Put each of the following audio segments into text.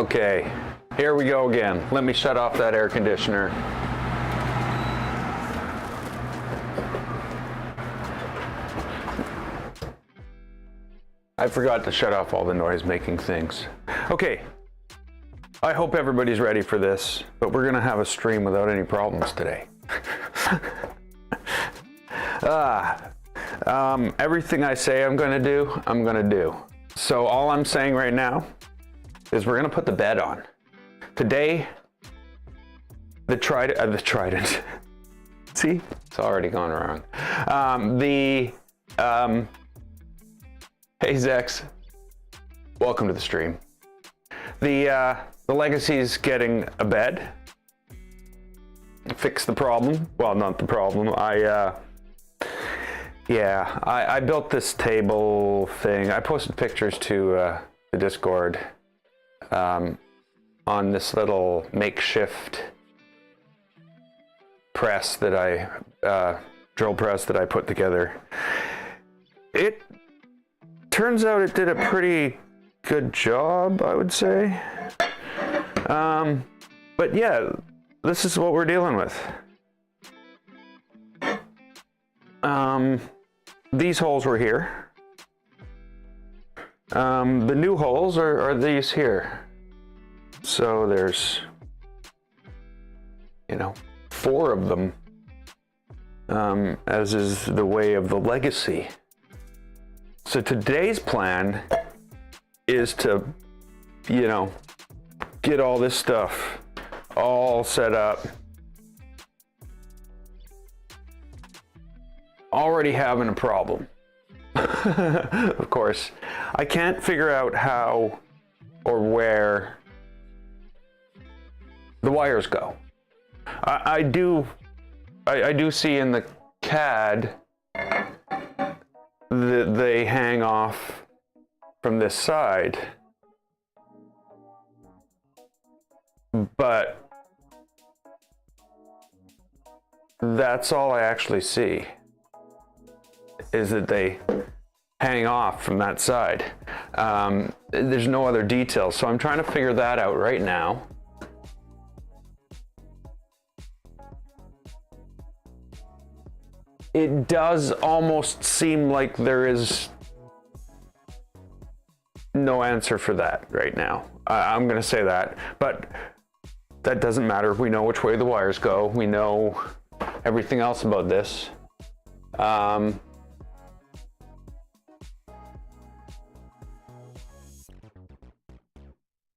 Okay, here we go again. Let me shut off that air conditioner. I forgot to shut off all the noise-making things. Okay, I hope everybody's ready for this, but we're gonna have a stream without any problems today. Everything I say I'm gonna do. So all I'm saying right now is we're gonna put the bed on. Today, the Trident. See, it's already gone wrong. Hey Zex, welcome to the stream. The Legacy's getting a bed. Fix the problem. Well, not the problem. I built this table thing. I posted pictures to the Discord on this little makeshift press that drill press that I put together. It turns out it did a pretty good job, I would say. But yeah, this is what we're dealing with. These holes were here. The new holes are these here. So there's, 4 of them, as is the way of the Legacy. So today's plan is to, get all this stuff all set up. Already having a problem. Of course, I can't figure out how or where the wires go. I do see in the CAD that they hang off from this side, but that's all I actually see, is that they hang off from that side. There's no other details, so I'm trying to figure that out right now. It does almost seem like there is no answer for that right now. I'm gonna say that, but that doesn't matter. We know which way the wires go. We know everything else about this.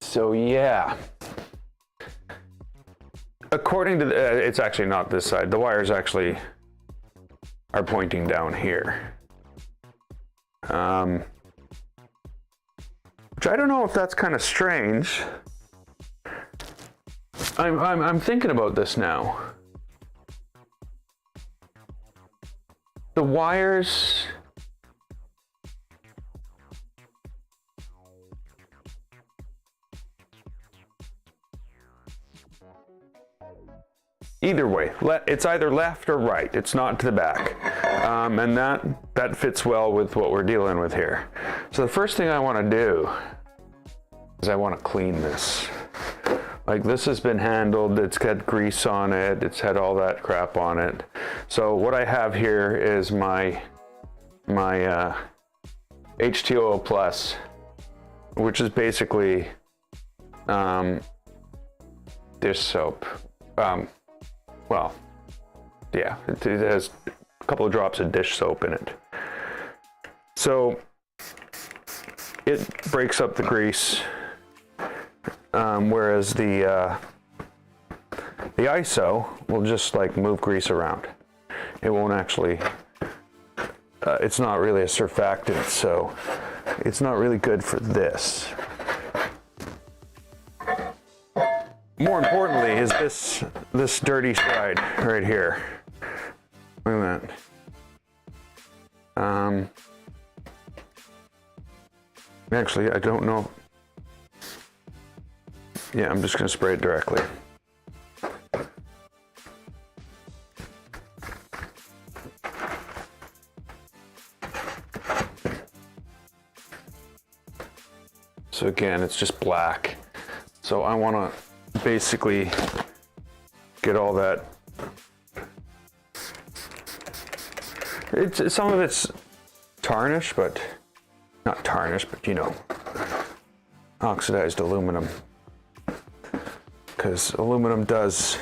So yeah, according to it's actually not this side. The wires actually are pointing down here. Which I don't know if that's kind of strange. I'm thinking about this now. The wires either way, it's either left or right. It's not to the back. And that fits well with what we're dealing with here. So the first thing I want to do is I want to clean this. Like, this has been handled, it's got grease on it, it's had all that crap on it. So what I have here is my H2O Plus, which is basically dish soap. Well, yeah, it has a couple of drops of dish soap in it. So it breaks up the grease, whereas the ISO will just like move grease around. It won't actually, it's not really a surfactant, so it's not really good for this. More importantly is this dirty side right here. Look at that. Actually, I don't know. Yeah, I'm just gonna spray it directly. So again, it's just black. So I want to basically get all that. Some of it's tarnish, but not tarnish, but you know, oxidized aluminum. Because aluminum does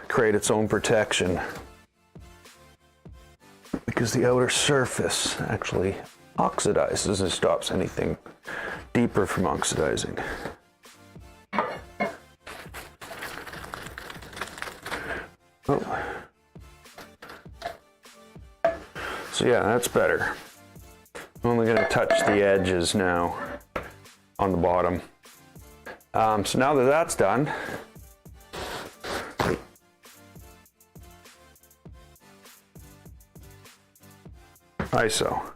create its own protection. Because the outer surface actually oxidizes and stops anything deeper from oxidizing. Oh. So yeah, that's better. I'm only going to touch the edges now on the bottom. So now that that's done, ISO.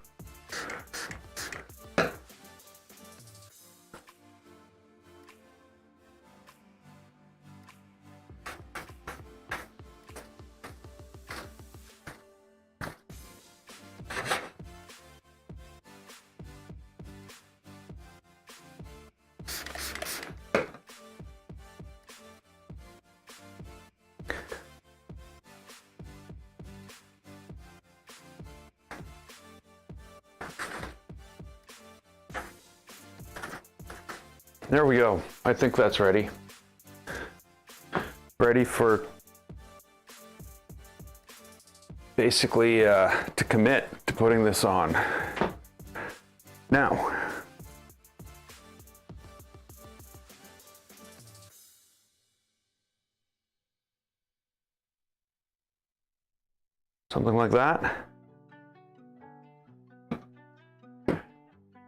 There we go. I think that's ready. Ready for basically to commit to putting this on. Now, something like that.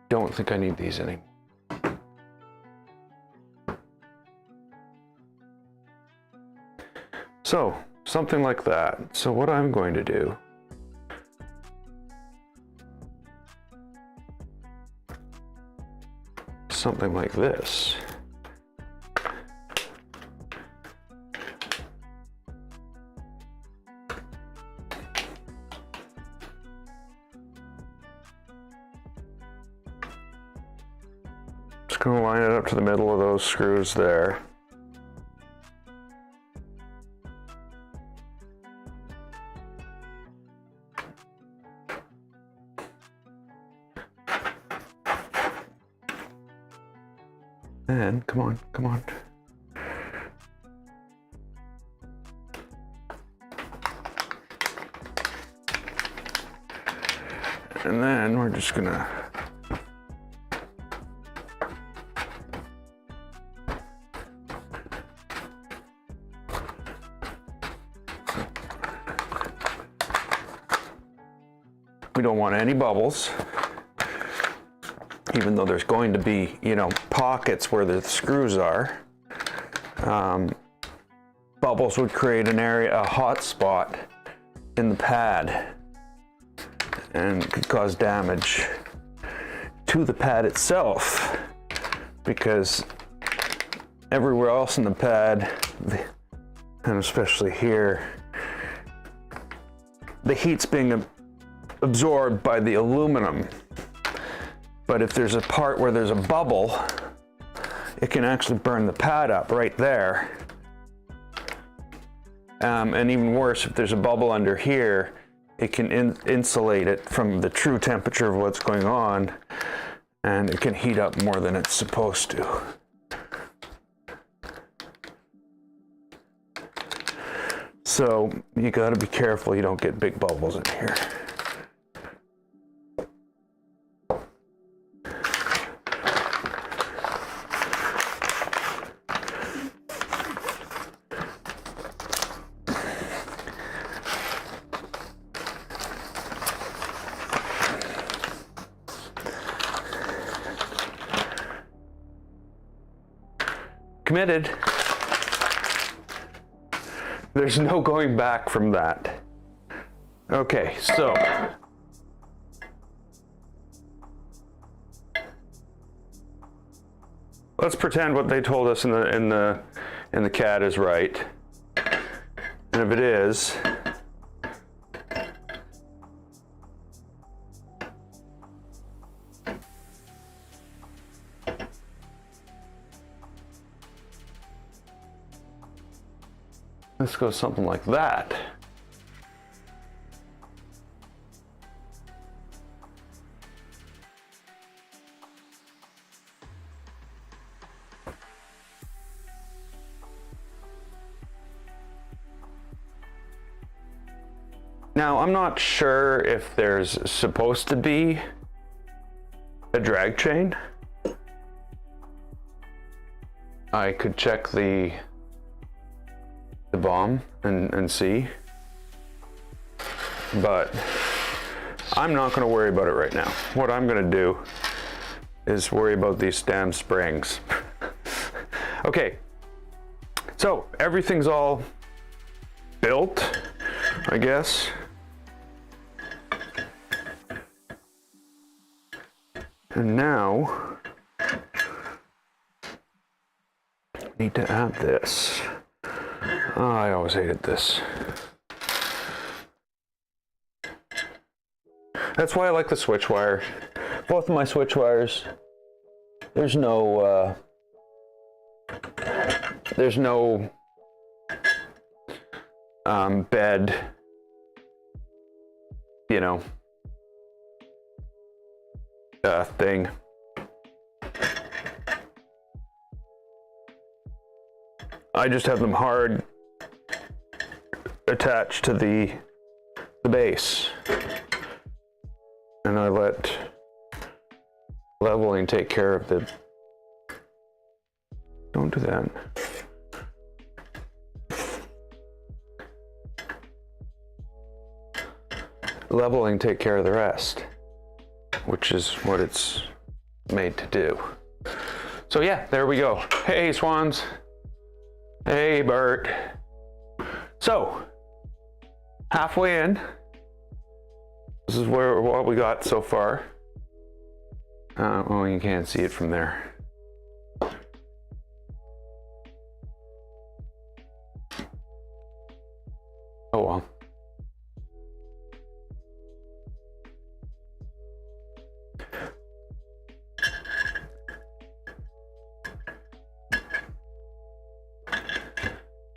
Don't think I need these anymore. So, something like that. So what I'm going to do something like this. Just going to line it up to the middle of those screws there. And come on, come on. And then we're just gonna we don't want any bubbles. Even though there's going to be, you know, pockets where the screws are, bubbles would create an area, a hot spot in the pad, and could cause damage to the pad itself, because everywhere else in the pad, and especially here, the heat's being absorbed by the aluminum. But if there's a part where there's a bubble, it can actually burn the pad up right there. And even worse, if there's a bubble under here, it can insulate it from the true temperature of what's going on, and it can heat up more than it's supposed to. So you gotta be careful you don't get big bubbles in here. Committed. There's no going back from that. Okay, so let's pretend what they told us in the CAD is right. And if it is, Let's go something like that. Now, I'm not sure if there's supposed to be a drag chain. I could check the BOM and see, but I'm not going to worry about it right now. What I'm going to do is worry about these damn springs. Okay, so everything's all built, I guess. And now, need to add this. Oh, I always hated this. That's why I like the switch wire. Both of my switch wires, there's no bed, you know, thing. I just have them hard attached to the base, and I let leveling take care of the. Don't do that. Leveling take care of the rest, which is what it's made to do. So yeah, there we go. Hey, swans. Hey, Bert. So, halfway in. This is what we got so far. Well, you can't see it from there. Oh well.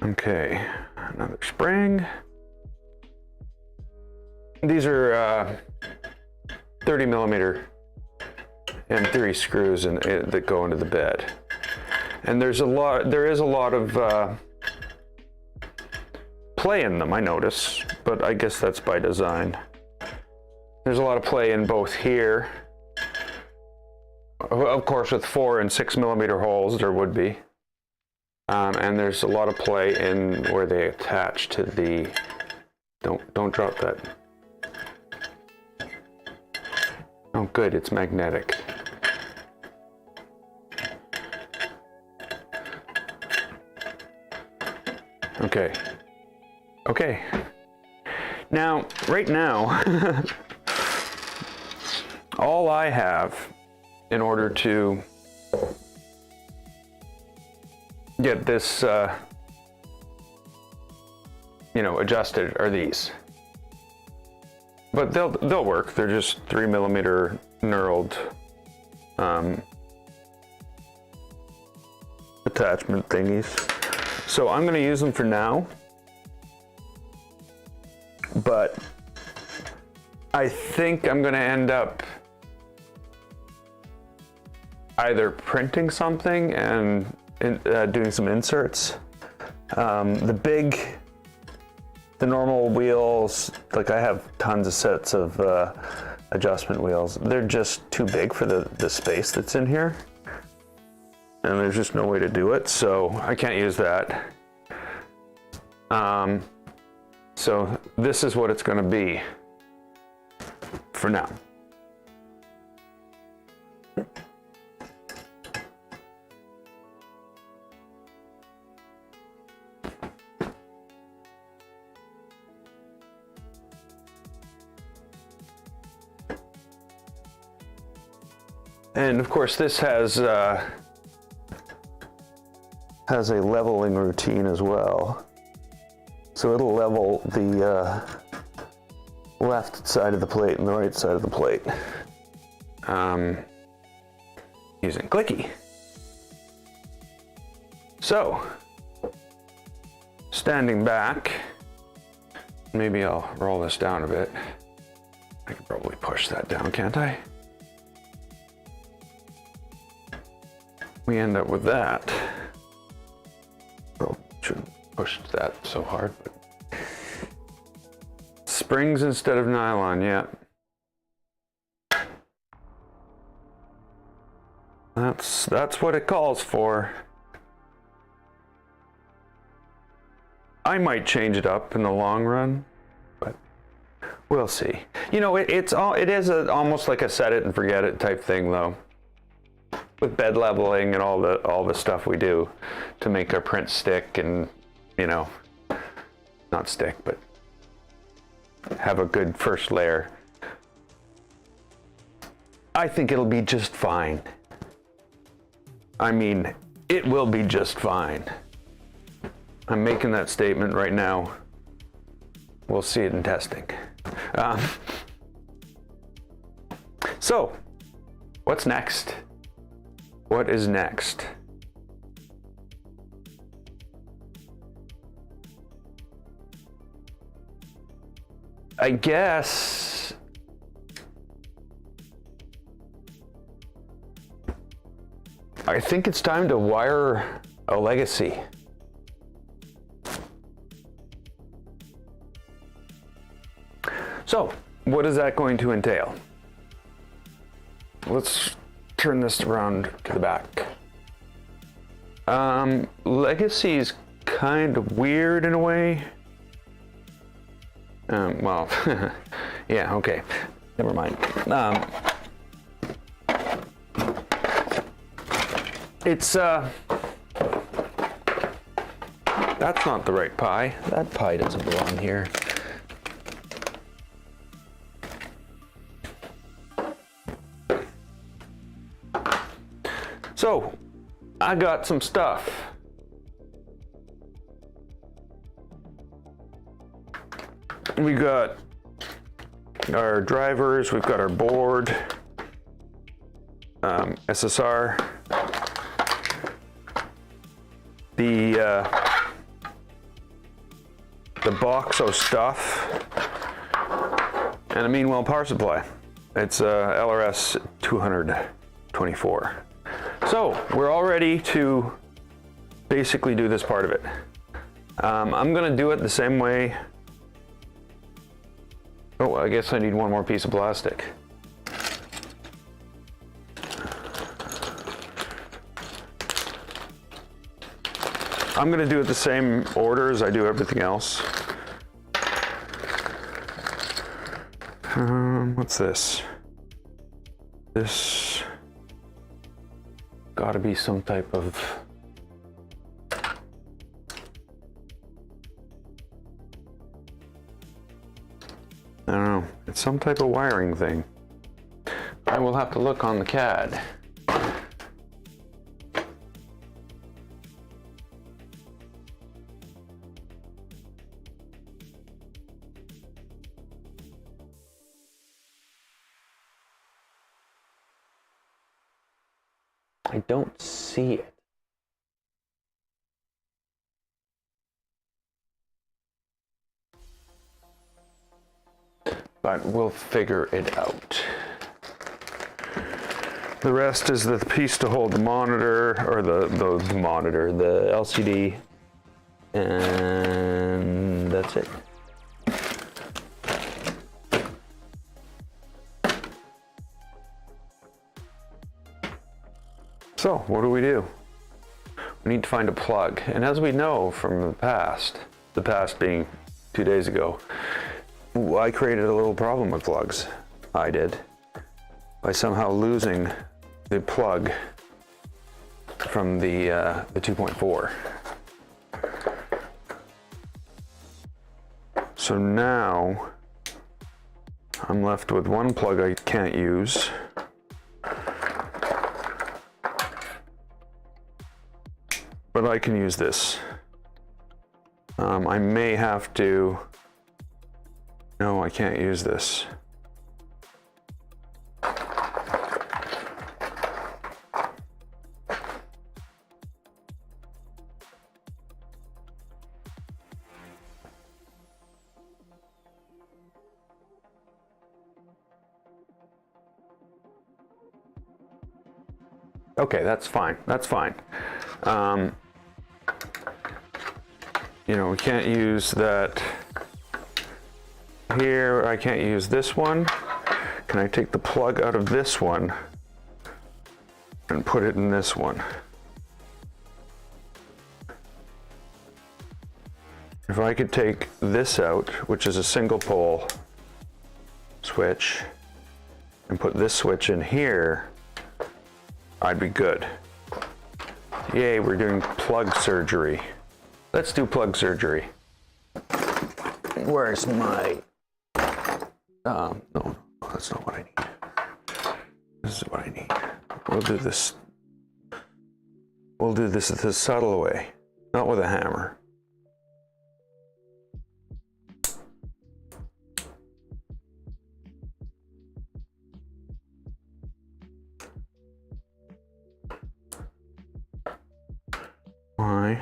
Okay, another spring. These are 30 millimeter M3 screws that go into the bed. And there is a lot of play in them, I notice, but I guess that's by design. There's a lot of play in both here. Of course, with 4 and 6 millimeter holes, there would be. And there's a lot of play in where they attach to the, don't drop that. Oh good, it's magnetic. Okay. Okay. Now, right now, all I have in order to get this, you know, adjusted are these. But they'll work. They're just 3 millimeter knurled attachment thingies. So I'm going to use them for now. But I think I'm going to end up either printing something and doing some inserts. The normal wheels, like I have tons of sets of adjustment wheels. They're just too big for the space that's in here. And there's just no way to do it, so I can't use that. So this is what it's going to be for now. And of course, this has a leveling routine as well. So it'll level the left side of the plate and the right side of the plate using clicky. So, standing back, maybe I'll roll this down a bit. I can probably push that down, can't I? We end up with that. Probably shouldn't push that so hard, but springs instead of nylon, yeah. That's what it calls for. I might change it up in the long run, but we'll see. You know, it is almost like a set it and forget it type thing, though. With bed leveling and all the stuff we do to make our prints stick and, you know, not stick, but have a good first layer. I think it'll be just fine. I mean, it will be just fine. I'm making that statement right now. We'll see it in testing. So, what's next? What is next? I guess I think it's time to wire a Legacy. So, what is that going to entail? Let's turn this around to the back. Legacy is kind of weird in a way. Well, yeah, okay. Never mind. It's, that's not the right pie. That pie doesn't belong here. So, I got some stuff. We got our drivers, we've got our board, SSR, the Boxo stuff, and a Meanwell power supply. It's LRS 224. So we're all ready to basically do this part of it. I'm gonna do it the same way. Oh, I guess I need one more piece of plastic. I'm gonna do it the same order as I do everything else. What's this? This gotta be some type of I don't know. It's some type of wiring thing. I will have to look on the CAD. I don't see it. But we'll figure it out. The rest is the piece to hold the monitor, or the monitor, the LCD, and that's it. So, what do? We need to find a plug. And as we know from the past being 2 days ago, I created a little problem with plugs. I did. By somehow losing the plug from the 2.4. So now I'm left with one plug I can't use. But I can use this. I may have to. No, I can't use this. Okay, that's fine. That's fine. You know, we can't use that here. I can't use this one. Can I take the plug out of this one and put it in this one? If I could take this out, which is a single pole switch, and put this switch in here, I'd be good. Yay, we're doing plug surgery. Let's do plug surgery. Where's my... no, that's not what I need. This is what I need. We'll do this. We'll do this the subtle way, not with a hammer. Why?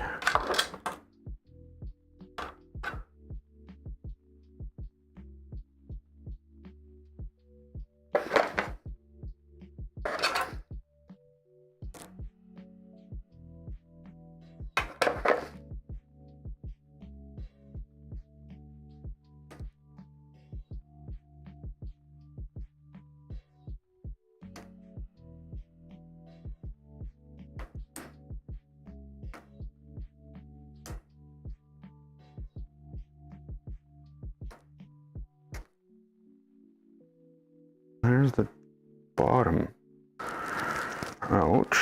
There's the bottom. Ouch.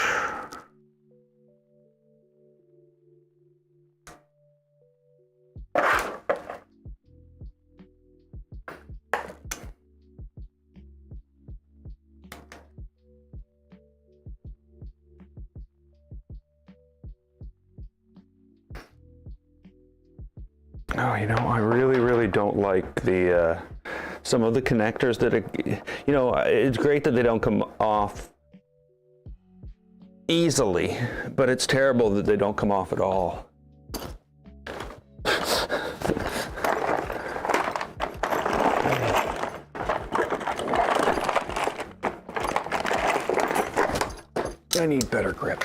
Oh, you know, I really don't like the some of the connectors that are, you know, it's great that they don't come off easily, but it's terrible that they don't come off at all. I need better grip.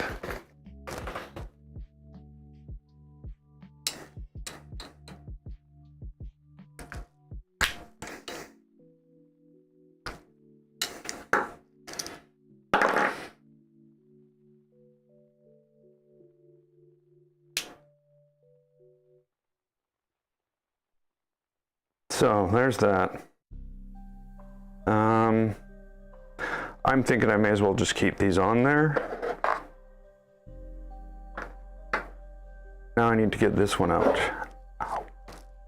So there's that. I'm thinking I may as well just keep these on there. Now I need to get this one out. Ow,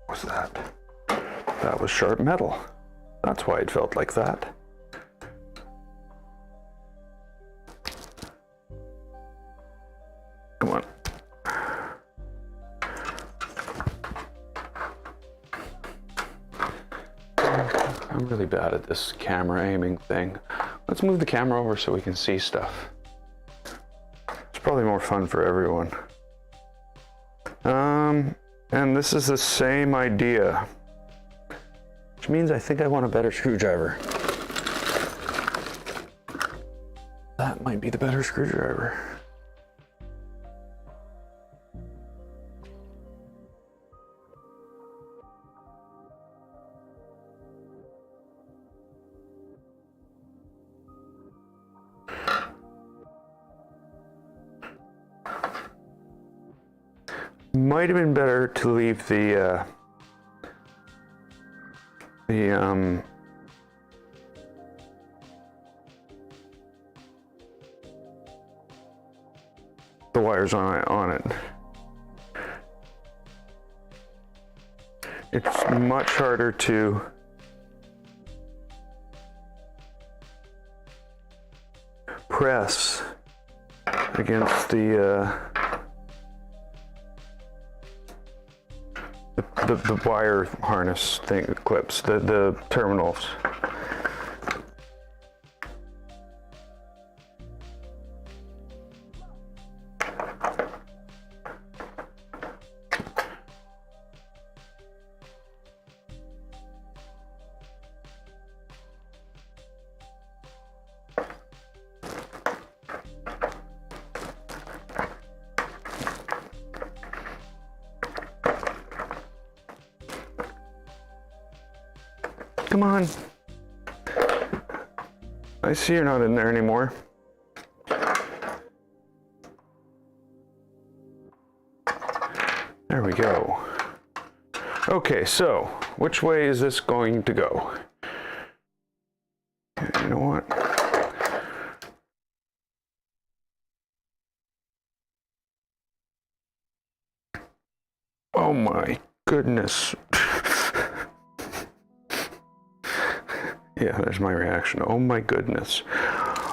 what was that? That was sharp metal. That's why it felt like that. Come on. I'm really bad at this camera aiming thing. Let's move the camera over so we can see stuff. It's probably more fun for everyone. And this is the same idea, which means I think I want a better screwdriver. That might be the better screwdriver. Might have been better to leave the wires on it. It's much harder to press against the wire harness thing, clips, the terminals. Come on. I see you're not in there anymore. There we go. Okay, so which way is this going to go? You know what? Oh my goodness. Yeah, there's my reaction. Oh my goodness.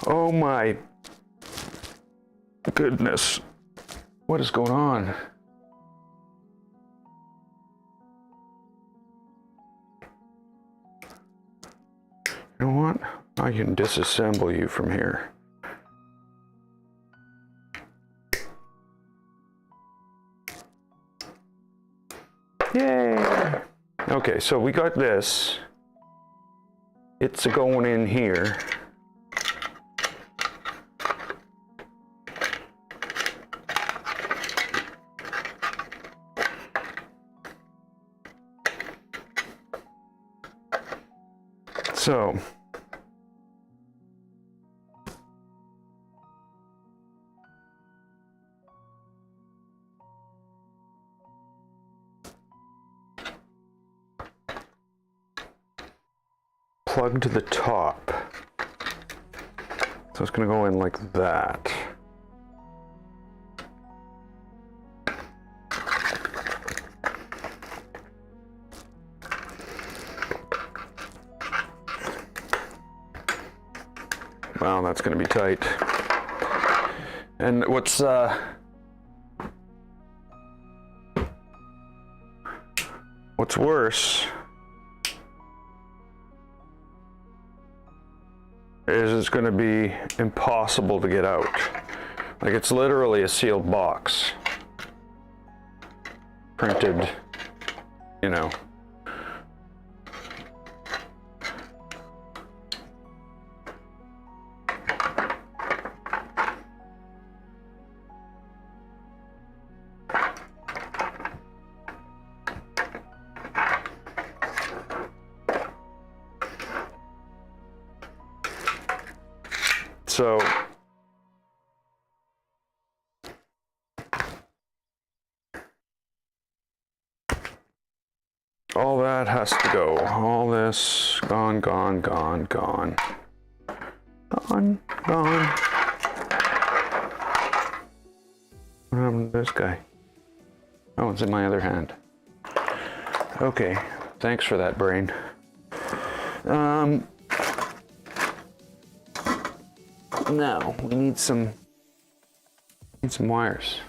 Oh my goodness. What is going on? You know what? I can disassemble you from here. Yay! Okay, so we got this. It's going in here. So plug to the top. So it's going to go in like that. Wow, that's going to be tight. And what's worse is it's going to be impossible to get out. Like, it's literally a sealed box. Printed, you know. So all that has to go. All this gone, gone, gone, gone. Gone, gone. What happened to this guy? Oh, it's in my other hand. Okay, thanks for that, brain. Now we need some wires.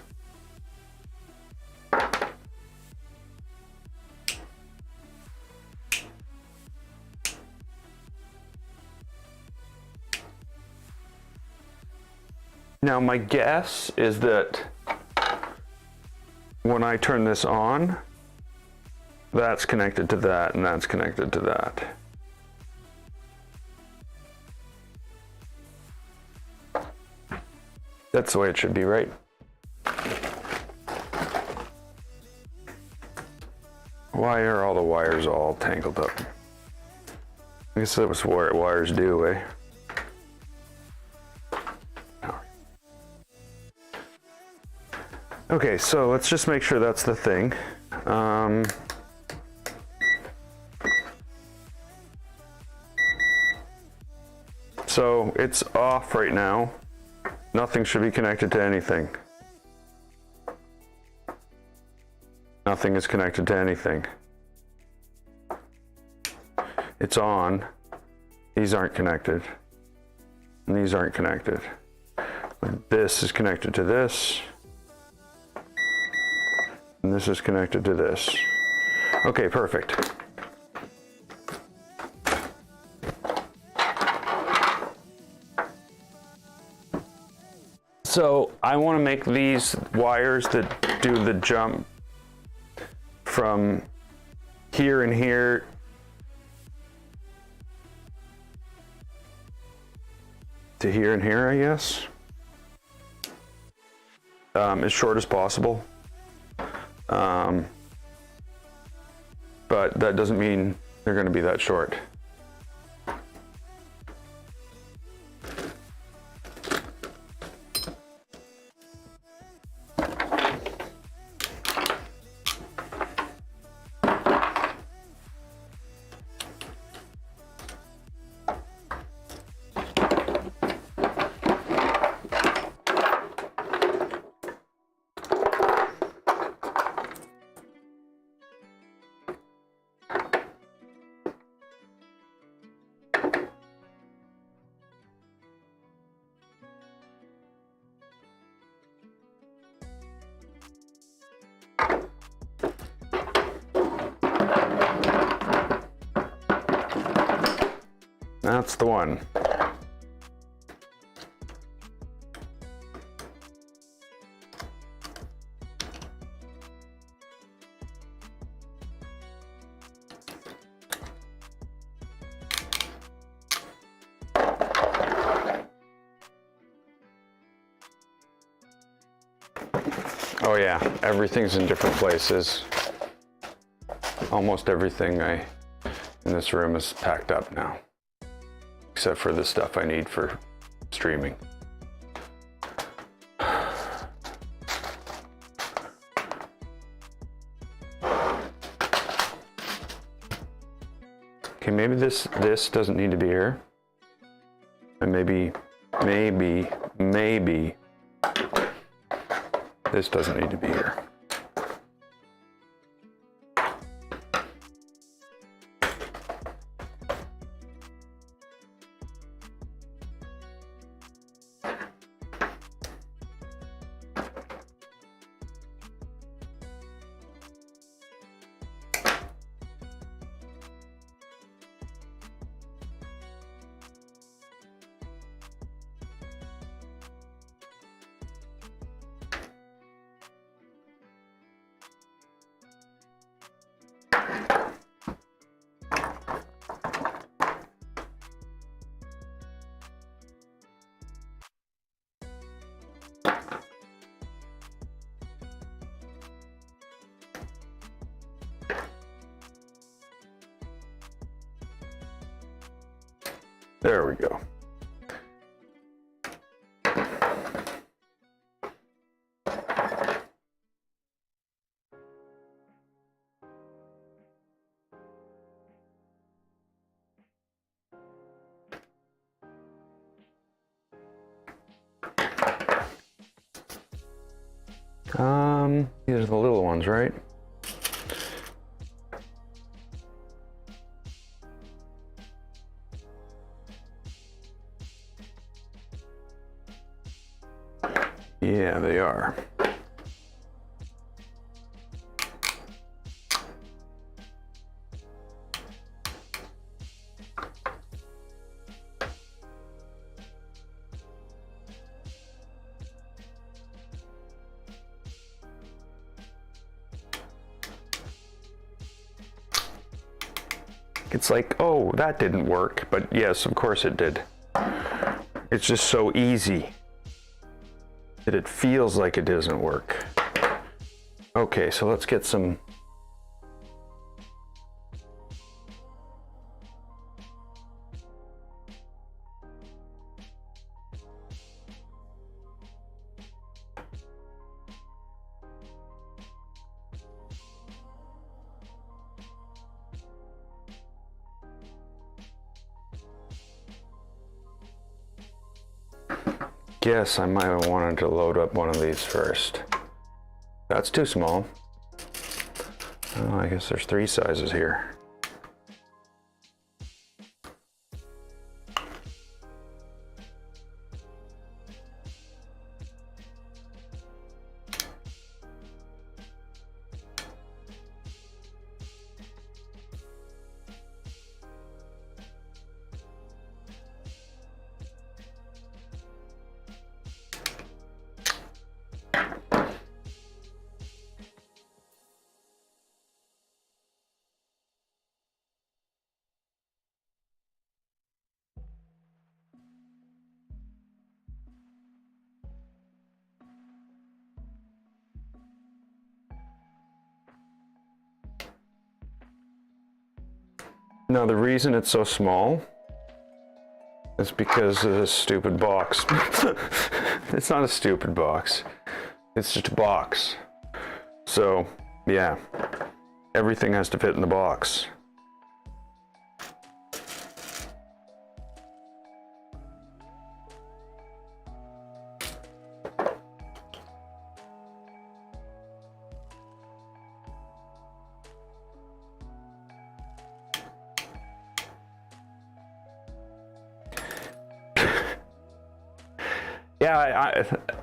Now my guess is that when I turn this on, that's connected to that and that's connected to that. That's the way it should be, right? Why are all the wires all tangled up? I guess that was what wires do, eh? Okay, so let's just make sure that's the thing. So it's off right now. Nothing should be connected to anything. Nothing is connected to anything. It's on. These aren't connected. And these aren't connected. This is connected to this. And this is connected to this. Okay, perfect. So I want to make these wires that do the jump from here and here to here and here, I guess, as short as possible. But that doesn't mean they're going to be that short. That's the one. Oh yeah, everything's in different places. Almost everything in this room is packed up now, except for the stuff I need for streaming. Okay, maybe this doesn't need to be here. And maybe this doesn't need to be here. There we go. These are the little ones, right? Yeah, they are. It's like, oh, that didn't work, but yes, of course it did. It's just so easy that it feels like it doesn't work. Okay, so let's get some. Guess I might have wanted to load up one of these first. That's too small. Oh, I guess there's 3 sizes here. Now the reason it's so small is because of this stupid box. It's not a stupid box. It's just a box. So, yeah, everything has to fit in the box.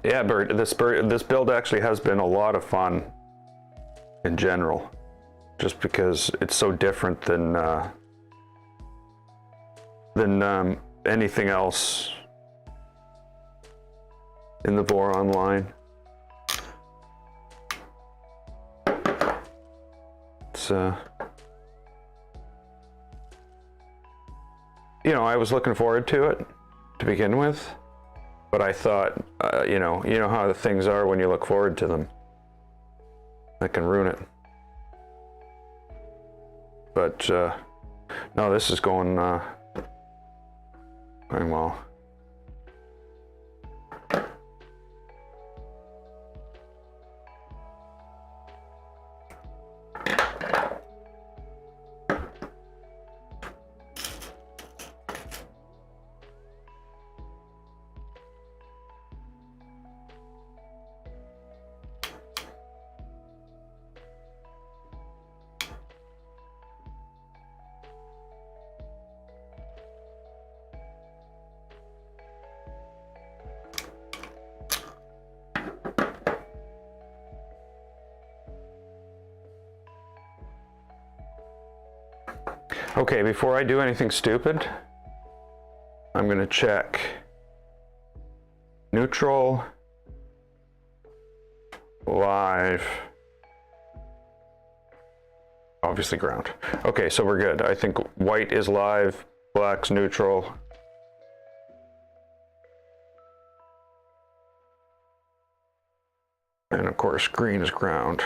Yeah, Bert, this build actually has been a lot of fun in general, just because it's so different than than anything else in the Voron line. It's you know, I was looking forward to it to begin with, but I thought, you know how the things are when you look forward to them. That can ruin it. But no, this is going well. Okay, before I do anything stupid, I'm going to check neutral, live, obviously ground. Okay, so we're good. I think white is live, black's neutral. And of course, green is ground.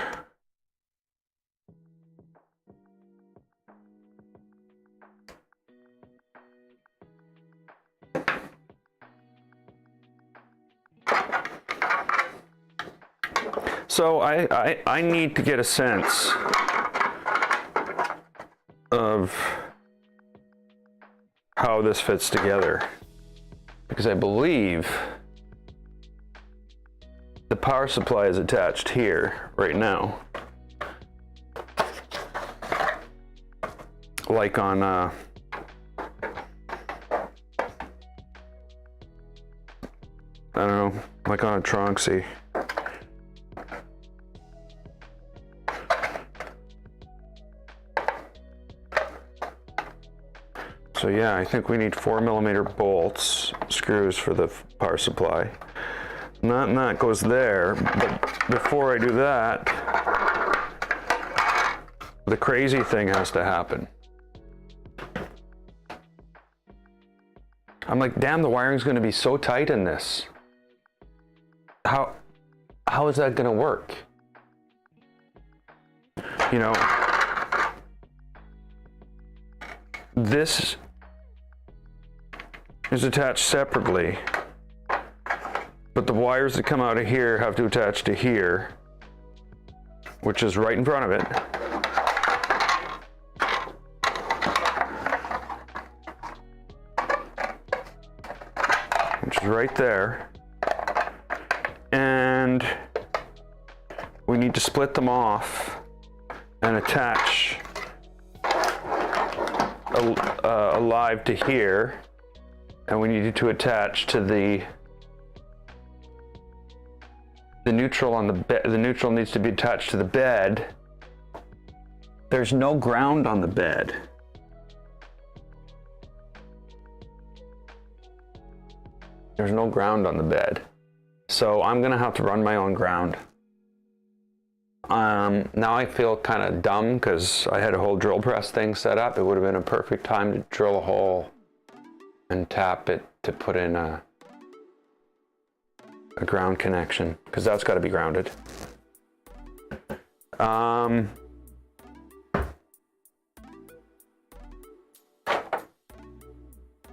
So I need to get a sense of how this fits together, because I believe the power supply is attached here right now, like on I don't know, like on a Tronxy. So yeah, I think we need 4mm bolts, screws for the power supply. And that goes there, but before I do that, the crazy thing has to happen. I'm like, damn, the wiring's gonna be so tight in this. How is that gonna work? You know, this is attached separately, but the wires that come out of here have to attach to here, which is right in front of it. Which is right there. And we need to split them off and attach a live to here. And we need to attach to the neutral on the bed. The neutral needs to be attached to the bed. There's no ground on the bed. There's no ground on the bed. So I'm gonna have to run my own ground. Now I feel kind of dumb because I had a whole drill press thing set up. It would have been a perfect time to drill a hole and tap it to put in a ground connection, because that's got to be grounded.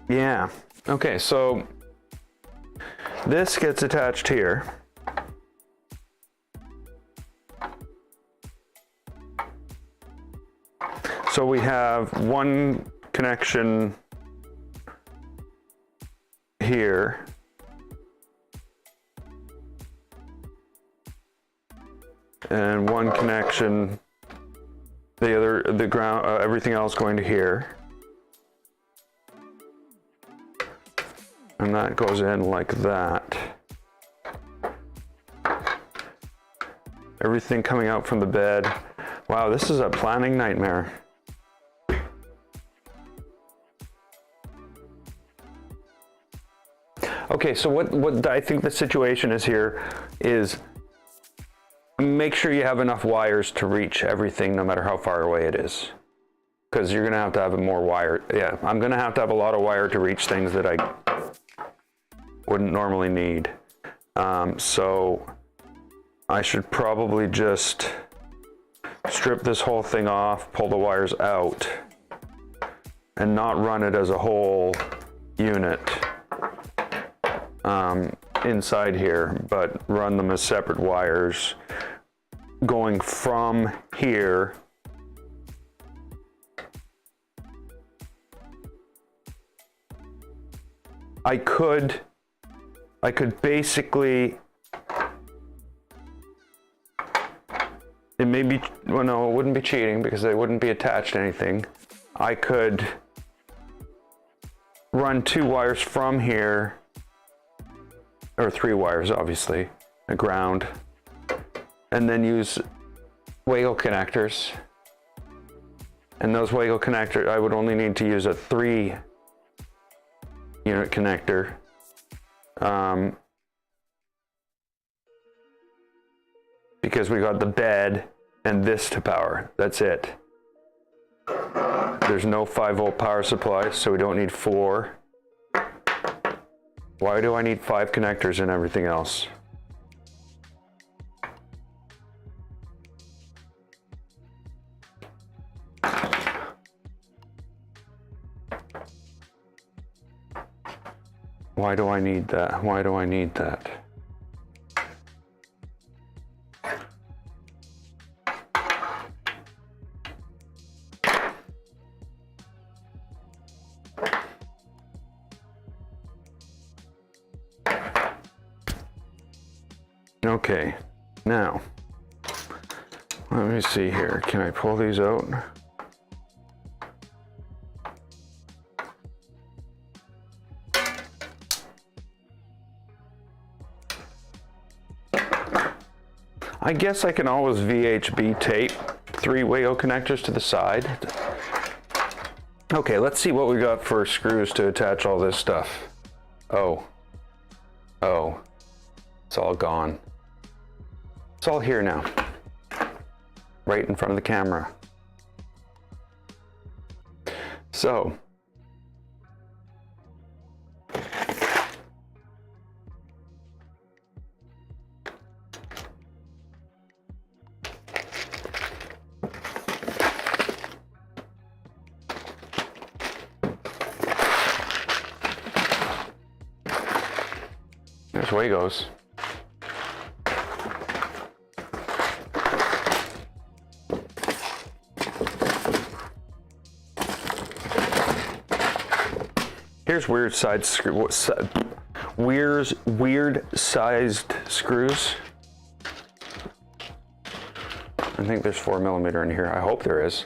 Yeah, okay, so this gets attached here. So we have one connection here, and one connection, the ground, everything else going to here, and that goes in like that. Everything coming out from the bed. Wow, this is a planning nightmare. Okay, so what I think the situation is here is make sure you have enough wires to reach everything no matter how far away it is. Because you're gonna have to have more wire. Yeah, I'm gonna have to have a lot of wire to reach things that I wouldn't normally need. So I should probably just strip this whole thing off, pull the wires out, and not run it as a whole unit inside here, but run them as separate wires going from here I could basically, it may be, well no, it wouldn't be cheating because they wouldn't be attached to anything. I could run 2 wires from here, or 3 wires obviously, a ground, and then use Wago connectors. And those Wago connectors, I would only need to use a 3 unit connector. Because we got the bed and this to power, that's it. There's no 5-volt power supply, so we don't need 4. Why do I need 5 connectors and everything else? Why do I need that? Why do I need that? Okay, now, let me see here. Can I pull these out? I guess I can always VHB tape 3 Wago connectors to the side. Okay, let's see what we got for screws to attach all this stuff. Oh, it's all gone. It's all here now, right in front of the camera. So, there's Wagos. Here's weird sized screws. I think there's 4mm in here. I hope there is.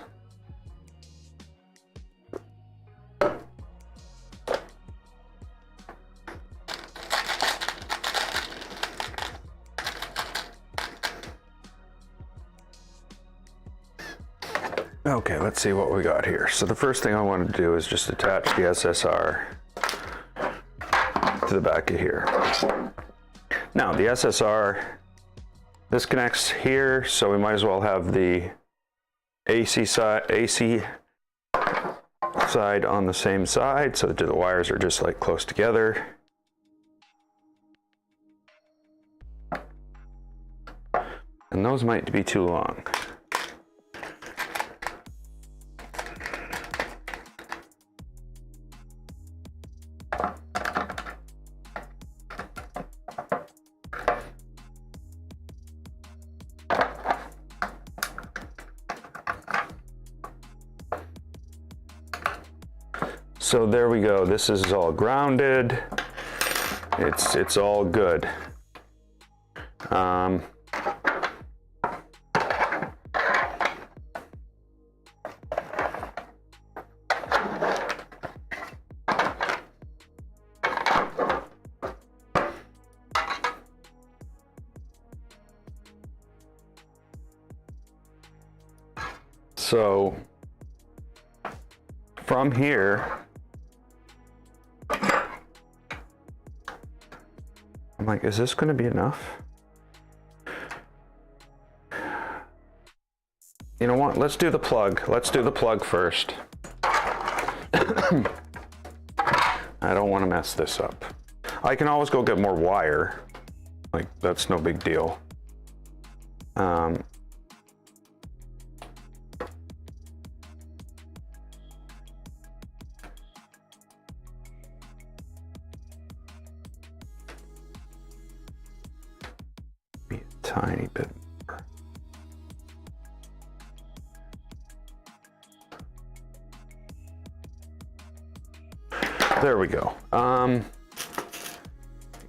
Okay, let's see what we got here. So the first thing I want to do is just attach the SSR to the back of here. Now the SSR, this connects here, so we might as well have the AC side on the same side, so that the wires are just like close together. And those might be too long. So there we go. This is all grounded. It's all good. So from here, like, is this going to be enough? You know what? Let's do the plug. Let's do the plug first. I don't want to mess this up. I can always go get more wire. Like, that's no big deal. Be a tiny bit more. There we go.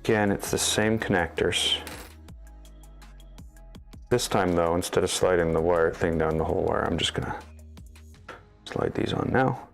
Again, it's the same connectors. This time though, instead of sliding the wire thing down the whole wire, I'm just gonna slide these on now.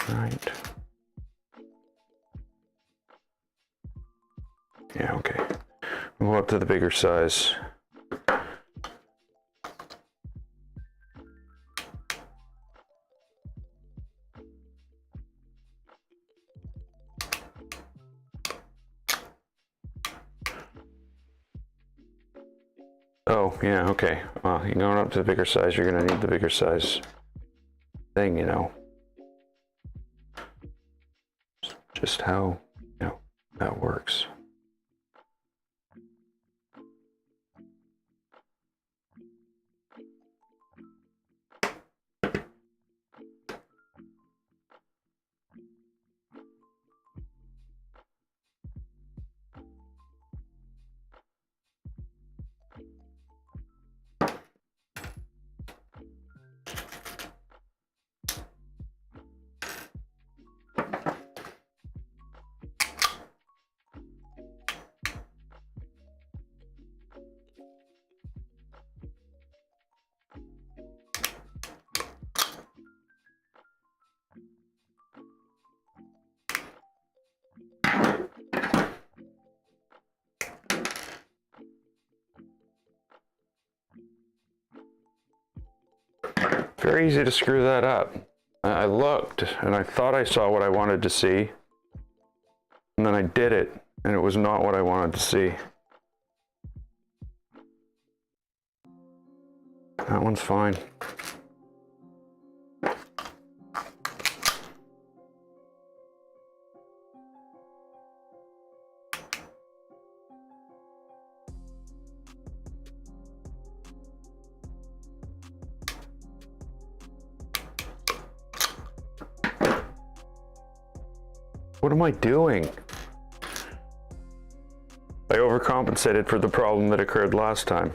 Right. Yeah, okay. We'll go up to the bigger size. Oh, yeah, okay. Well, you're going up to the bigger size, you're gonna need the bigger size thing, you know. Just how, you know, that works. Very easy to screw that up. I looked and I thought I saw what I wanted to see, and then I did it and it was not what I wanted to see. That one's fine. What am I doing? I overcompensated for the problem that occurred last time.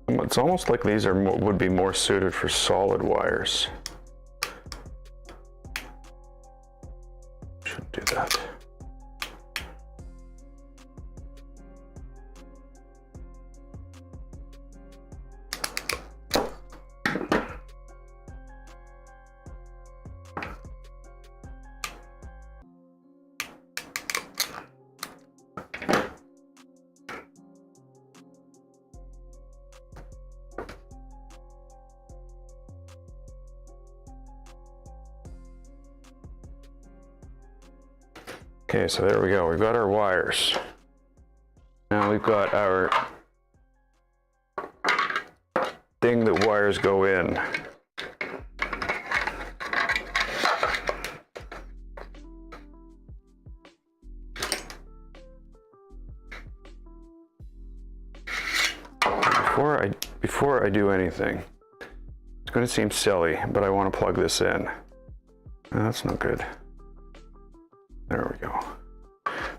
It's almost like these are would be more suited for solid wires. Shouldn't do that. Okay, so there we go. We've got our wires. we've got our thing that wires go in. Before I do anything, it's going to seem silly, but I want to plug this in. No, that's not good. There we go.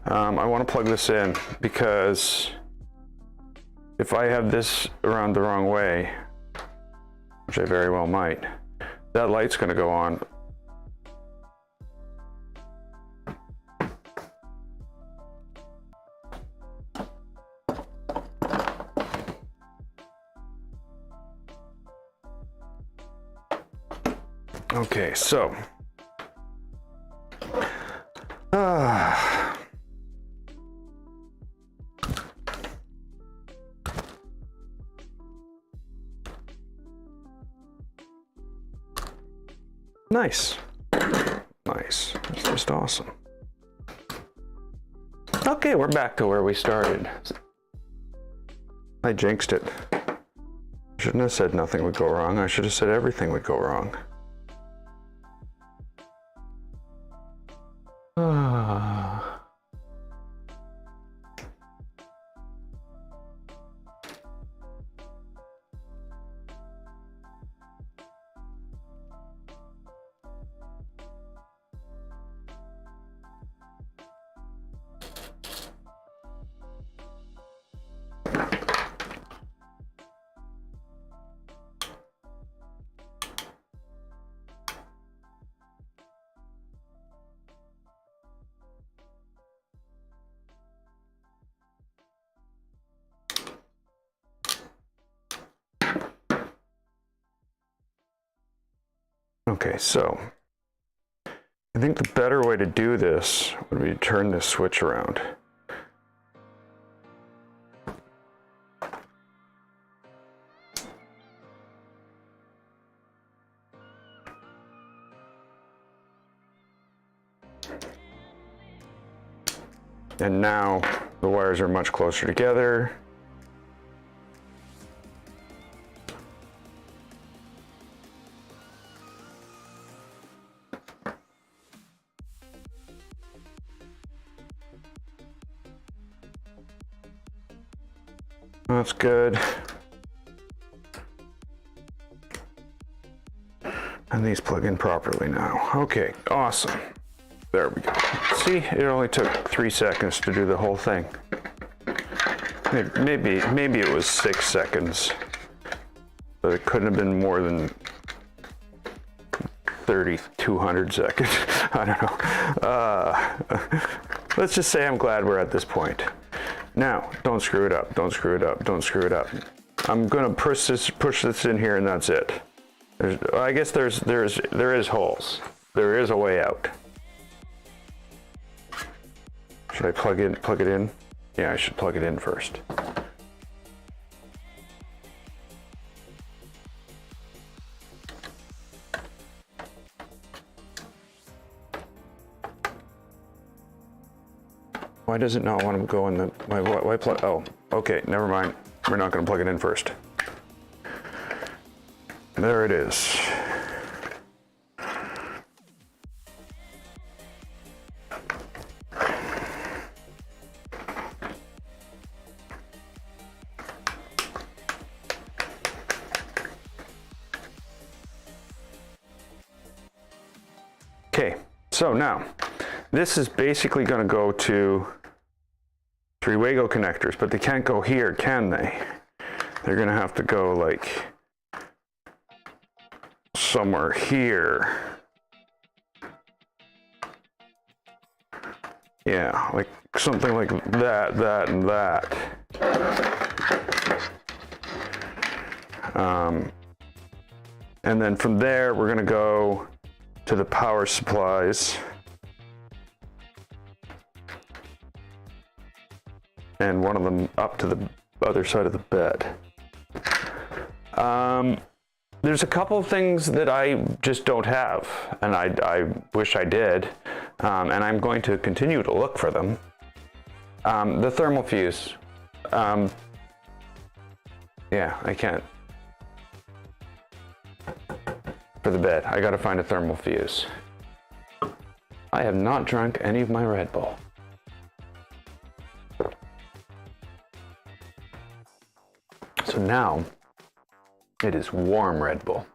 I want to plug this in because if I have this around the wrong way, which I very well might, that light's going to go on. Okay, so nice. Nice. That's just awesome. Okay, we're back to where we started. I jinxed it. Shouldn't have said nothing would go wrong. I should have said everything would go wrong. Okay, so I think the better way to do this would be to turn this switch around. And now the wires are much closer together. That's good. And these plug in properly now. Okay, awesome. There we go. See, it only took 3 seconds to do the whole thing. Maybe it was 6 seconds, but it couldn't have been more than 3,200 seconds. I don't know. Let's just say I'm glad we're at this point. Now, don't screw it up, don't screw it up, don't screw it up. I'm gonna push this in here and that's it. I guess there is holes. There is a way out. Should I plug it in? Yeah, I should plug it in first. Why does it not want to go in the, why plug, oh, okay, never mind. We're not going to plug it in first. There it is. Okay, so now, this is basically going to go to 3-Wago connectors, but they can't go here, can they? They're going to have to go like somewhere here. Yeah, like something like that, that, and that. And then from there, we're going to go to the power supplies. And one of them up to the other side of the bed. There's a couple of things that I just don't have, and I wish I did, and I'm going to continue to look for them. The thermal fuse. Yeah, I can't. For the bed, I gotta find a thermal fuse. I have not drunk any of my Red Bull. So now, it is warm Red Bull.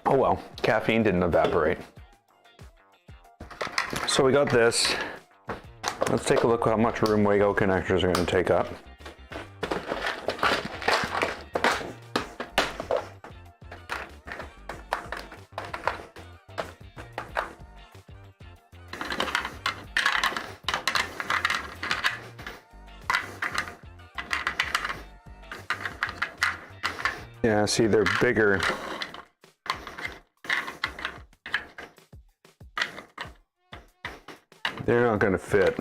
Oh well, caffeine didn't evaporate. So we got this. Let's take a look at how much room Wago connectors are going to take up. Yeah, see, they're bigger. They're not going to fit.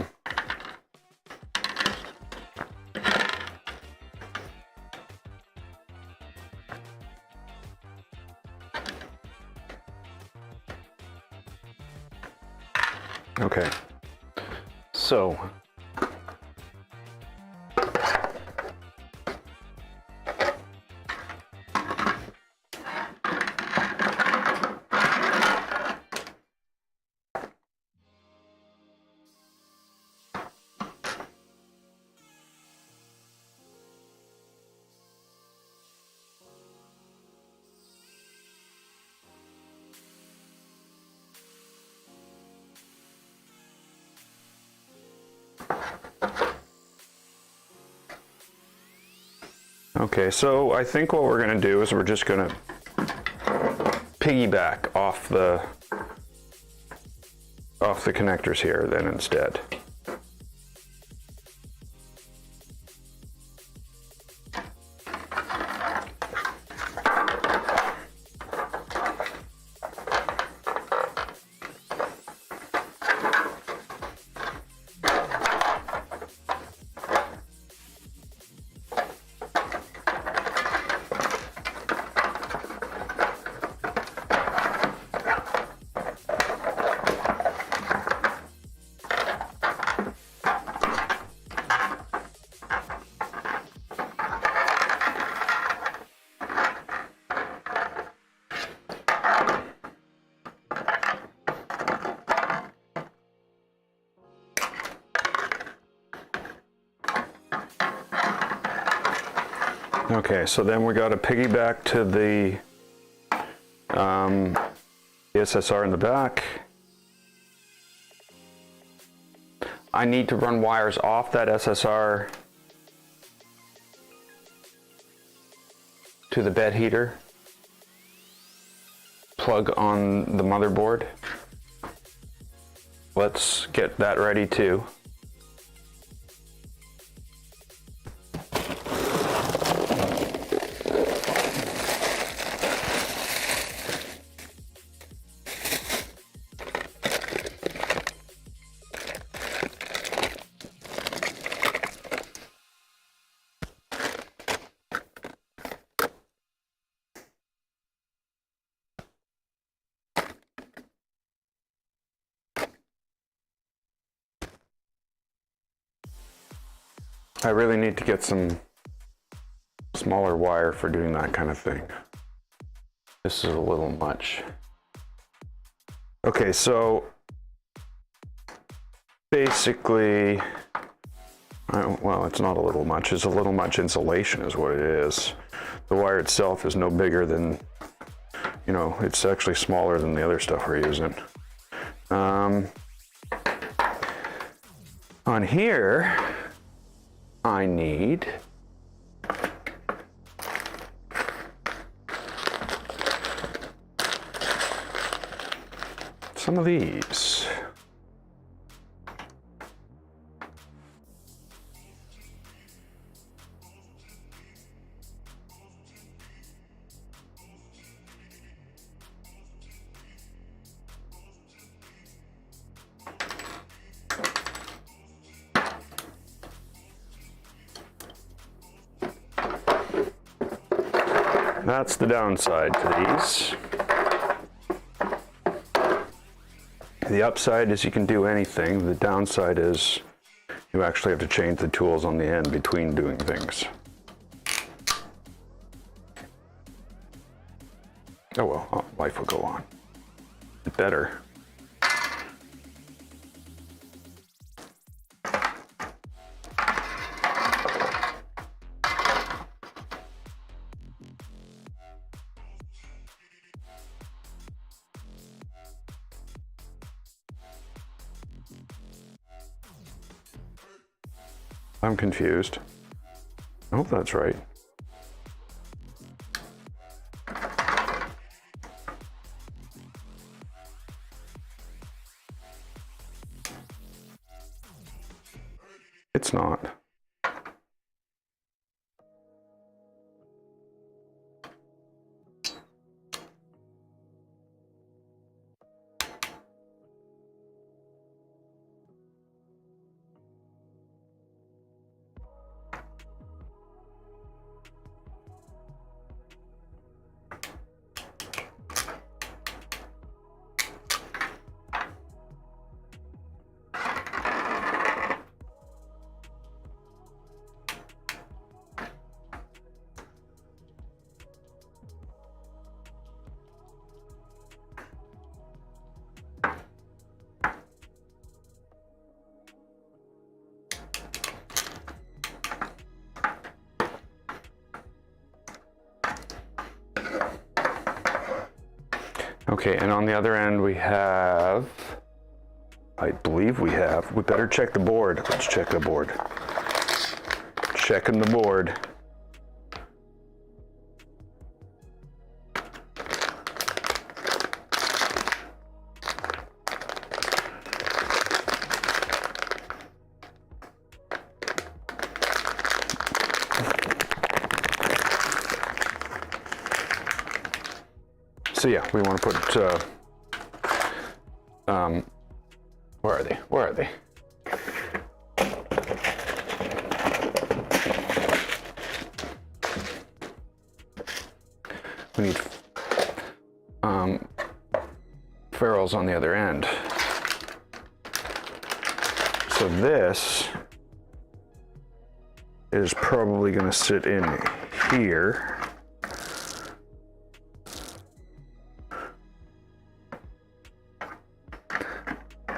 Okay, so okay, so I think what we're going to do is we're just going to piggyback off the connectors here then instead. Okay, so then we got to piggyback to the SSR in the back. I need to run wires off that SSR to the bed heater, plug on the motherboard. Let's get that ready too. I really need to get some smaller wire for doing that kind of thing. This is a little much. Okay, so basically, well, it's not a little much, it's a little much insulation is what it is. The wire itself is no bigger than, you know, it's actually smaller than the other stuff we're using. On here, I need some of these. That's the downside to these. The upside is you can do anything. The downside is you actually have to change the tools on the end between doing things. Oh well, life will go on. It better. I'm confused. I hope that's right. It's not. Okay, and on the other end we have, I believe we better check the board. Let's check the board. Checking the board. So yeah, we want to put, where are they? Where are they? We need ferrules on the other end. So this is probably going to sit in here.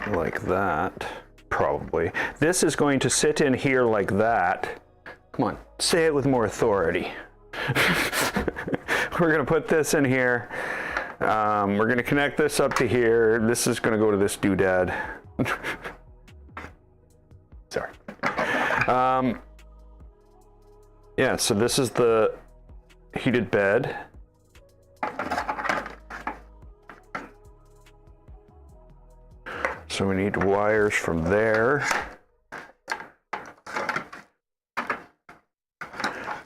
Like that, probably. This is going to sit in here like that. Come on, say it with more authority. We're gonna put this in here. We're gonna connect this up to here. This is gonna go to this doodad. Sorry. Yeah, so this is the heated bed. So we need wires from there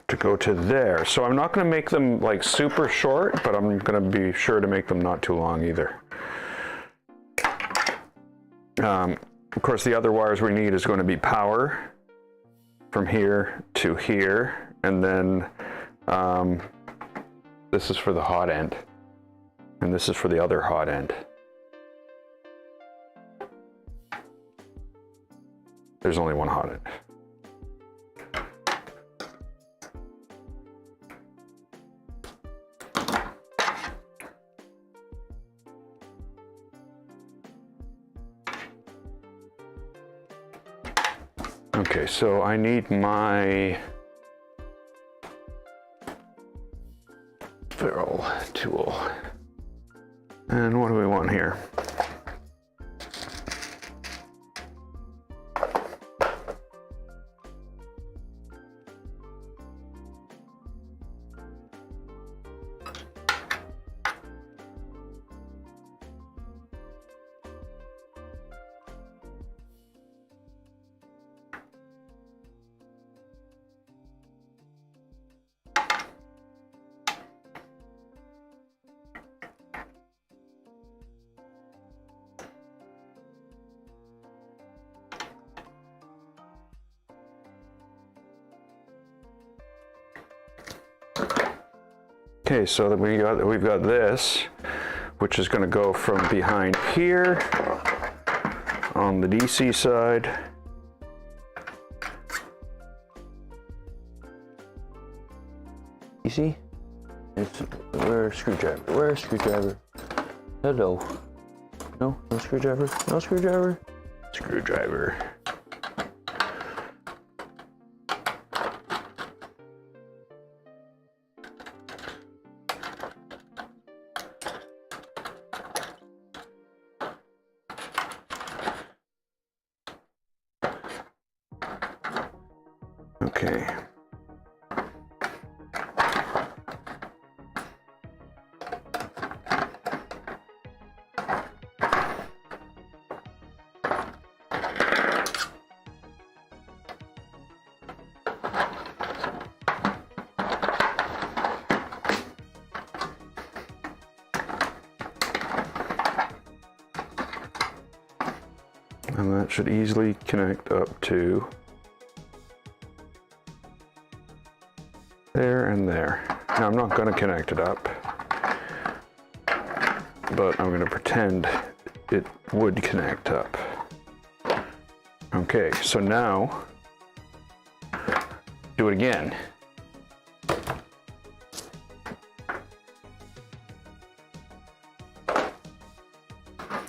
to go to there. So I'm not going to make them like super short, but I'm going to be sure to make them not too long either. Of course, the other wires we need is going to be power from here to here, and then this is for the hot end, and this is for the other hot end. There's only one hot end. Okay, so I need my ferrule tool. And what do we want here? Okay, so that we've got this, which is going to go from behind here on the DC side. DC? Where's screwdriver? Where's screwdriver? Hello. No screwdriver? No screwdriver? Screwdriver. Okay. And that should easily connect up to there and there. Now I'm not going to connect it up, but I'm going to pretend it would connect up. Okay, so now do it again.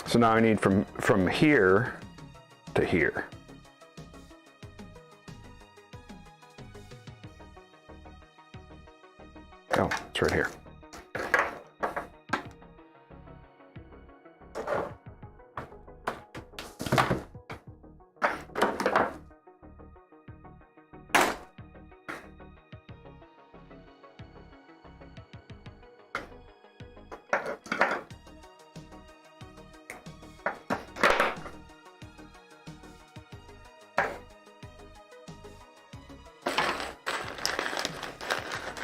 So now I need from here to here. Oh, it's right here.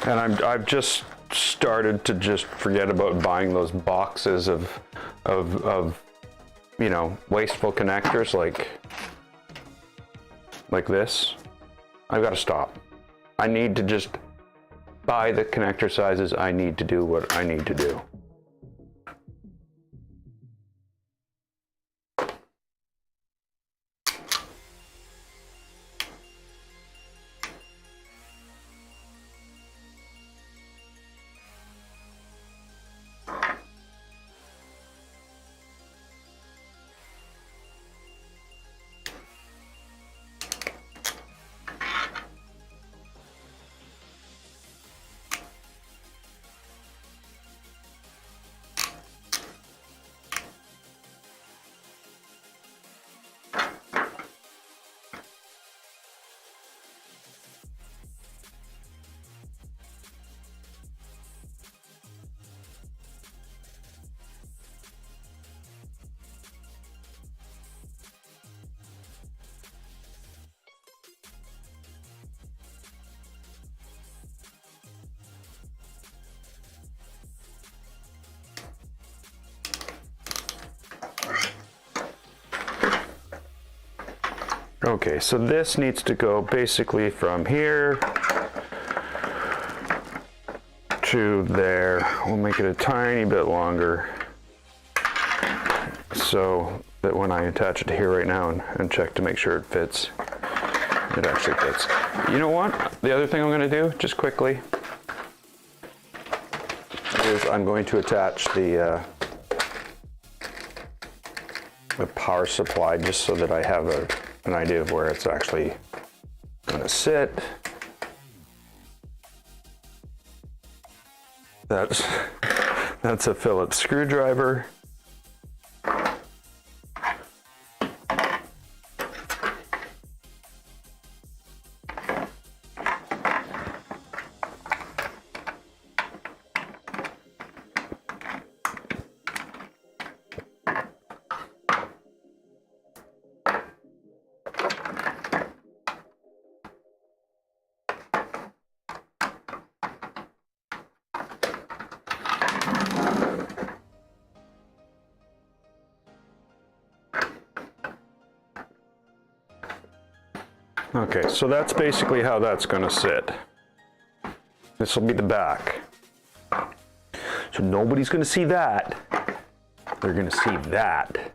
And I've just started to just forget about buying those boxes of you know, wasteful connectors like this. I've got to stop. I need to just buy the connector sizes I need to do what I need to do. Okay, so this needs to go basically from here to there. We'll make it a tiny bit longer so that when I attach it to here right now and check to make sure it fits, it actually fits. You know what? The other thing I'm going to do, just quickly, is I'm going to attach the power supply just so that I have an idea of where it's actually going to sit. That's a Phillips screwdriver. Okay, so that's basically how that's going to sit. This will be the back. So nobody's going to see that. They're going to see that.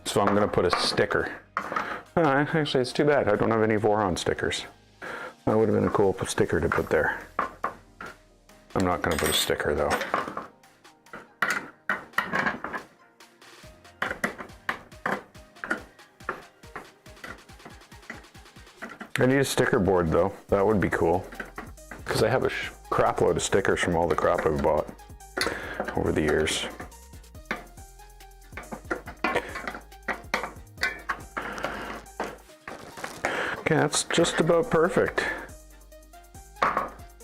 So I'm gonna put a sticker. Actually, it's too bad. I don't have any Voron stickers. That would have been a cool sticker to put there. I'm not gonna put a sticker though. I need a sticker board though. That would be cool. Because I have a crap load of stickers from all the crap I've bought over the years. Okay, that's just about perfect.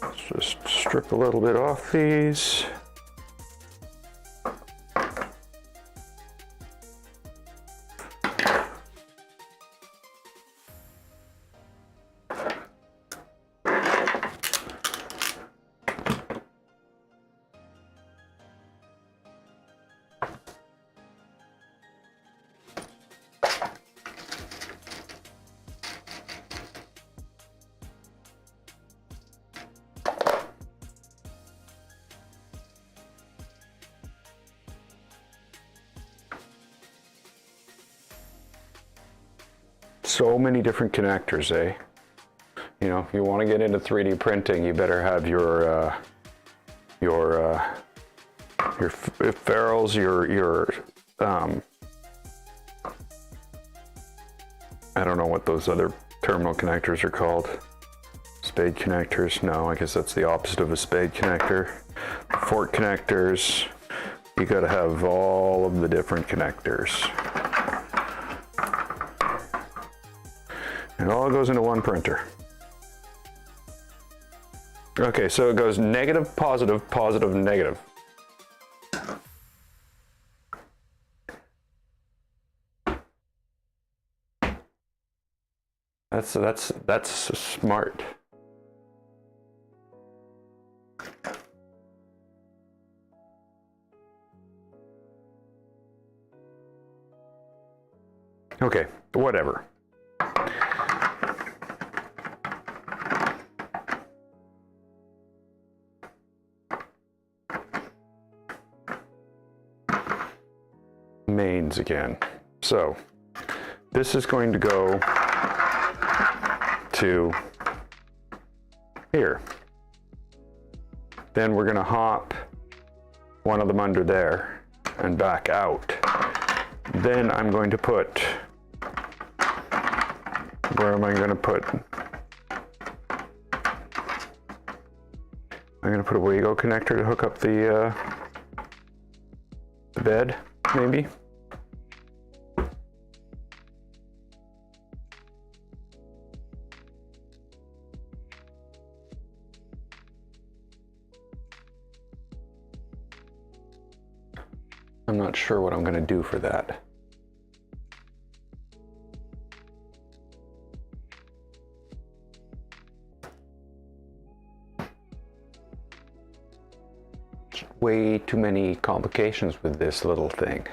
Let's just strip a little bit off these. So many different connectors, eh? You know, if you want to get into 3D printing, you better have your ferrules, your I don't know what those other terminal connectors are called. Spade connectors? No, I guess that's the opposite of a spade connector. Fork connectors. You gotta have all of the different connectors. It all goes into one printer. Okay, so it goes negative, positive, positive, negative. That's smart. Okay, whatever. Mains again. So this is going to go to here. Then we're going to hop one of them under there and back out. Then I'm going to put, where am I going to put? I'm going to put a Wago connector to hook up the bed, maybe. I'm not sure what I'm going to do for that. Way too many complications with this little thing.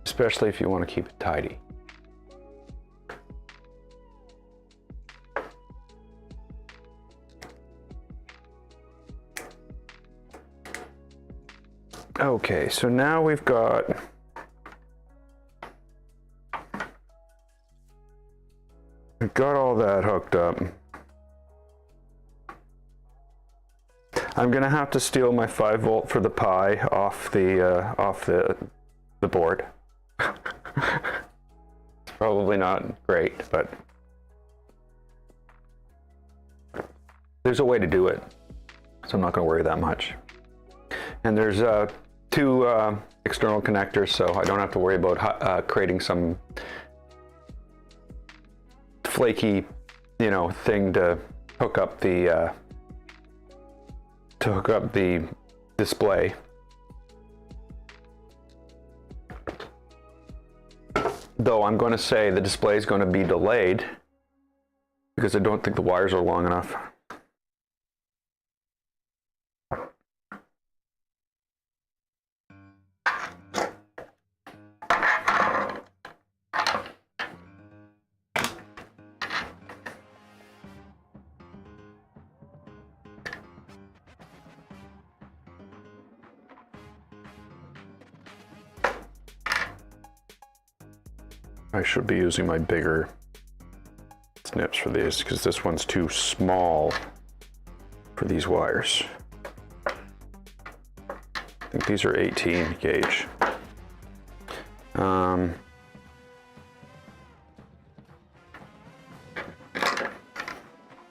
Especially if you want to keep it tidy. Okay, so now we've got all that hooked up. I'm gonna have to steal my 5 volt for the Pi off the board. It's probably not great, but there's a way to do it, so I'm not gonna worry that much. And there's 2 external connectors, so I don't have to worry about creating some flaky, you know, thing to hook up the display. Though I'm going to say the display is going to be delayed because I don't think the wires are long enough. I should be using my bigger snips for these because this one's too small for these wires. I think these are 18 gauge.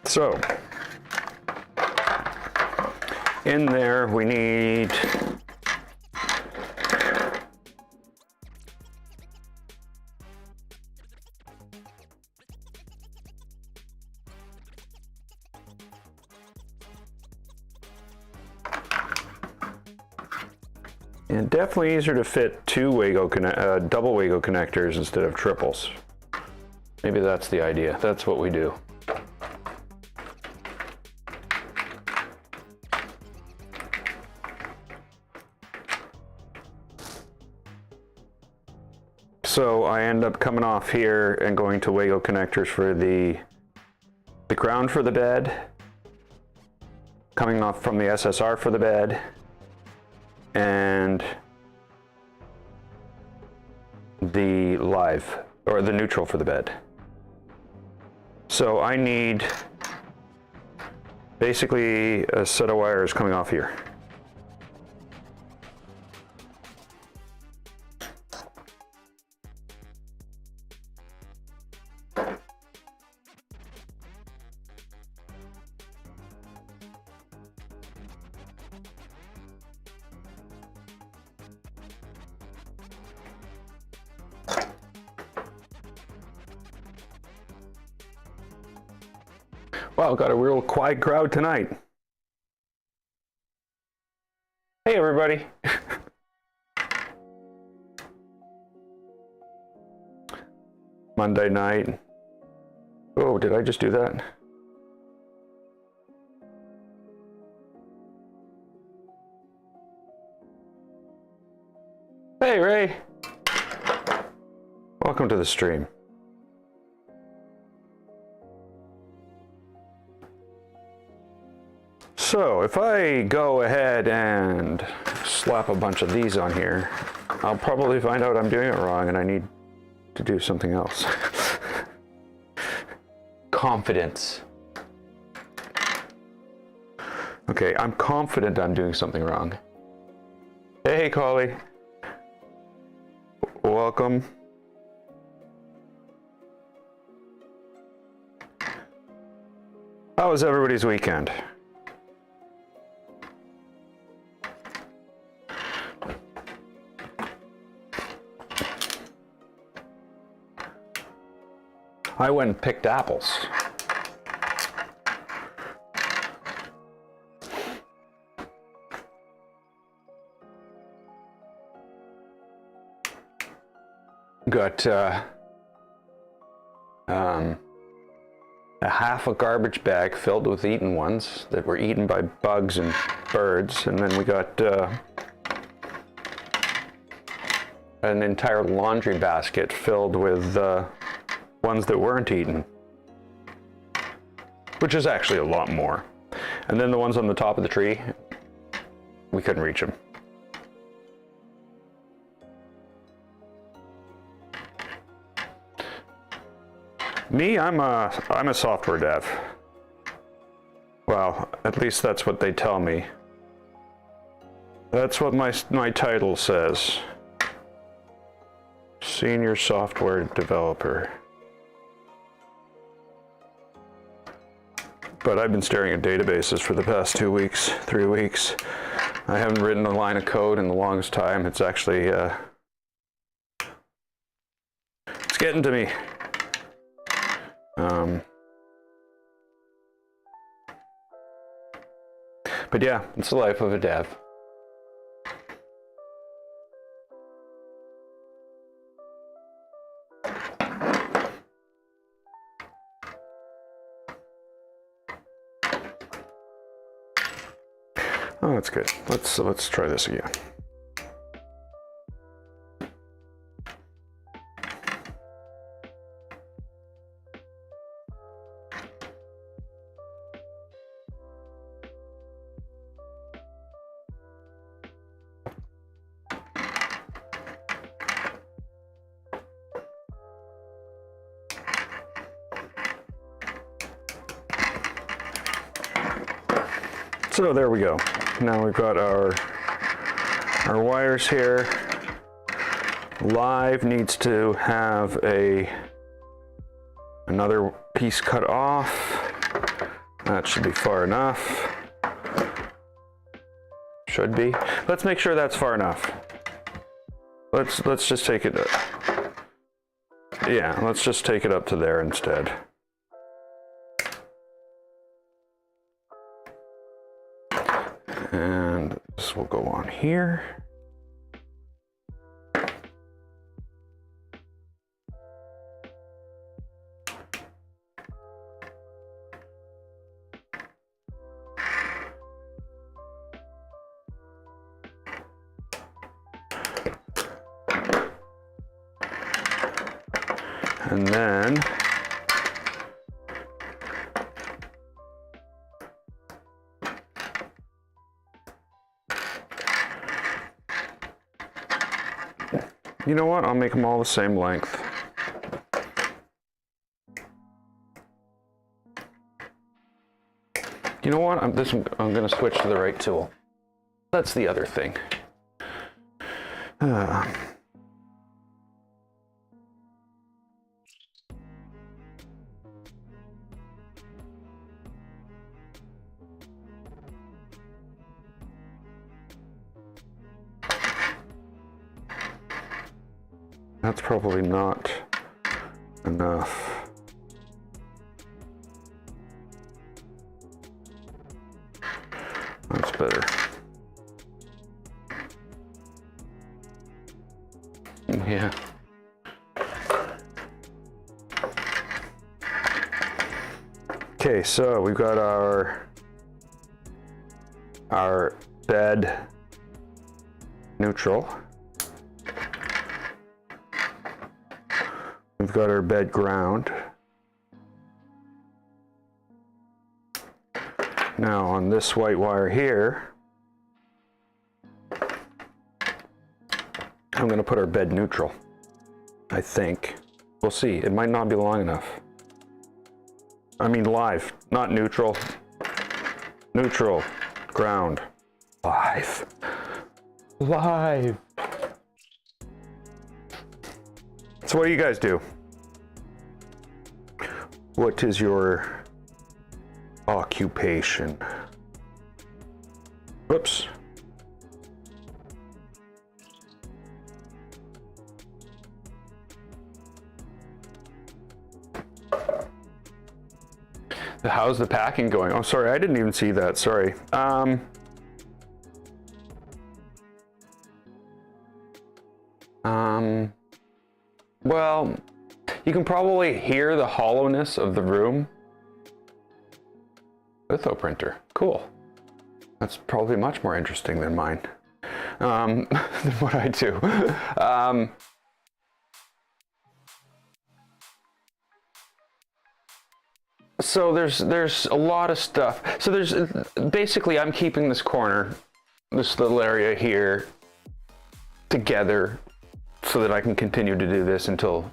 So in there we need and definitely easier to fit two double Wago connectors instead of triples. Maybe that's the idea. That's what we do. So I end up coming off here and going to Wago connectors for the ground for the bed, coming off from the SSR for the bed, and the live or the neutral for the bed. So I need basically a set of wires coming off here. Wow, got a real quiet crowd tonight. Hey, everybody. Monday night. Oh, did I just do that? Hey, Ray. Welcome to the stream. So if I go ahead and slap a bunch of these on here, I'll probably find out I'm doing it wrong and I need to do something else. Confidence. Okay, I'm confident I'm doing something wrong. Hey, Collie. Welcome. How was everybody's weekend? I went and picked apples. Got a half a garbage bag filled with eaten ones that were eaten by bugs and birds, and then we got an entire laundry basket filled with ones that weren't eaten, which is actually a lot more. And then the ones on the top of the tree, we couldn't reach them. Me, I'm a software dev. Well, at least that's what they tell me. That's what my title says. Senior software developer. But I've been staring at databases for the past 2 weeks, 3 weeks. I haven't written a line of code in the longest time. It's actually, it's getting to me. But yeah, it's the life of a dev. Oh, that's good. Let's try this again. So there we go. Now we've got our wires here. Live needs to have another piece cut off. That should be far enough. Should be. Let's make sure that's far enough. Let's just take it. Yeah, let's just take it up to there instead. And this will go on here. And then you know what? I'll make them all the same length. You know what? I'm going to switch to the right tool. That's the other thing. That's probably not enough. That's better. Yeah. Okay, so we've got our bed neutral. We've got our bed ground. Now on this white wire here, I'm going to put our bed neutral, I think. We'll see. It might not be long enough. I mean live, not neutral. Neutral, ground, live. Live. So what do you guys do? What is your occupation? Whoops. How's the packing going? Oh, sorry, I didn't even see that. Sorry. Well, you can probably hear the hollowness of the room. Litho printer, cool. That's probably much more interesting than mine, than what I do. So there's a lot of stuff. So there's basically, I'm keeping this corner, this little area here, together, so that I can continue to do this until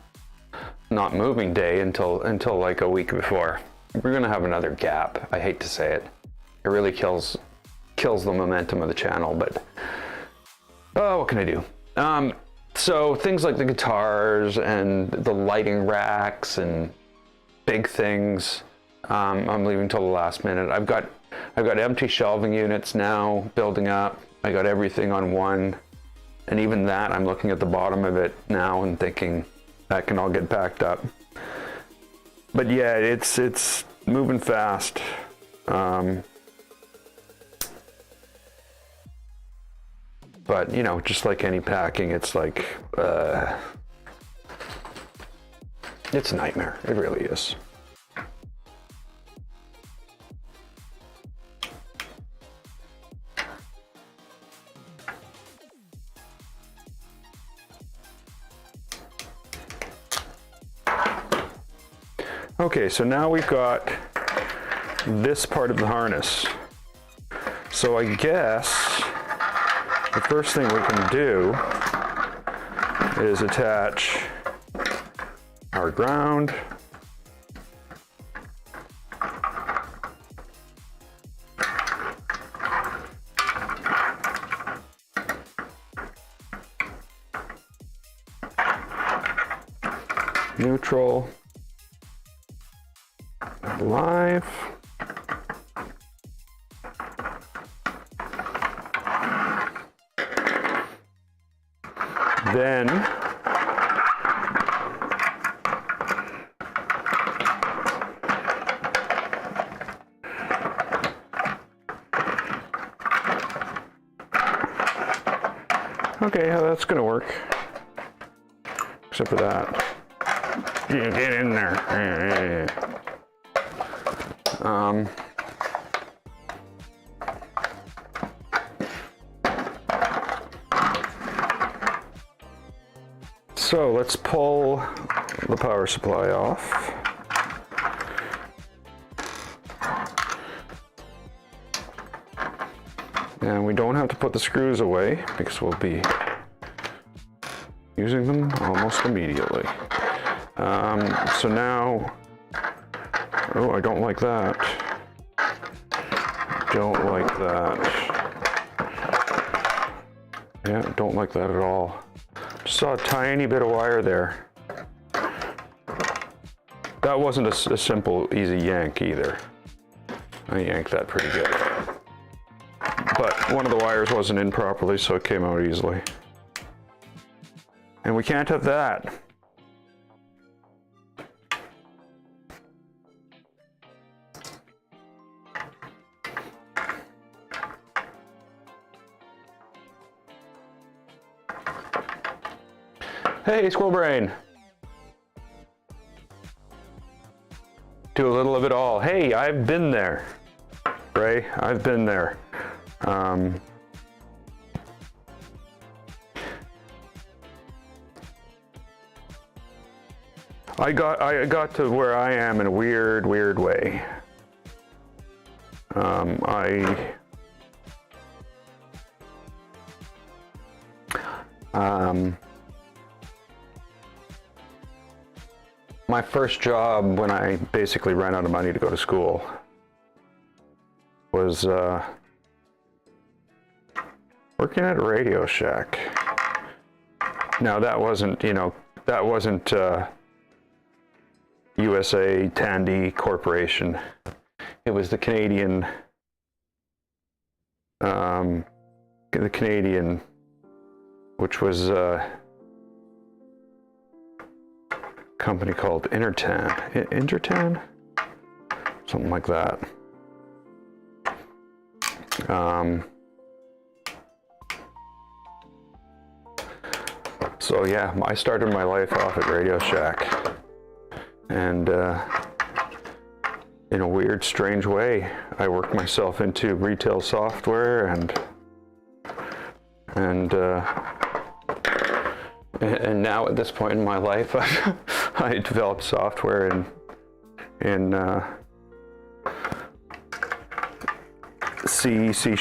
not moving day, until like a week before. We're gonna have another gap. I hate to say it. It really kills the momentum of the channel, but oh, what can I do? So things like the guitars and the lighting racks and big things, I'm leaving till the last minute. I've got empty shelving units now building up. I got everything on one. And even that, I'm looking at the bottom of it now and thinking that can all get packed up. But yeah, it's moving fast. But you know, just like any packing, it's like, it's a nightmare. It really is. Okay, so now we've got this part of the harness. So I guess the first thing we can do is attach our ground. neutral, live. Then okay, that's gonna work. Except for that. You get in there. So let's pull the power supply off. And we don't have to put the screws away because we'll be using them almost immediately. So now, oh, I don't like that. Don't like that. Yeah, don't like that at all. Just saw a tiny bit of wire there. That wasn't a simple, easy yank either. I yanked that pretty good. But one of the wires wasn't in properly, so it came out easily. And we can't have that. Hey, Squirrel Brain. Do a little of it all. Hey, I've been there, Ray. I've been there. I got to where I am in a weird way. My first job when I basically ran out of money to go to school was working at a Radio Shack. Now that wasn't, USA Tandy Corporation. It was the Canadian, which was company called Intertan, something like that. So yeah, I started my life off at Radio Shack, and in a weird, strange way, I worked myself into retail software, and now at this point in my life, I developed software in C, C#.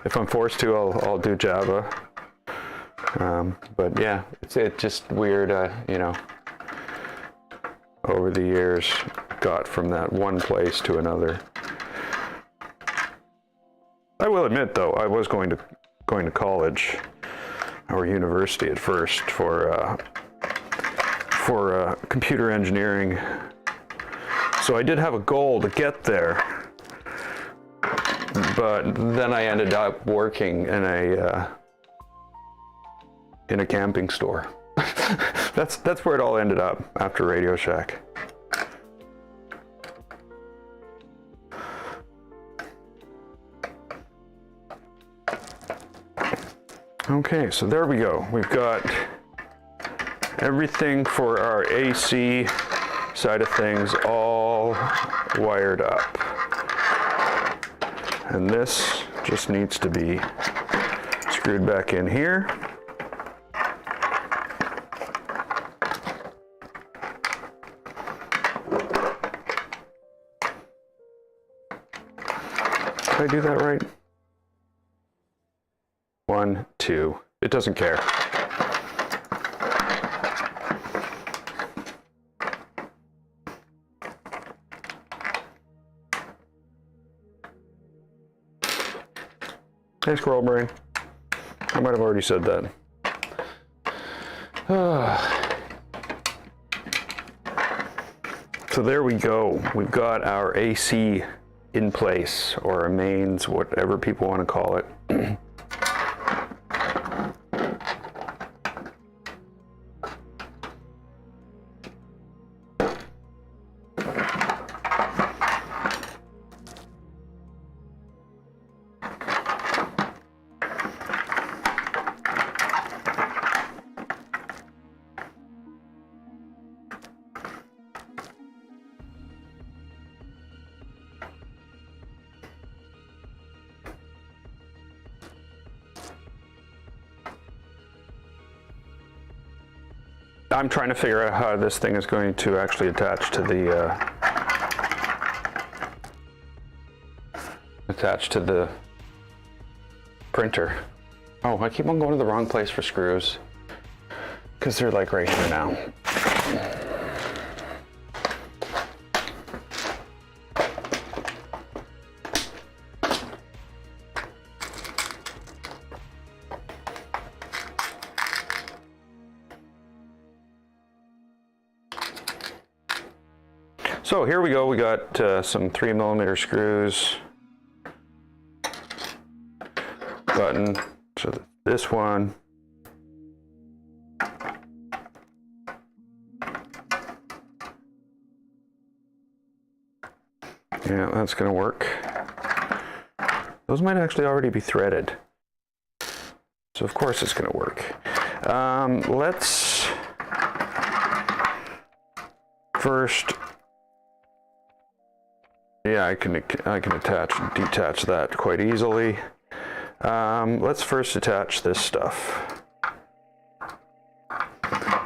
If I'm forced to, I'll do Java. But yeah, it's just weird, over the years, got from that one place to another. I will admit, though, I was going to college or university at first for computer engineering. So I did have a goal to get there, but then I ended up working in a camping store. That's where it all ended up after Radio Shack. Okay, so there we go. We've got everything for our AC side of things all wired up. And this just needs to be screwed back in here. Did I do that right? 1, 2. It doesn't care. Hey, Squirrel Brain. I might have already said that. So there we go. We've got our AC in place, or our mains, whatever people want to call it. I'm trying to figure out how this thing is going to actually attach to the printer. Oh, I keep on going to the wrong place for screws because they're like right here now. So here we go, we got some 3mm screws, button, so this one, yeah, that's gonna work. Those might actually already be threaded, so of course it's gonna work. Let's first, yeah, I can attach and detach that quite easily. Let's first attach this stuff.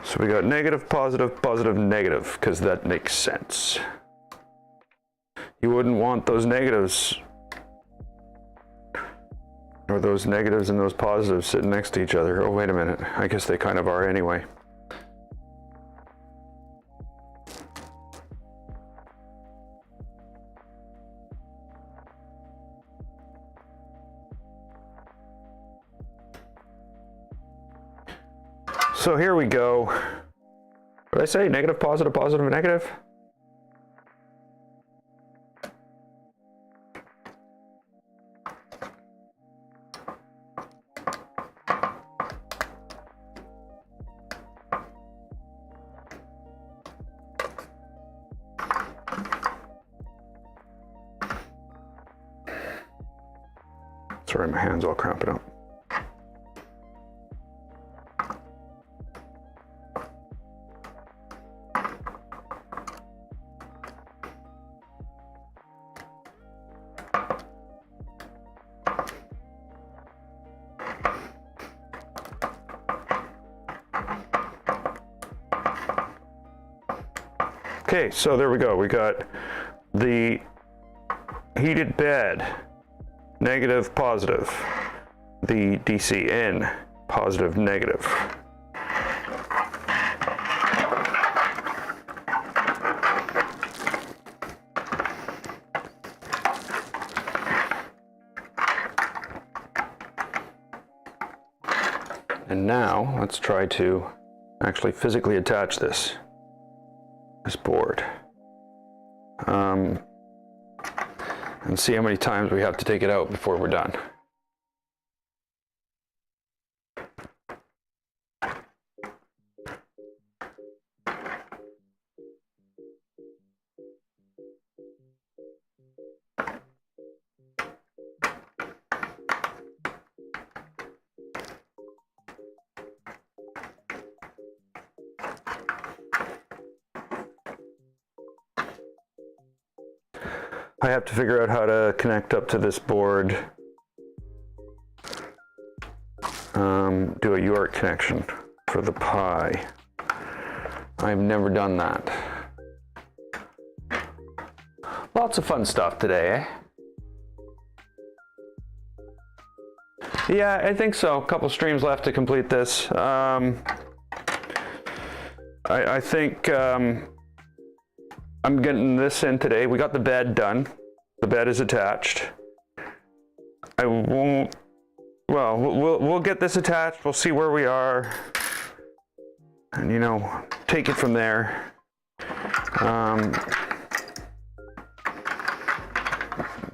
So we got negative, positive, positive, negative, because that makes sense. You wouldn't want those negatives, or those negatives and those positives sitting next to each other. Oh, wait a minute. I guess they kind of are anyway. So here we go. What did I say? Negative, positive, positive, negative? Sorry, my hand's all cramping up. Okay, so there we go. We got the heated bed, negative, positive. The DC in, positive, negative. And now let's try to actually physically attach this board and see how many times we have to take it out before we're done. I have to figure out how to connect up to this board, do a UART connection for the Pi. I've never done that. Lots of fun stuff today, eh? Yeah, I think so. A couple streams left to complete this. I think I'm getting this in today. We got the bed done. The bed is attached. I won't, well, we'll get this attached. We'll see where we are. And, you know, take it from there.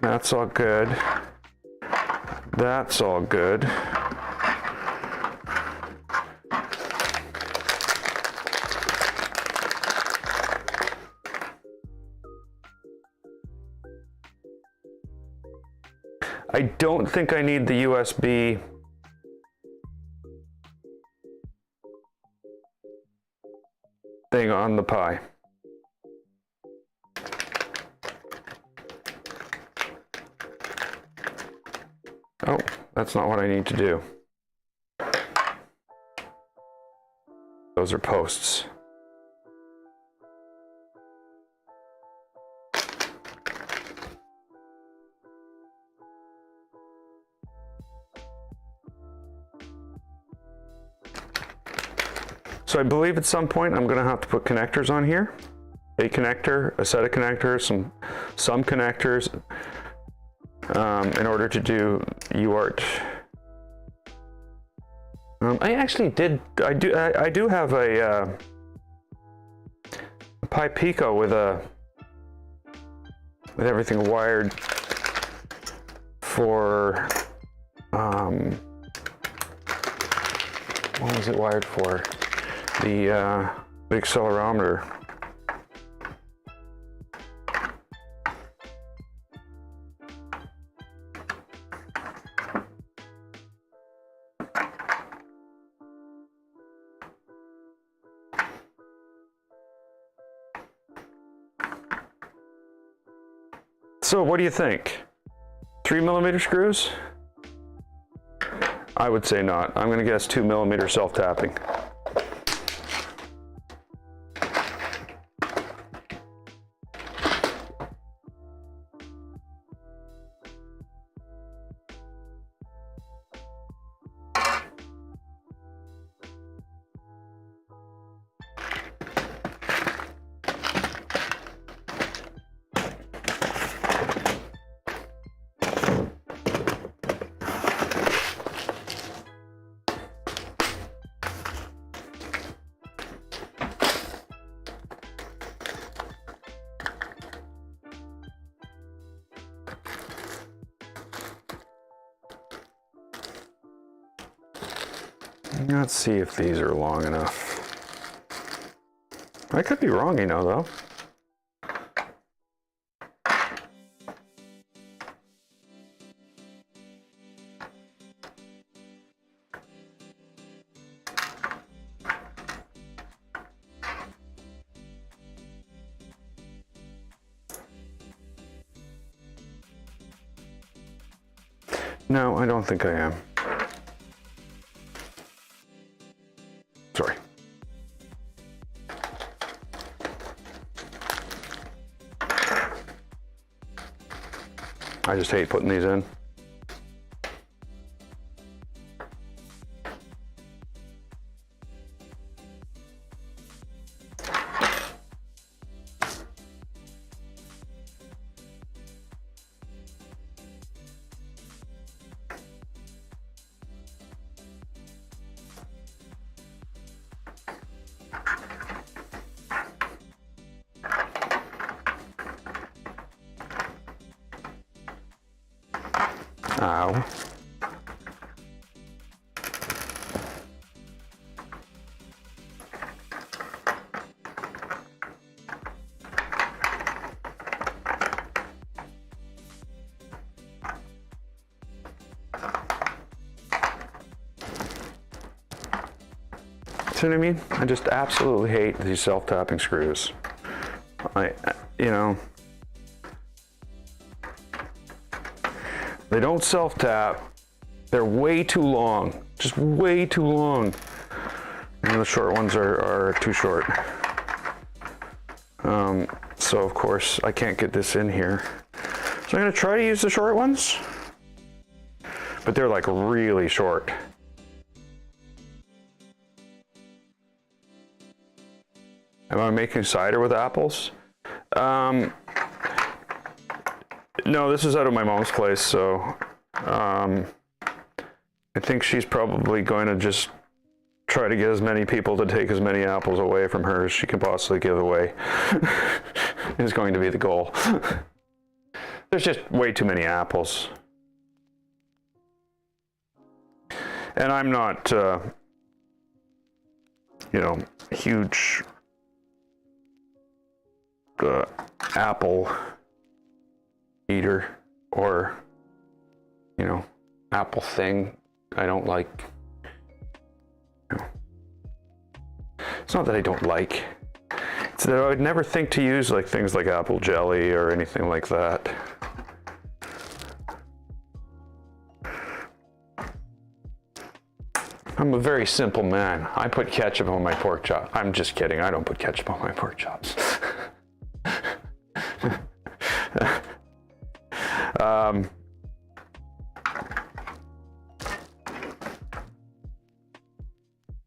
That's all good. That's all good. I don't think I need the USB thing on the Pi. Oh, that's not what I need to do. Those are posts. So I believe at some point I'm going to have to put connectors on here. A connector, a set of connectors, some connectors in order to do UART. I actually did. I do have a Pi Pico with everything wired for. What was it wired for? The accelerometer. So what do you think? 3mm screws? I would say not. I'm going to guess 2mm self-tapping. Let's see if these are long enough. I could be wrong, you know, though. No, I don't think I am. Sorry. I just hate putting these in. Ow. See what I mean? I just absolutely hate these self-tapping screws. You know, they don't self-tap. They're way too long, just way too long. And the short ones are too short. So of course I can't get this in here. So I'm gonna try to use the short ones, but they're like really short. Am I making cider with apples? No, this is out of my mom's place, so I think she's probably going to just try to get as many people to take as many apples away from her as she can possibly give away. Is going to be the goal. There's just way too many apples. And I'm not, you know, huge apple eater or, you know, apple thing. I don't like, you know, it's not that I don't like, it's that I would never think to use like things like apple jelly or anything like that. I'm a very simple man. I put ketchup on my pork chop. I'm just kidding. I don't put ketchup on my pork chops.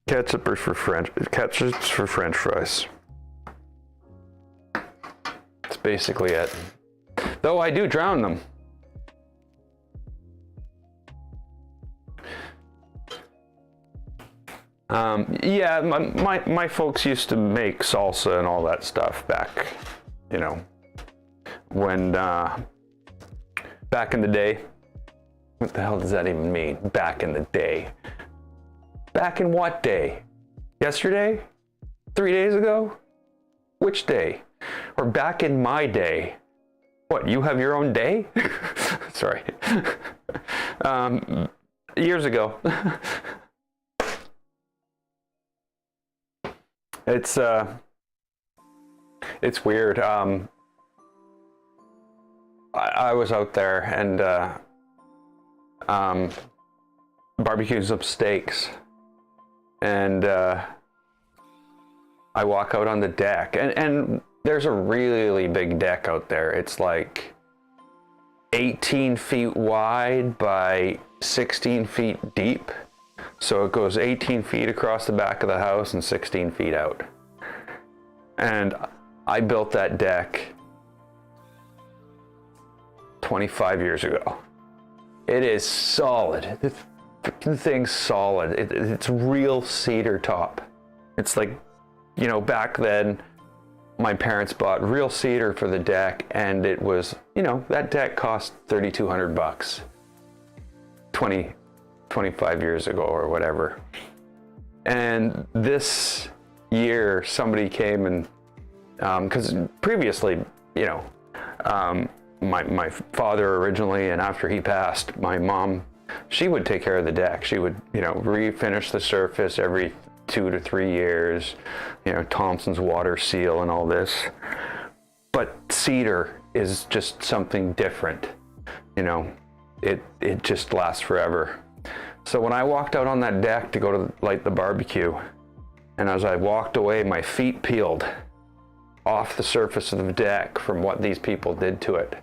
Ketchup's for French fries. That's basically it. Though I do drown them. Yeah, my folks used to make salsa and all that stuff back, you know, when, back in the day. What the hell does that even mean? Back in the day. Back in what day? Yesterday? 3 days ago? Which day? Or back in my day? What, you have your own day? Sorry. Years ago. It's weird. I was out there and barbecuing some steaks, and I walk out on the deck, and there's a really big deck out there. It's like 18 feet wide by 16 feet deep. So it goes 18 feet across the back of the house and 16 feet out. And I built that deck 25 years ago. It is solid. The freaking thing's solid. It's real cedar top. It's like, you know, back then my parents bought real cedar for the deck, and it was, you know, that deck cost $3,200 25 years ago or whatever. And this year somebody came and because previously, you know, my father originally, and after he passed, my mom, she would take care of the deck. She would, you know, refinish the surface every 2 to 3 years, you know, Thompson's water seal and all this. But cedar is just something different, you know. It just lasts forever. So when I walked out on that deck to go to light the barbecue, and as I walked away, my feet peeled off the surface of the deck from what these people did to it.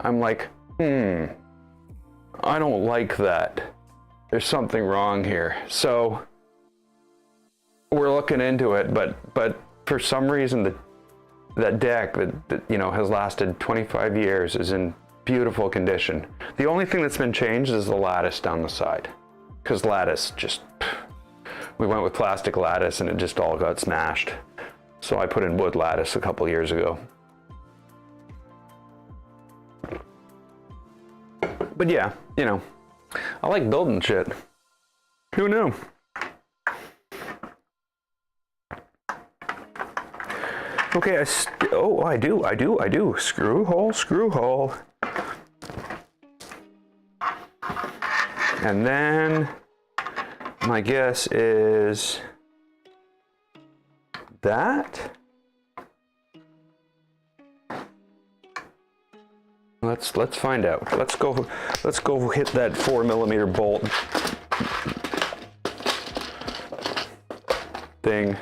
I'm like, I don't like that. There's something wrong here. So we're looking into it, but for some reason that deck that you know has lasted 25 years is in beautiful condition. The only thing that's been changed is the lattice down the side. Because lattice just, we went with plastic lattice and it just all got smashed. So I put in wood lattice a couple years ago. But yeah, you know, I like building shit. Who knew? Okay, I do. Screw hole. And then my guess is that. Let's find out. Let's go hit that 4mm bolt thing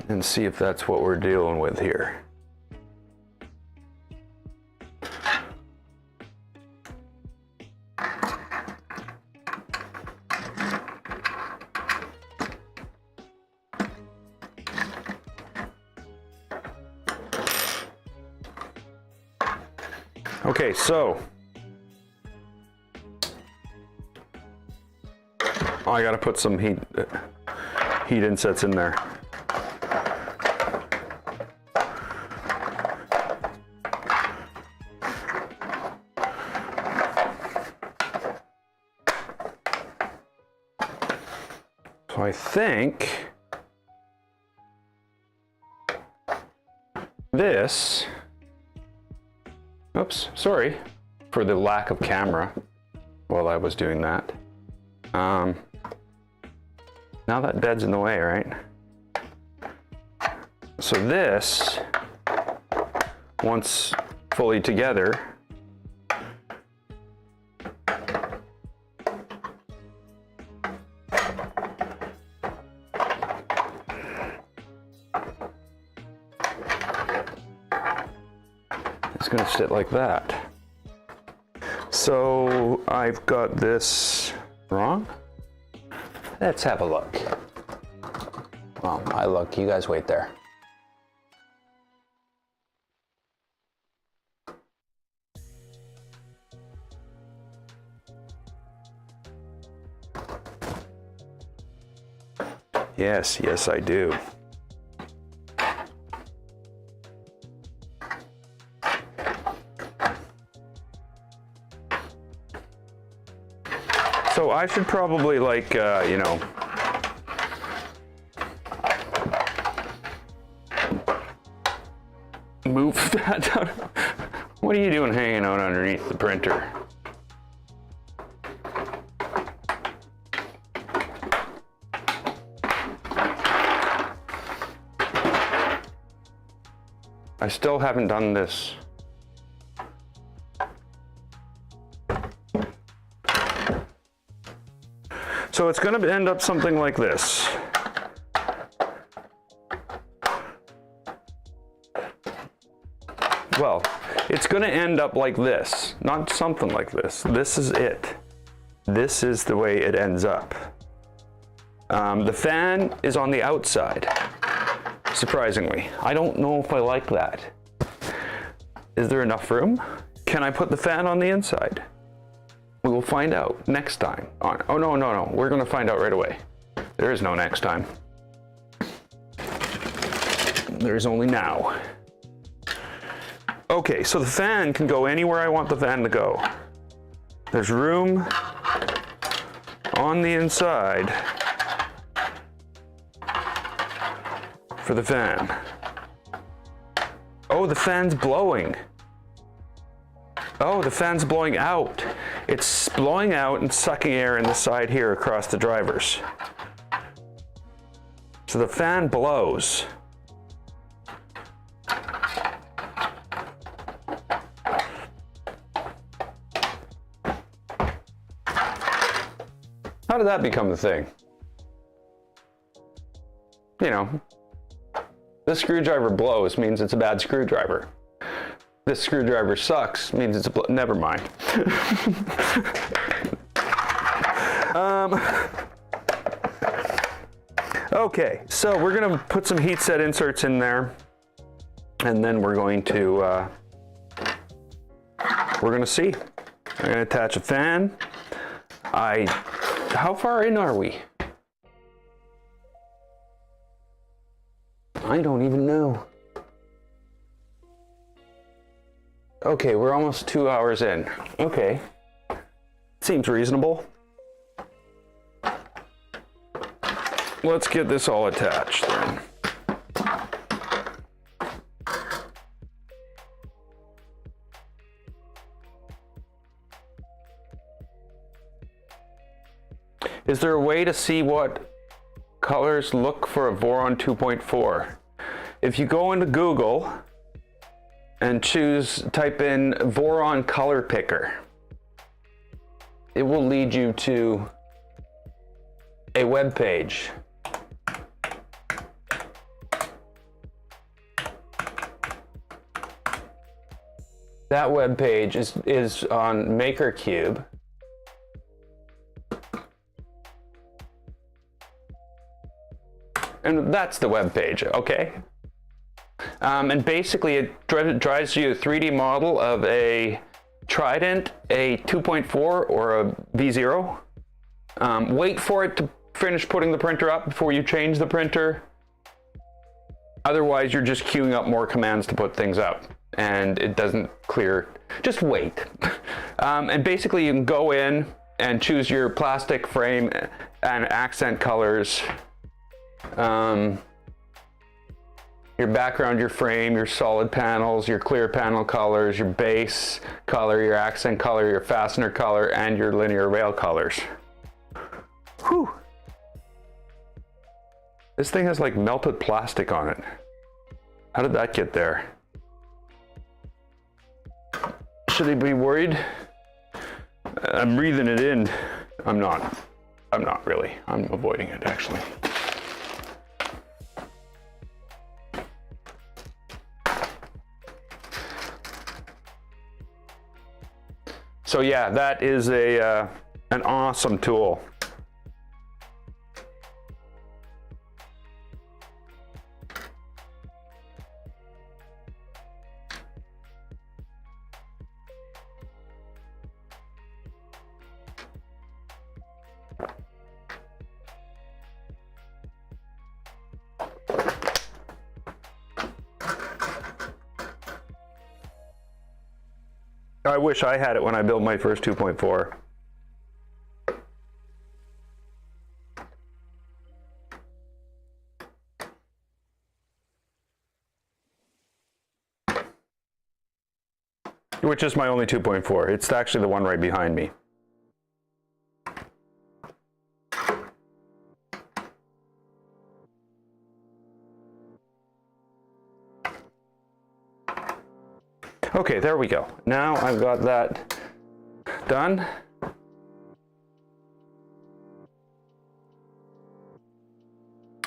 and see if that's what we're dealing with here. Okay, so Oh, I gotta put some heat insets in there. So I think this, oops, sorry for the lack of camera while I was doing that. Now that bed's in the way, right? So this, once fully together, it's gonna sit like that. So I've got this wrong. Let's have a look. Well, I look, you guys wait there. Yes, yes, I do. So I should probably, like, you know, move that out. What are you doing hanging out underneath the printer? I still haven't done this. So it's going to end up something like this. Well, it's going to end up like this, not something like this. This is it. This is the way it ends up. The fan is on the outside, surprisingly. I don't know if I like that. Is there enough room? Can I put the fan on the inside? We will find out next time. Oh, no. We're going to find out right away. There is no next time. There's only now. Okay, so the fan can go anywhere I want the fan to go. There's room on the inside for the fan. Oh, the fan's blowing. Oh, the fan's blowing out. It's blowing out and sucking air in the side here across the drivers. So the fan blows. How did that become the thing? You know, this screwdriver blows means it's a bad screwdriver. This screwdriver sucks means it's a never mind. Okay, so we're gonna put some heat set inserts in there, and then we're going to see. I'm gonna attach a fan. How far in are we? I don't even know. Okay, we're almost 2 hours in. Okay, seems reasonable. Let's get this all attached then. Is there a way to see what colors look for a Voron 2.4? If you go into Google and type in Voron color picker, it will lead you to a web page. That web page is on MakerCube. And that's the web page, okay? And basically it drives you a 3D model of a Trident, a 2.4 or a V0. Wait for it to finish putting the printer up before you change the printer. Otherwise, you're just queuing up more commands to put things up, and it doesn't clear. Just wait. And basically, you can go in and choose your plastic frame and accent colors. Your background, your frame, your solid panels, your clear panel colors, your base color, your accent color, your fastener color, and your linear rail colors. Whew. This thing has like melted plastic on it. How did that get there? Should I be worried? I'm breathing it in. I'm not really. I'm avoiding it actually. So yeah, that is an awesome tool. I wish I had it when I built my first 2.4. Which is my only 2.4. It's actually the one right behind me. Okay, there we go. Now I've got that done.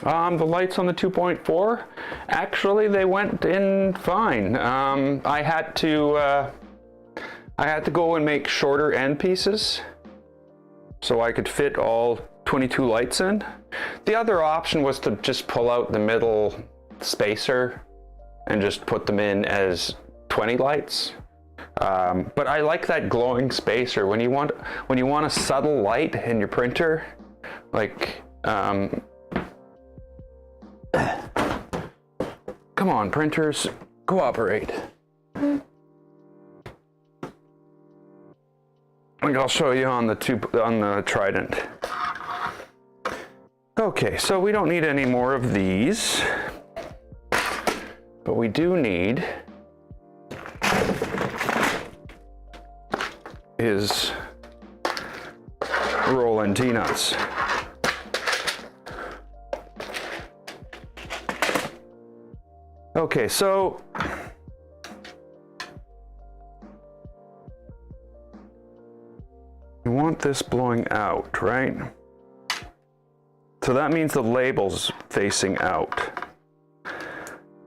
The lights on the 2.4, actually they went in fine. I had to go and make shorter end pieces so I could fit all 22 lights in. The other option was to just pull out the middle spacer and just put them in as 20 lights. But I like that glowing spacer. When you want a subtle light in your printer, like, come on, printers, cooperate. I think I'll show you on the Trident. Okay, so we don't need any more of these, but we do need is rolling T-nuts. Okay, so you want this blowing out, right? So that means the label's facing out.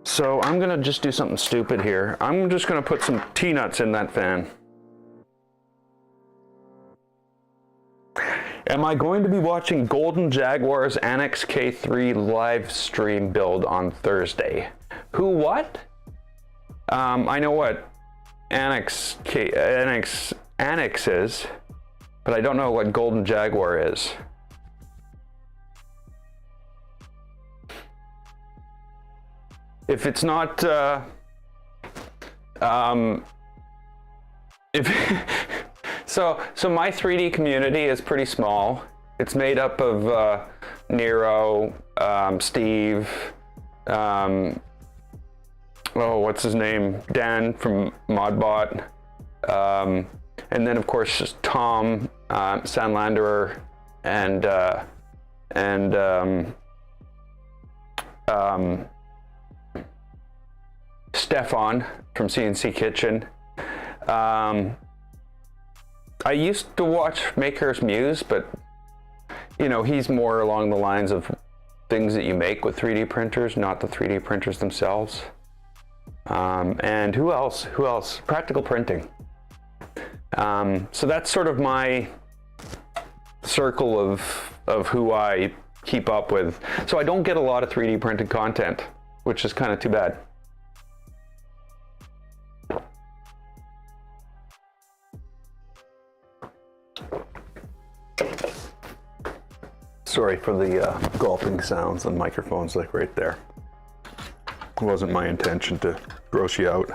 So I'm gonna just do something stupid here. I'm just gonna put some T-nuts in that fan. Am I going to be watching Golden Jaguar's Annex K3 live stream build on Thursday? Who what? I know what Annex is, but I don't know what Golden Jaguar is. If it's not, So my 3D community is pretty small. It's made up of Nero, Steve, what's his name? Dan from Modbot, and then of course Tom Sandlanderer and Stefan from CNC Kitchen. I used to watch Maker's Muse, but you know, he's more along the lines of things that you make with 3D printers, not the 3D printers themselves. And who else? Practical printing. So that's sort of my circle of who I keep up with. So I don't get a lot of 3D printed content, which is kind of too bad. Sorry for the gulping sounds on microphones like right there. It wasn't my intention to gross you out.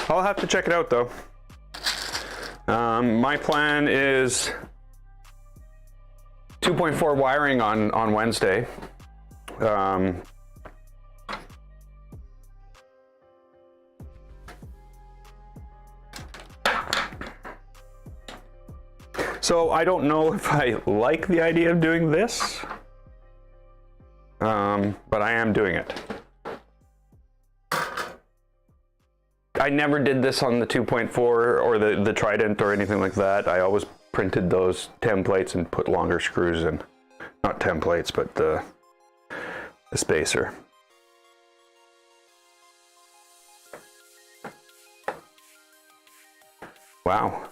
I'll have to check it out though. My plan is 2.4 wiring on Wednesday. So I don't know if I like the idea of doing this, but I am doing it. I never did this on the 2.4 or the Trident or anything like that. I always printed those templates and put longer screws in. Not templates, but the spacer. Wow.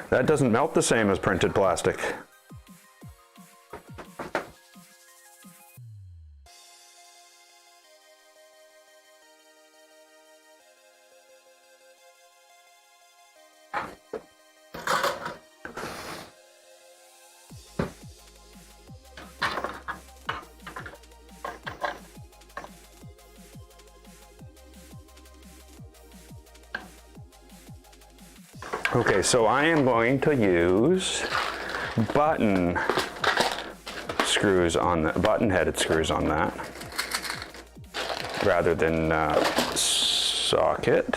That doesn't melt the same as printed plastic. Okay, so I am going to use button screws on the button-headed screws on that rather than socket.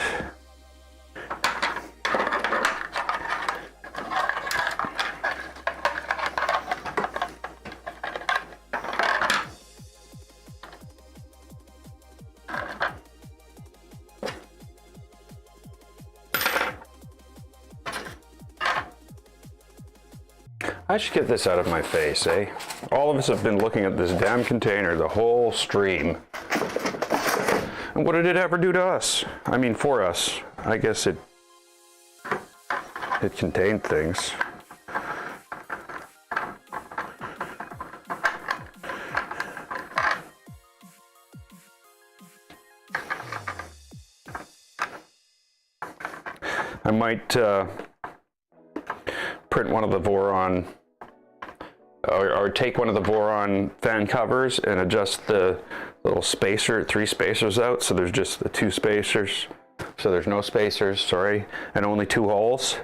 I should get this out of my face, eh? All of us have been looking at this damn container the whole stream. And what did it ever do to us? I mean, for us. I guess it contained things. I might print one of the Voron or take one of the Voron fan covers and adjust the little spacer, 3 spacers out, so there's just the 2 spacers, so there's no spacers, sorry, and only 2 holes,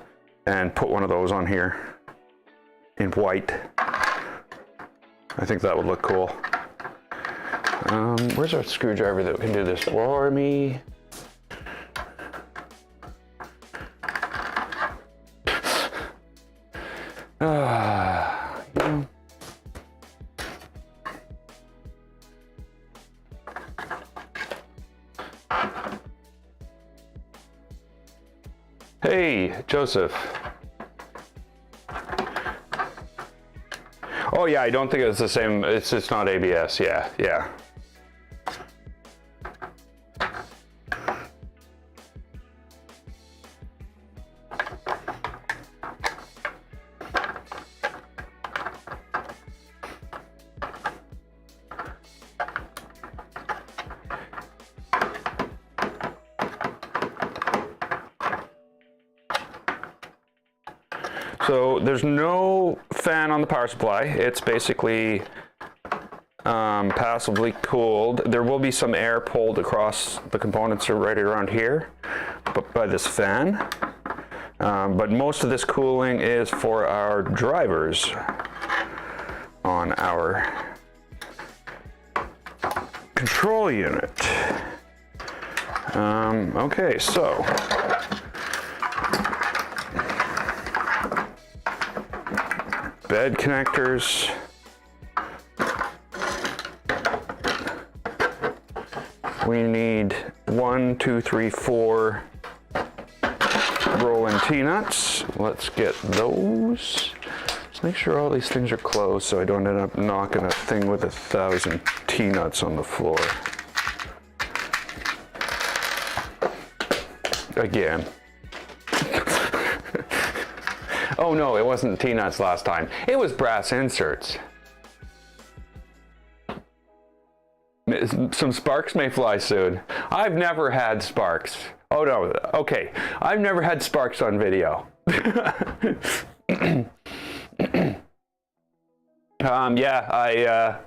and put one of those on here in white. I think that would look cool. Where's our screwdriver that can do this for me? Hey, Joseph. Oh yeah, I don't think it's the same. It's not ABS. Yeah, yeah. So there's no fan on the power supply. It's basically passively cooled. There will be some air pulled across the components right around here, but by this fan. But most of this cooling is for our drivers on our control unit. Okay, so bed connectors. We need 1, 2, 3, 4 rolling T-nuts. Let's get those. Let's make sure all these things are closed so I don't end up knocking a thing with 1,000 T-nuts on the floor. Again. Oh no, it wasn't T-nuts last time. It was brass inserts. Some sparks may fly soon. I've never had sparks. Oh no, okay. I've never had sparks on video. Yeah,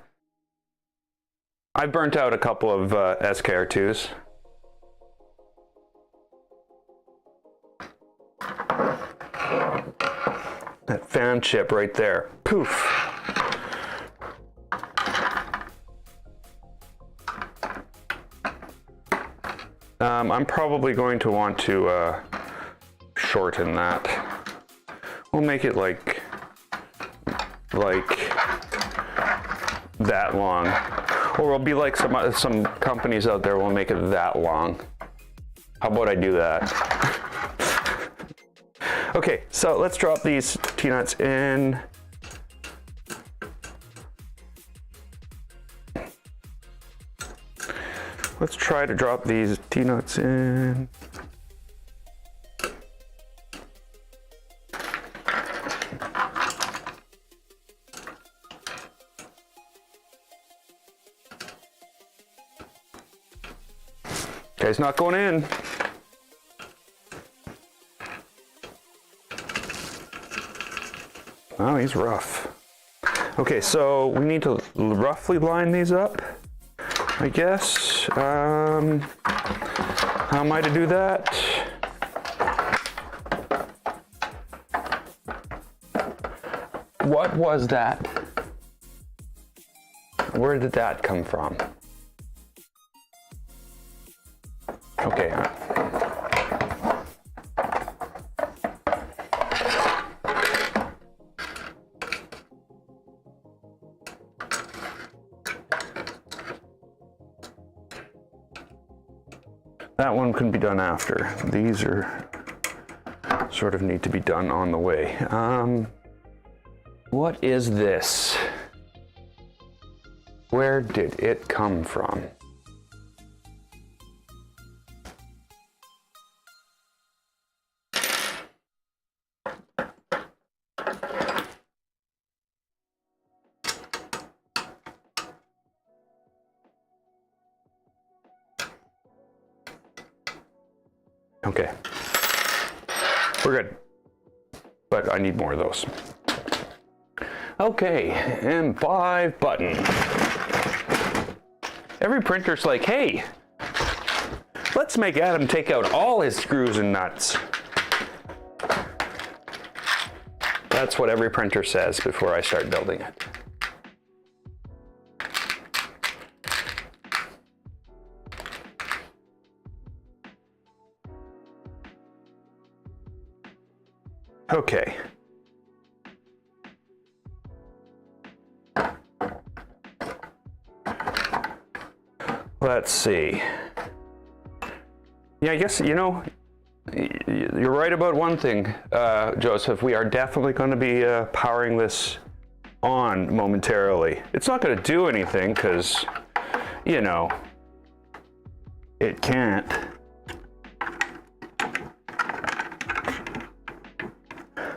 I burnt out a couple of SKR2s. That fan chip right there. Poof. I'm probably going to want to shorten that. We'll make it like that long, or we'll be like some companies out there will make it that long. How about I do that? Okay, so let's drop these T-nuts in. Let's try to drop these T-nuts in. Okay, it's not going in. Oh, he's rough. Okay, so we need to roughly line these up, I guess. How am I to do that? What was that? Where did that come from? Okay. That one can be done after. These are sort of need to be done on the way. What is this? Where did it come from? Okay, we're good, but I need more of those. Okay, M5 button. Every printer's like, hey, let's make Adam take out all his screws and nuts. That's what every printer says before I start building it. Okay. Let's see. Yeah, I guess, you know, you're right about one thing, Joseph. We are definitely going to be powering this on momentarily. It's not going to do anything because, you know, it can't.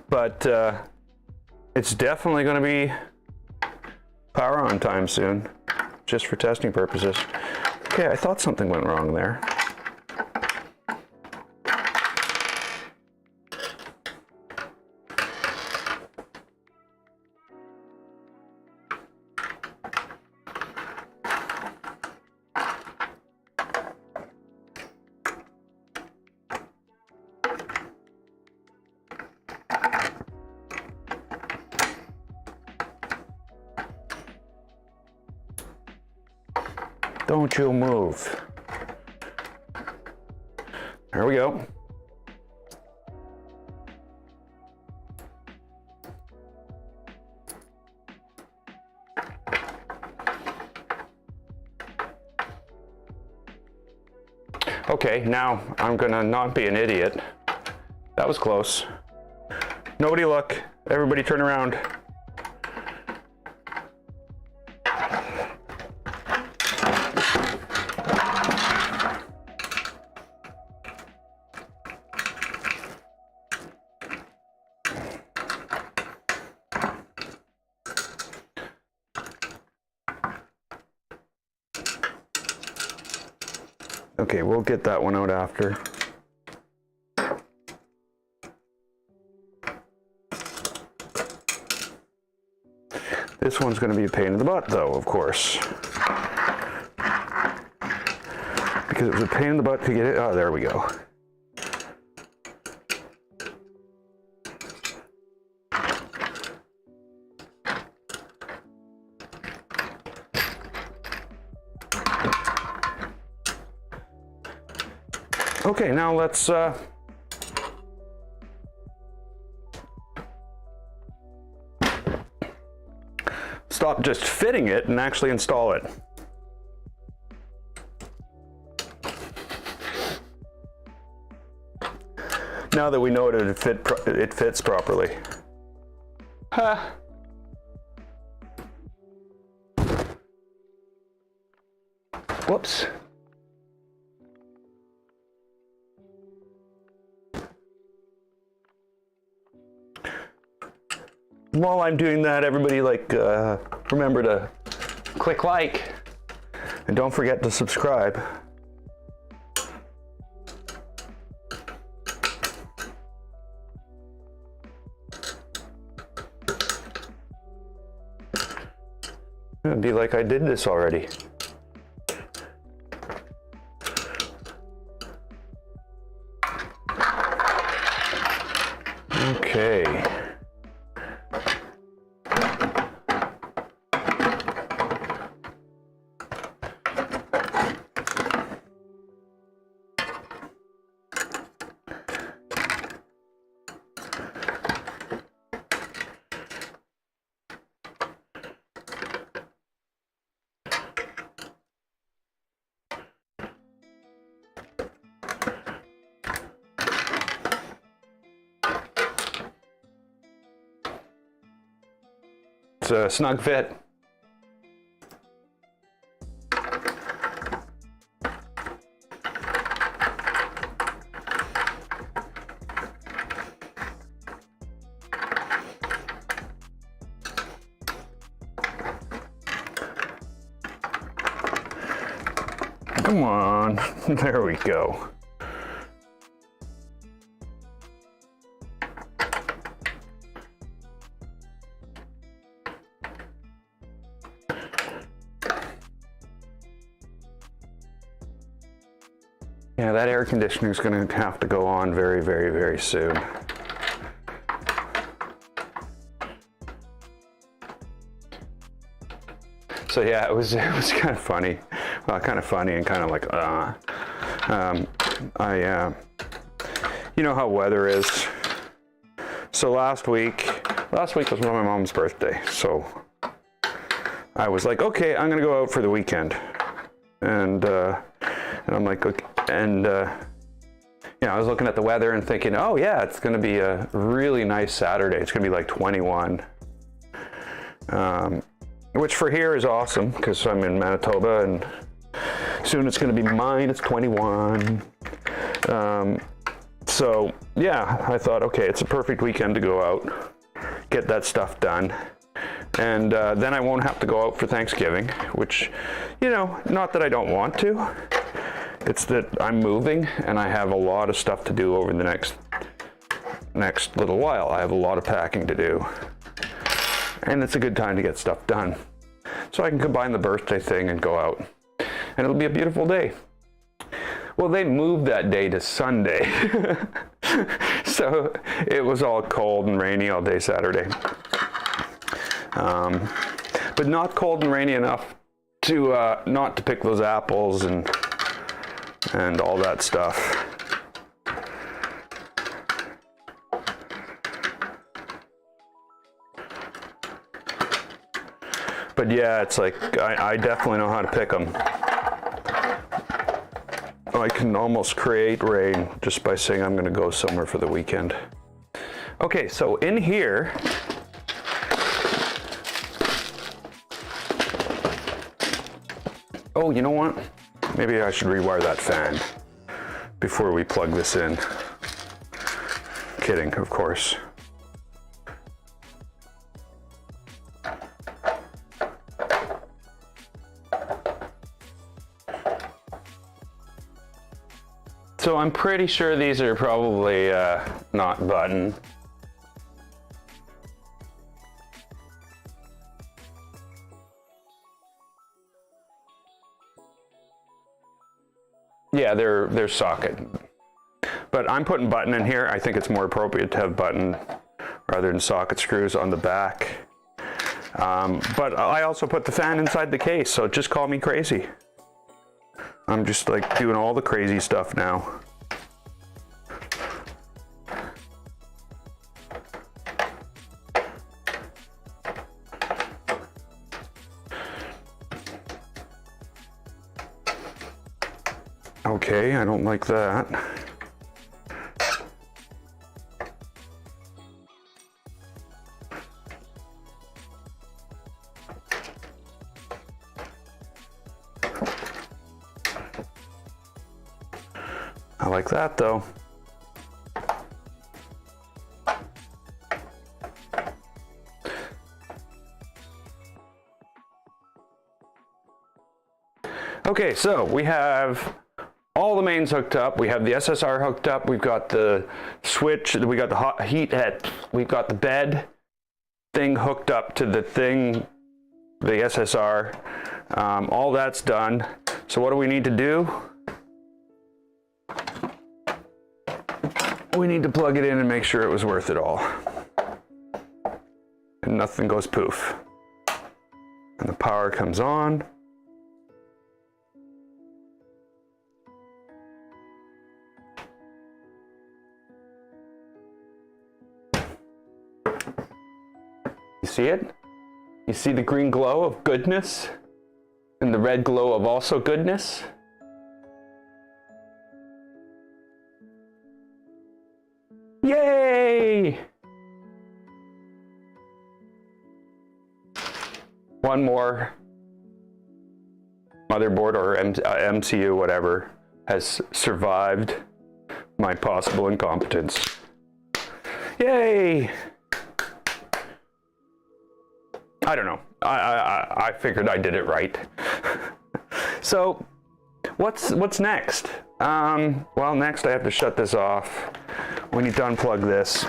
But it's definitely going to be power on time soon, just for testing purposes. Okay, I thought something went wrong there. Don't you move. There we go. Okay, now I'm gonna not be an idiot. That was close. Nobody look. Everybody turn around. Okay, we'll get that one out after. This one's going to be a pain in the butt, though, of course. Because it was a pain in the butt to get it. Oh, there we go. Okay, now let's stop just fitting it and actually install it. Now that we know it fits properly. Ha! Whoops. While I'm doing that, everybody remember to click like and don't forget to subscribe. It'd be like I did this already. Okay. It's a snug fit. Come on, there we go. Yeah, that air conditioner is going to have to go on very, very, very soon. So yeah, it was kind of funny. Kind of funny and kind of like, you know how weather is. So last week was my mom's birthday. So I was like, okay, I'm gonna go out for the weekend. And I'm like, okay, and you know, I was looking at the weather and thinking, oh yeah, it's gonna be a really nice Saturday. It's gonna be like 21. Which for here is awesome because I'm in Manitoba and soon it's going to be minus 21. So yeah, I thought, okay, it's a perfect weekend to go out, get that stuff done. And then I won't have to go out for Thanksgiving, which, you know, not that I don't want to. It's that I'm moving and I have a lot of stuff to do over the next little while. I have a lot of packing to do. And it's a good time to get stuff done. So I can combine the birthday thing and go out. And it'll be a beautiful day. Well, they moved that day to Sunday. So it was all cold and rainy all day Saturday. But not cold and rainy enough to not to pick those apples and all that stuff. But yeah, it's like, I definitely know how to pick them. I can almost create rain just by saying I'm gonna go somewhere for the weekend. Okay, so in here, oh, you know what? Maybe I should rewire that fan before we plug this in. Kidding, of course. So I'm pretty sure these are probably not buttoned. Yeah, they're socket. But I'm putting button in here. I think it's more appropriate to have button rather than socket screws on the back. But I also put the fan inside the case, so just call me crazy. I'm just like doing all the crazy stuff now. Okay, I don't like that. I like that though. Okay, so we have all the mains hooked up. We have the SSR hooked up. We've got the switch. We got the hot heat head. We've got the bed thing hooked up to the thing, the SSR. All that's done. So what do we need to do? We need to plug it in and make sure it was worth it all. And nothing goes poof. And the power comes on. You see it? You see the green glow of goodness? And the red glow of also goodness? Yay! One more motherboard or MCU, whatever, has survived my possible incompetence. Yay! I don't know. I figured I did it right. So, what's next? Well, next I have to shut this off. We need to unplug this,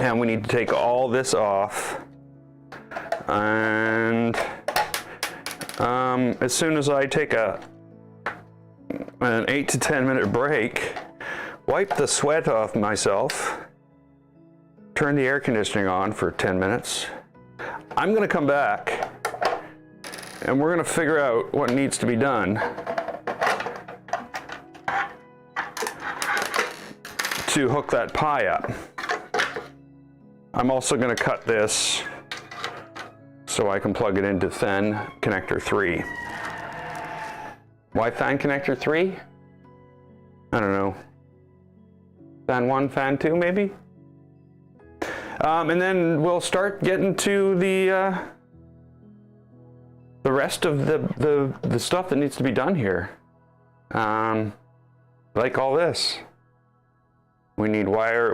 and we need to take all this off. And as soon as I take an 8 to 10 minute break, wipe the sweat off myself, turn the air conditioning on for 10 minutes. I'm gonna come back and we're gonna figure out what needs to be done to hook that Pi up. I'm also gonna cut this so I can plug it into fan connector 3. Why fan connector 3? I don't know. Fan 1, fan 2 maybe? And then we'll start getting to the rest of the stuff that needs to be done here. Like all this. We need wire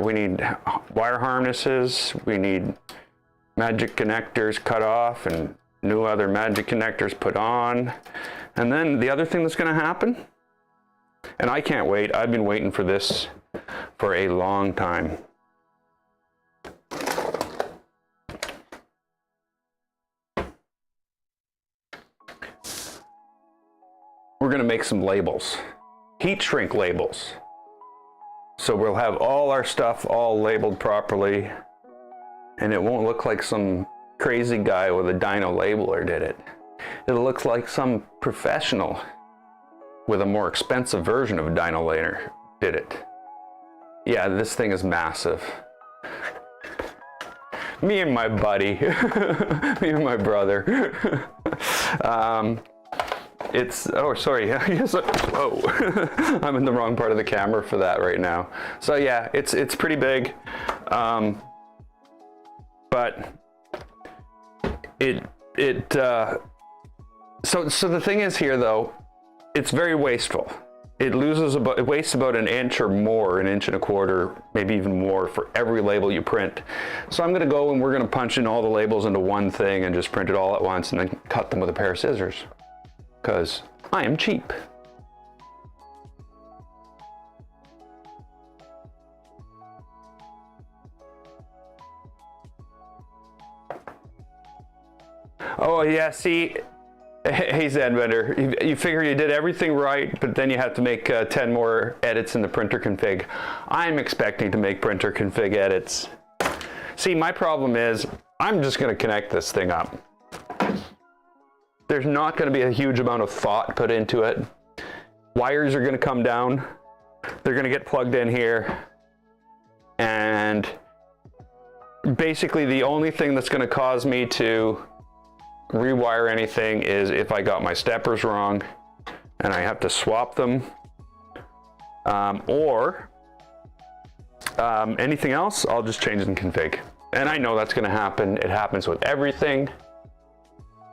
harnesses, we need magic connectors cut off and new other magic connectors put on. And then the other thing that's gonna happen, and I can't wait, I've been waiting for this for a long time. We're gonna make some labels, heat shrink labels. So we'll have all our stuff all labeled properly, and it won't look like some crazy guy with a dyno labeler did it. It'll look like some professional with a more expensive version of a dyno labeler did it. Yeah, this thing is massive. Me and my buddy, me and my brother. Oh, sorry, yes, whoa. I'm in the wrong part of the camera for that right now. So yeah, it's pretty big, but so the thing is here though, it's very wasteful. It wastes about an inch or more, an inch and a quarter, maybe even more for every label you print. So I'm gonna go and we're gonna punch in all the labels into one thing and just print it all at once and then cut them with a pair of scissors. Because I am cheap. Oh yeah, see, hey Zenbender, you figure you did everything right, but then you have to make 10 more edits in the printer config. I'm expecting to make printer config edits. See, my problem is, I'm just gonna connect this thing up. There's not gonna be a huge amount of thought put into it. Wires are gonna come down. They're gonna get plugged in here. And basically the only thing that's gonna cause me to rewire anything is if I got my steppers wrong and I have to swap them, or anything else, I'll just change in config. And I know that's gonna happen. It happens with everything.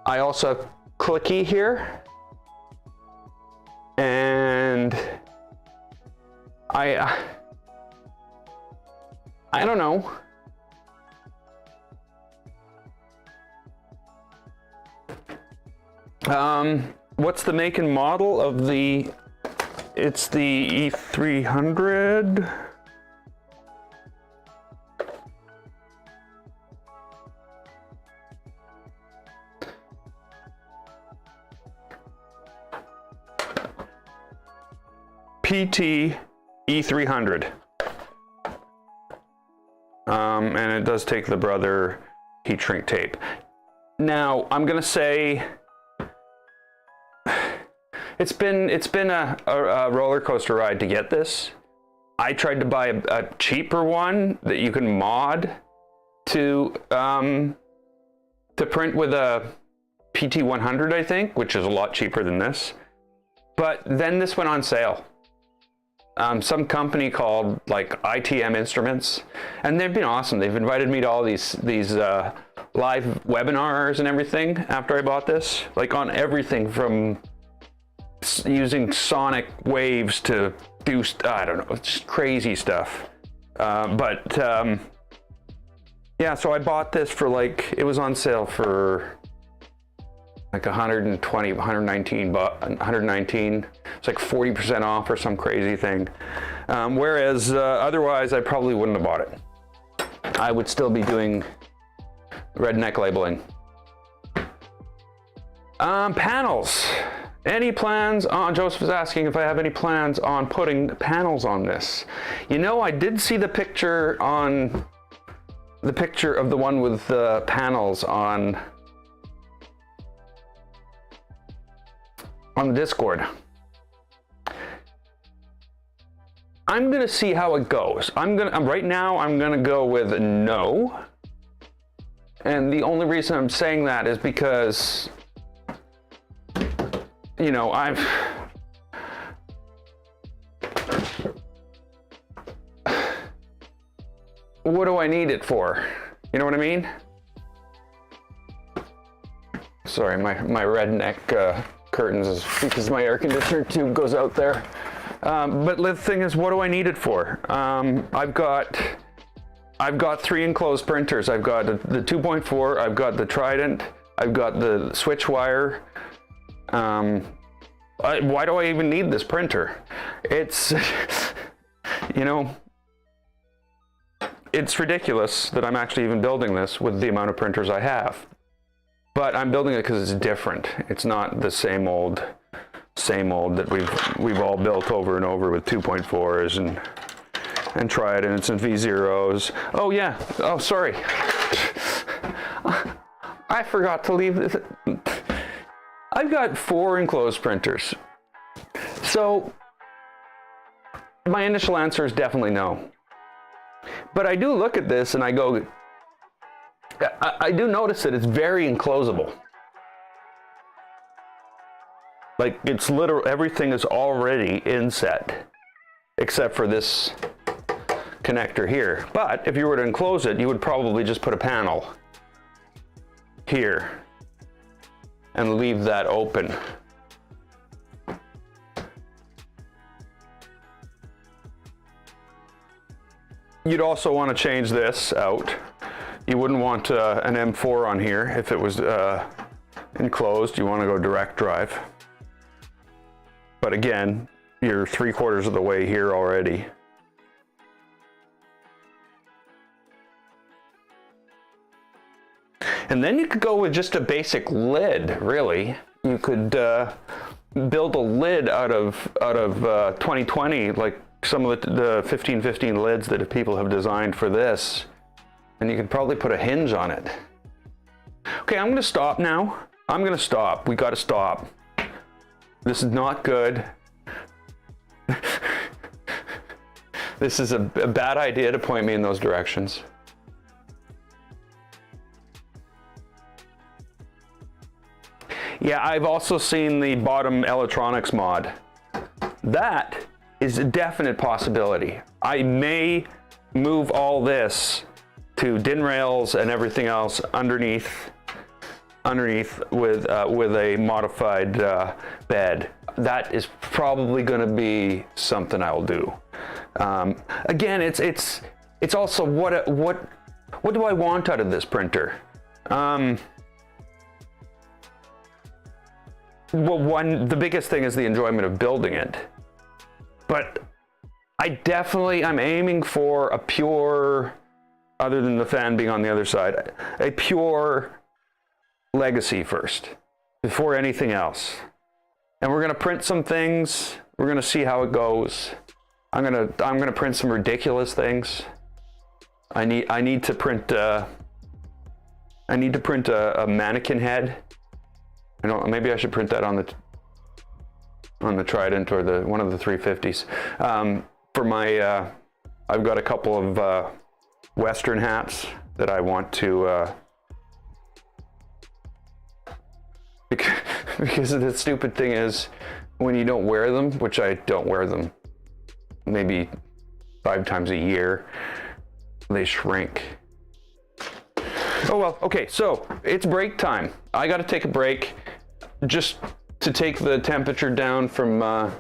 I also have clicky here, and I don't know. What's the make and model of the, it's the E300. PT E300. And it does take the brother heat shrink tape. Now, I'm gonna say, it's been a roller coaster ride to get this. I tried to buy a cheaper one that you can mod to print with a PT100, I think, which is a lot cheaper than this. But then this went on sale. Some company called like ITM Instruments, and they've been awesome. They've invited me to all these live webinars and everything after I bought this, like on everything from using sonic waves to do, I don't know, it's just crazy stuff. Yeah, so I bought this for like, it was on sale for like 120, 119. It's like 40% off or some crazy thing. Whereas otherwise, I probably wouldn't have bought it. I would still be doing redneck labeling. Panels. Any plans on, Joseph is asking if I have any plans on putting panels on this. You know, I did see the picture of the one with the panels on the Discord. I'm gonna see how it goes. Right now I'm gonna go with no. And the only reason I'm saying that is because, you know, what do I need it for? You know what I mean? Sorry, my redneck curtains is because my air conditioner tube goes out there. But the thing is, what do I need it for? I've got 3 enclosed printers. I've got the 2.4, I've got the Trident, I've got the Switchwire. Why do I even need this printer? It's, you know, it's ridiculous that I'm actually even building this with the amount of printers I have. But I'm building it because it's different. It's not the same old that we've all built over and over with 2.4s and Tridents and V0s. Oh yeah. Oh, sorry. I forgot to leave this. I've got 4 enclosed printers. So my initial answer is definitely no. But I do look at this and I go, I do notice that it's very enclosable. Like, it's literal, everything is already inset, except for this connector here. But if you were to enclose it, you would probably just put a panel here and leave that open. You'd also want to change this out. You wouldn't want an M4 on here if it was enclosed. You want to go direct drive. But again, you're 3/4 of the way here already. And then you could go with just a basic lid, really. You could build a lid out of 2020, like some of the 1515 lids that people have designed for this. And you could probably put a hinge on it. Okay, I'm gonna stop now. I'm gonna stop. We gotta stop. This is not good. This is a bad idea to point me in those directions. Yeah, I've also seen the bottom electronics mod. That is a definite possibility. I may move all this to DIN rails and everything else underneath with a modified bed. That is probably going to be something I'll do. Again, it's also what do I want out of this printer? Well, the biggest thing is the enjoyment of building it, but I'm aiming for a pure, other than the fan being on the other side, a pure Legacy first, before anything else. And we're gonna print some things. We're gonna see how it goes. I'm gonna print some ridiculous things. I need to print a mannequin head. Maybe I should print that on the Trident or one of the 350s. For my, I've got a couple of Western hats that I want to, because the stupid thing is, when you don't wear them, which I don't wear them, maybe 5 times a year, they shrink. Oh well, okay, so it's break time. I gotta take a break just to take the temperature down from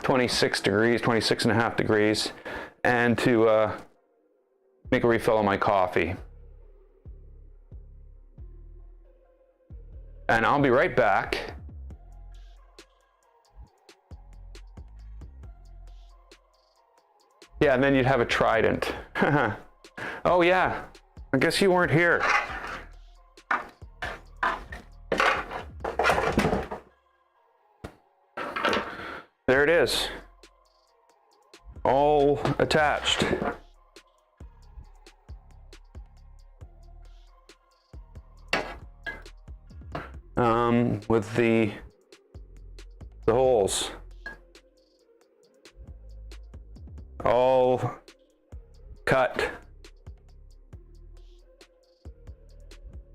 26 degrees, 26 and a half degrees, and to make a refill of my coffee. And I'll be right back. Yeah, and then you'd have a Trident. Oh yeah, I guess you weren't here. There it is, all attached. With the holes all cut.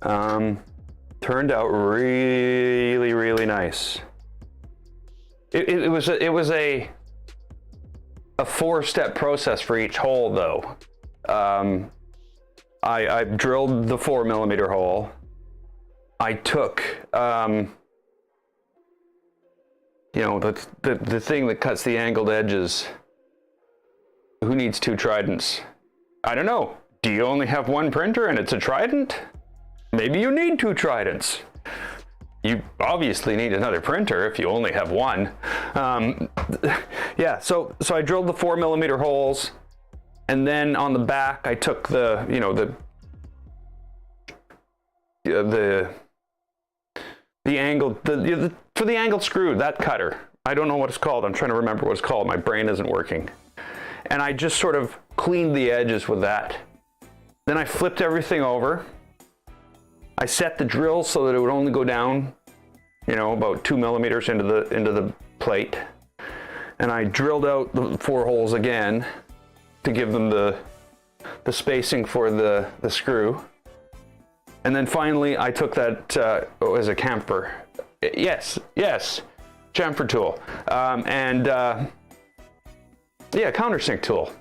Turned out really, really nice. It was a 4-step process for each hole, though. I drilled the 4mm hole. I took, the thing that cuts the angled edges. Who needs 2 Tridents? I don't know. Do you only have one printer and it's a Trident? Maybe you need 2 Tridents. You obviously need another printer if you only have one. Yeah, so I drilled the 4mm holes, and then on the back I took the angled, for the angled screw, that cutter. I don't know what it's called. I'm trying to remember what it's called. My brain isn't working. And I just sort of cleaned the edges with that. Then I flipped everything over. I set the drill so that it would only go down, about 2mm into the plate. And I drilled out the 4 holes again to give them the spacing for the screw. And then finally I took that as a camphor. Yes, chamfer tool. Yeah, countersink tool.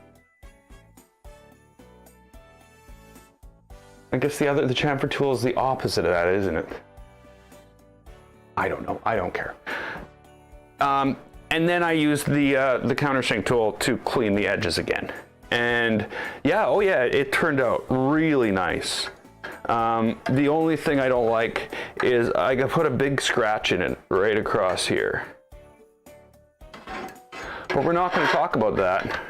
I guess the chamfer tool is the opposite of that, isn't it? I don't know. I don't care. And then I used the countersink tool to clean the edges again. And yeah, oh yeah, it turned out really nice. The only thing I don't like is I put a big scratch in it right across here. But we're not going to talk about that.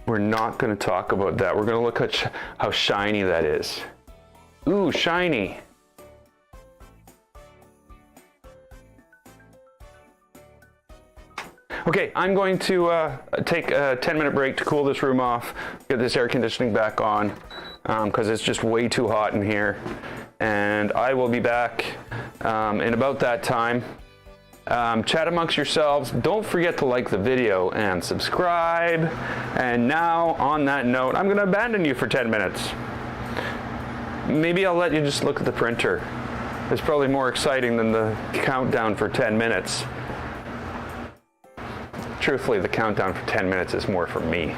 We're We're not going to talk about that. We're going to look at how shiny that is. Ooh, shiny. Okay, I'm going to take a 10-minute break to cool this room off, get this air conditioning back on, because it's just way too hot in here. And I will be back in about that time. Chat amongst yourselves. Don't forget to like the video and subscribe. And now, on that note, I'm going to abandon you for 10 minutes. Maybe I'll let you just look at the printer. It's probably more exciting than the countdown for 10 minutes. Truthfully, the countdown for 10 minutes is more for me.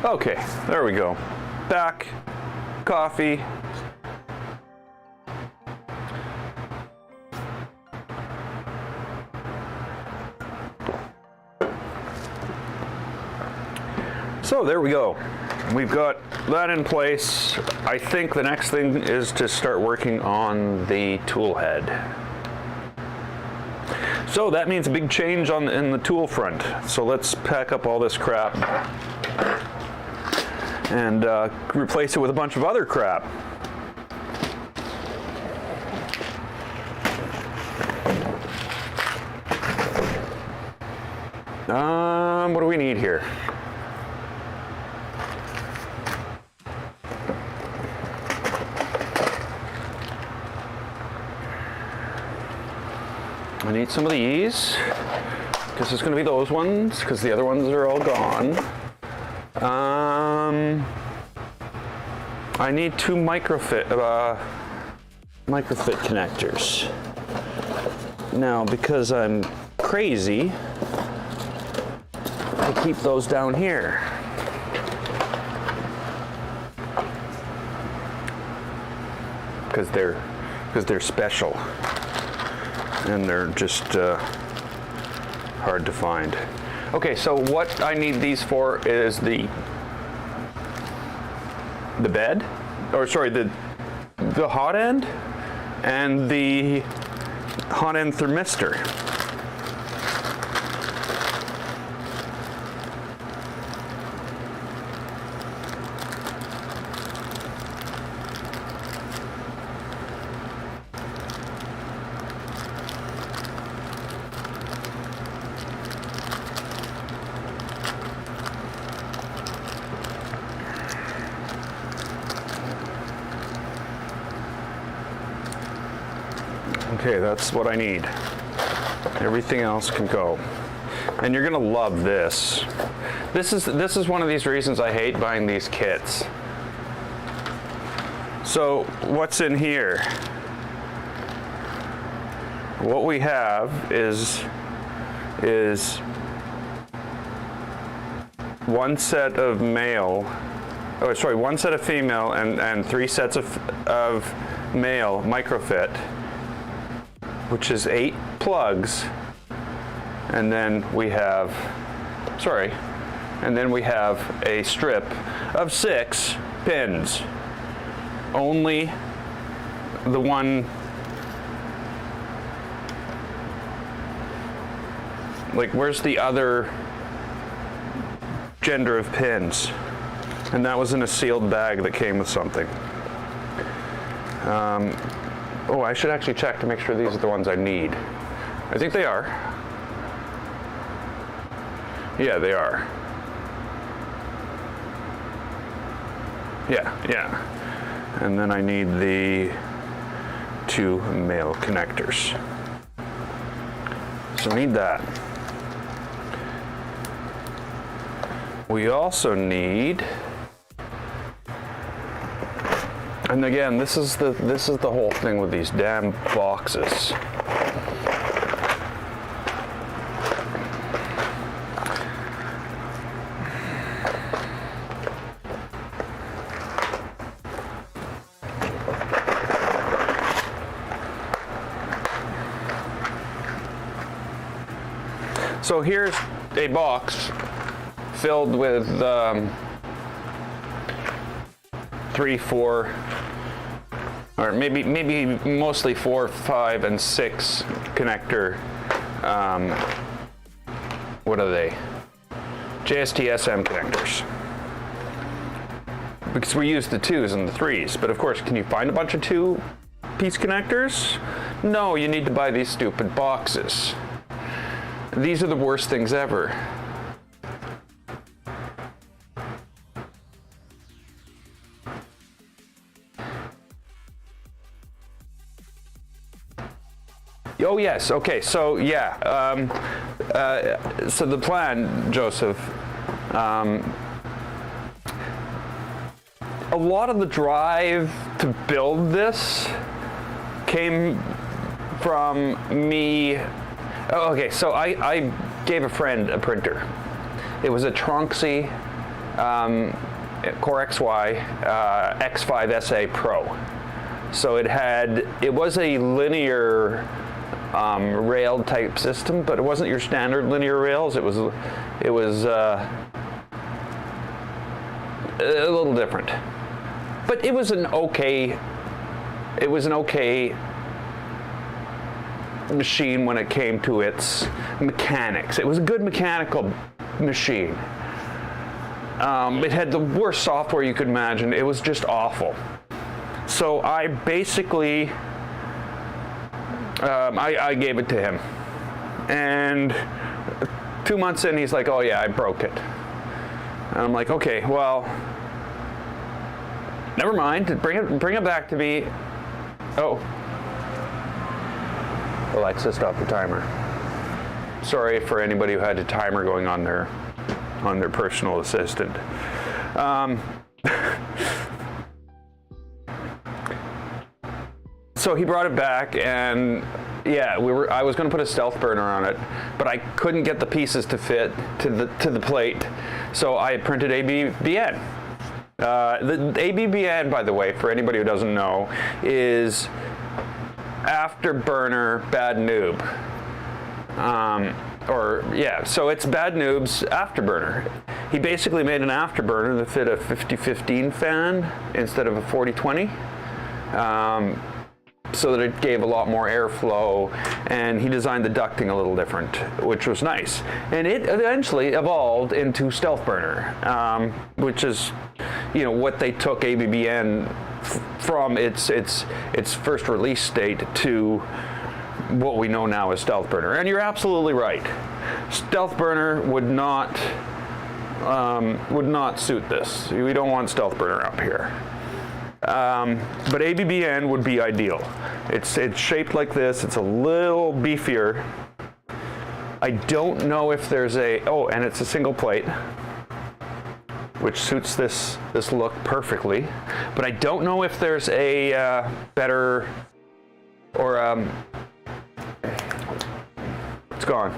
Okay, there we go. Back, coffee. So there we go. We've got that in place. I think the next thing is to start working on the tool head. So that means a big change in the tool front. So let's pack up all this crap and replace it with a bunch of other crap. What do we need here? I need some of these, because it's going to be those ones, because the other ones are all gone. I need 2 microfit connectors. Now, because I'm crazy, I keep those down here. Because they're special. And they're just hard to find. Okay, so what I need these for is the bed, or sorry, the hot end and the hot end thermistor. Okay, that's what I need. Everything else can go. And you're gonna love this. This is one of these reasons I hate buying these kits. So what's in here? What we have is one set of male, oh sorry, one set of female and 3 sets of male microfit, which is 8 plugs, and then we have, a strip of 6 pins. Only the one, like where's the other gender of pins? And that was in a sealed bag that came with something. Oh, I should actually check to make sure these are the ones I need. I think they are. Yeah, they are. Yeah. And then I need the 2 male connectors. So I need that. We also need, and again, this is the whole thing with these damn boxes. So here's a box filled with 3, 4, or maybe mostly 4, 5, and 6 connector. What are they? JST-SM connectors. Because we use the 2s and the 3s, but of course, can you find a bunch of 2-piece connectors? No, you need to buy these stupid boxes. These are the worst things ever. Oh yes, okay, so yeah, so the plan, Joseph, a lot of the drive to build this came from me. Oh, okay, so I gave a friend a printer. It was a Tronxy Core XY X5SA Pro. So it was a linear rail type system, but it wasn't your standard linear rails. It was a little different, but it was an okay machine when it came to its mechanics. It was a good mechanical machine. It had the worst software you could imagine. It was just awful. So I basically I gave it to him, and 2 months in, he's like, "Oh yeah, I broke it." And I'm like, "Okay, well, never mind. Bring it back to me." Oh, Alexa, stop the timer. Sorry for anybody who had a timer going on their personal assistant. So he brought it back, and yeah, I was going to put a stealth burner on it, but I couldn't get the pieces to fit to the plate, so I printed ABBN. The ABBN, by the way, for anybody who doesn't know, is Afterburner Bad Noob. So it's Bad Noob's Afterburner. He basically made an afterburner that fit a 50-15 fan instead of a 40-20. So that it gave a lot more airflow, and he designed the ducting a little different, which was nice. And it eventually evolved into Stealth Burner, which is, what they took ABBN from its first release state to what we know now as Stealth Burner. And you're absolutely right. Stealth Burner would not suit this. We don't want Stealth Burner up here. But ABBN would be ideal. It's shaped like this. It's a little beefier. I don't know if there's and it's a single plate, which suits this look perfectly. But I don't know if there's a better, or it's gone.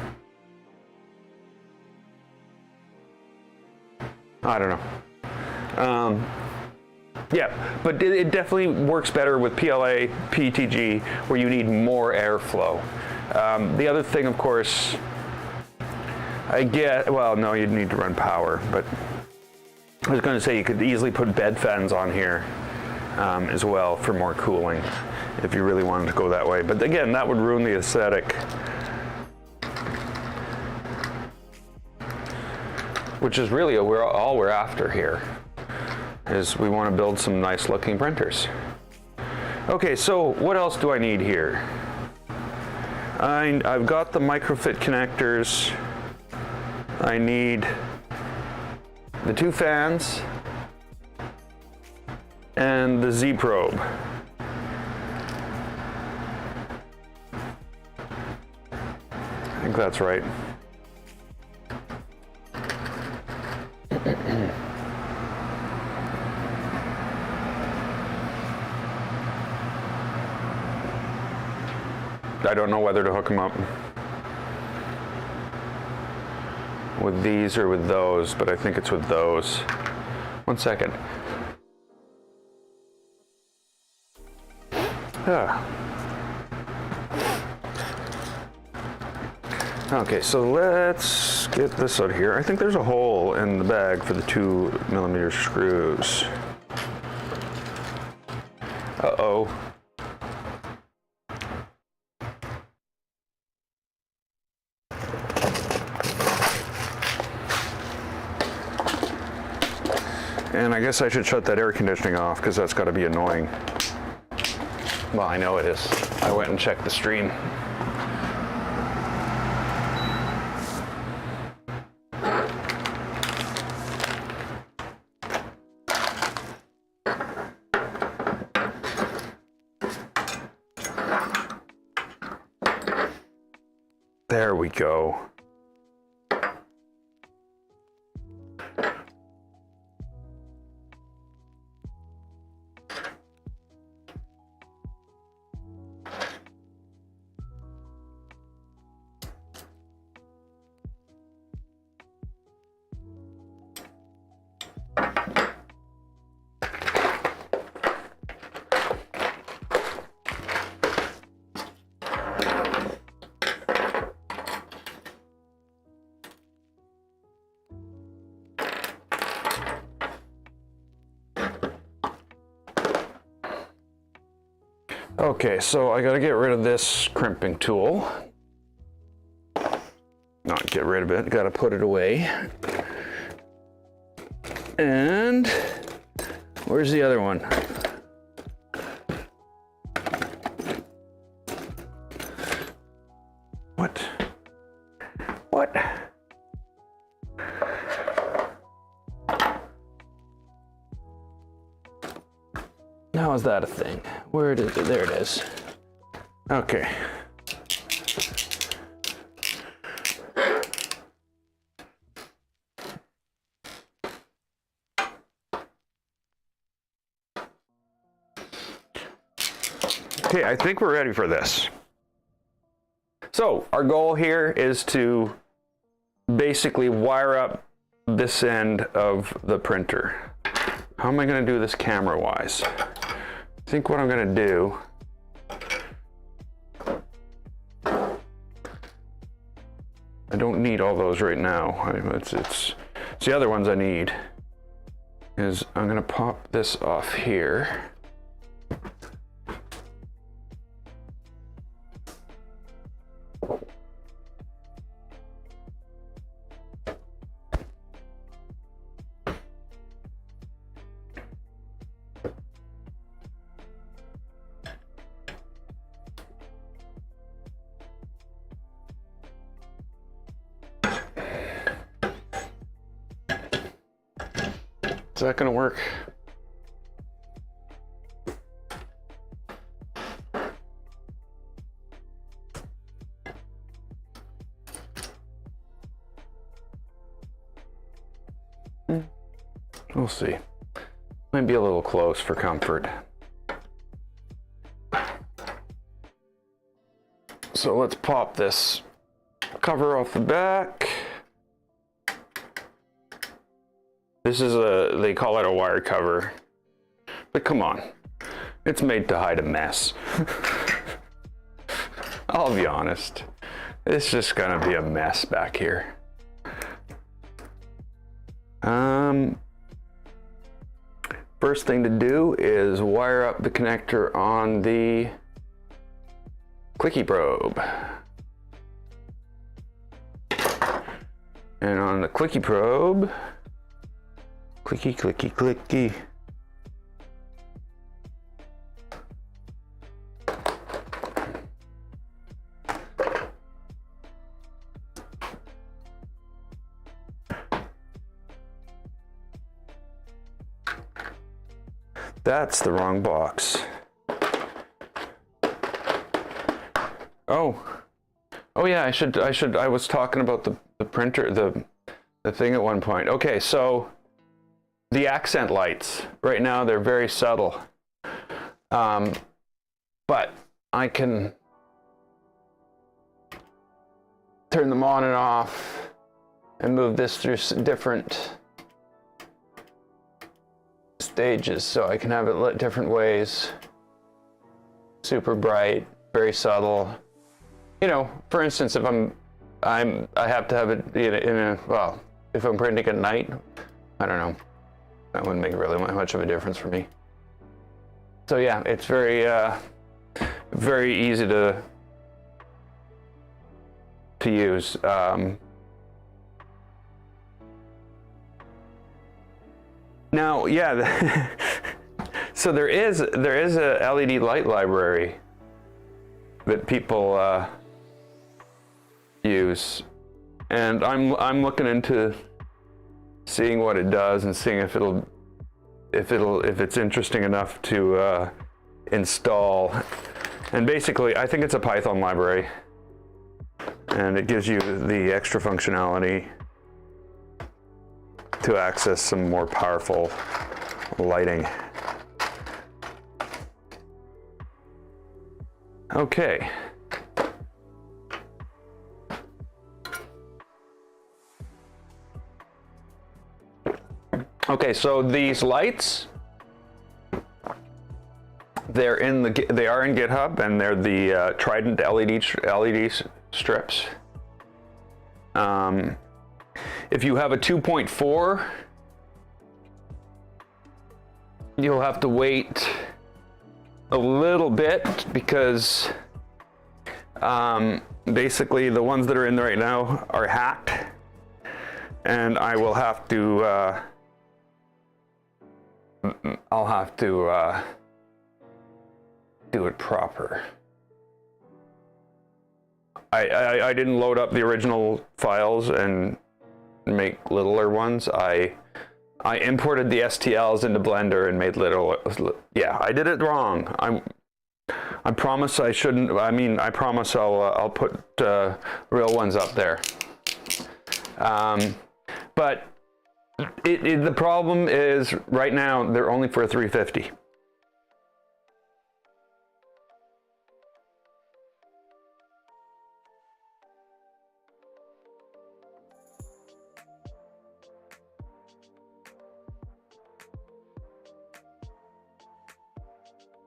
I don't know. Yeah, but it definitely works better with PLA, PTG, where you need more airflow. The other thing, of course, you'd need to run power, but I was going to say you could easily put bed fans on here as well for more cooling if you really wanted to go that way. But again, that would ruin the aesthetic, which is really all we're after here. Is we want to build some nice looking printers. Okay, so what else do I need here? I've got the microfit connectors. I need the 2 fans and the Z probe. I think that's right. I don't know whether to hook them up with these or with those, but I think it's with those. 1 second. Okay, so let's get this out here. I think there's a hole in the bag for the 2mm screws. Uh-oh. And I guess I should shut that air conditioning off, because that's got to be annoying. Well, I know it is. I went and checked the stream. There we go. Okay, so I gotta get rid of this crimping tool. Not get rid of it, gotta put it away. And where's the other one? What? What? How is that a thing? Where is it? There it is. Okay. Okay, I think we're ready for this. So our goal here is to basically wire up this end of the printer. How am I going to do this camera-wise? I think what I'm going to do I don't need all those right now. It's the other ones I need. Is I'm going to pop this off here. Is that going to work? We'll see. Might be a little close for comfort. So let's pop this cover off the back. This is they call it a wire cover, but come on, it's made to hide a mess. I'll be honest, it's just gonna be a mess back here. First thing to do is wire up the connector on the clicky probe. And on the clicky probe, clicky, clicky, clicky. That's the wrong box. Oh yeah, I was talking about the printer, the thing at one point. Okay, so the accent lights, right now they're very subtle. But I can turn them on and off and move this through different stages, so I can have it lit different ways. Super bright, very subtle. You know, for instance, if I have to have it well, if I'm printing at night, I don't know. That wouldn't make really much of a difference for me. So yeah, it's very easy to use. Now, yeah, so there is a LED light library that people use, and I'm looking into seeing what it does and seeing if it's interesting enough to install. And basically, I think it's a Python library, and it gives you the extra functionality to access some more powerful lighting. Okay. Okay, so these lights, they are in GitHub, and they're the Trident LED strips. If you have a 2.4, you'll have to wait a little bit because basically the ones that are in there right now are hacked, and I will have to I'll have to do it proper. I didn't load up the original files and make littler ones. I imported the STLs into Blender and made little. Yeah, I did it wrong. I promise I shouldn't. I mean, I promise I'll put real ones up there. But the problem is right now they're only for 350.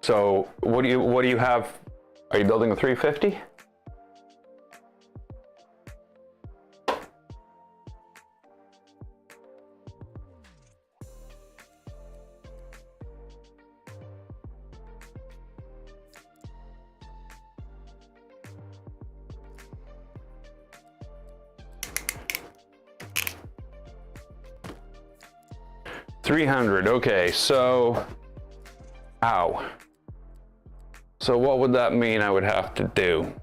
So what do you have? Are you building a 350? $300. Okay, so ow. So what would that mean I would have to do?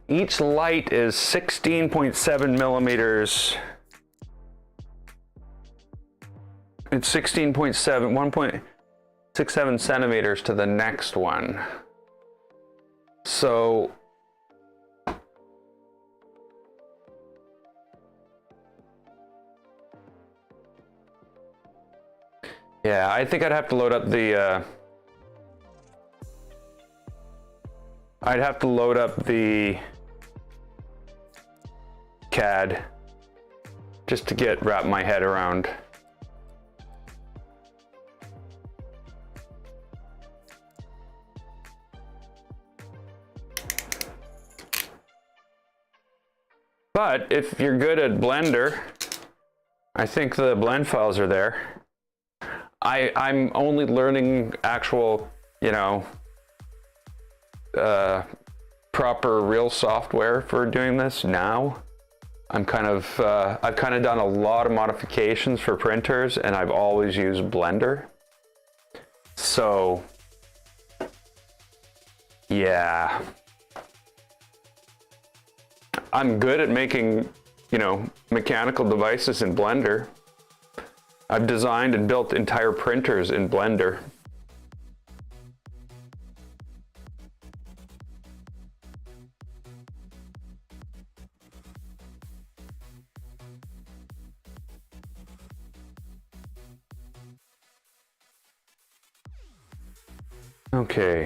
Each light is 16.7 millimeters. It's 16.7, 1.67 centimeters to the next one. So yeah, I think I'd have to load up the I'd have to load up the CAD just to wrap my head around. But if you're good at Blender, I think the blend files are there. I'm only learning actual, you know, proper real software for doing this now. I've kind of done a lot of modifications for printers, and I've always used Blender. So yeah, I'm good at making, you know, mechanical devices in Blender. I've designed and built entire printers in Blender. Okay,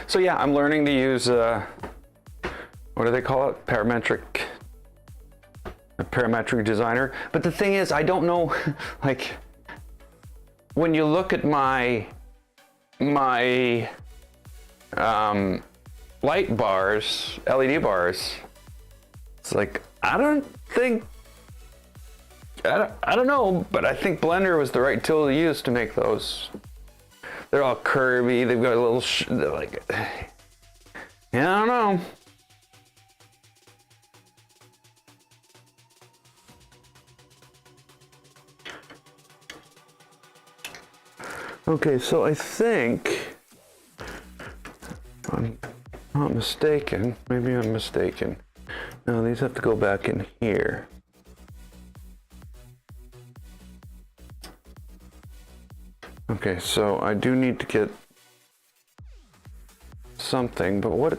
so yeah, I'm learning to use, what do they call it? Parametric designer. But the thing is, I don't know, like, when you look at my light bars, LED bars, it's like, I don't know, but I think Blender was the right tool to use to make those. They're all curvy. They've got a little, they're like, yeah, I don't know. Okay, so I think, if I'm not mistaken, maybe I'm mistaken. No, these have to go back in here. Okay, so I do need to get something, but what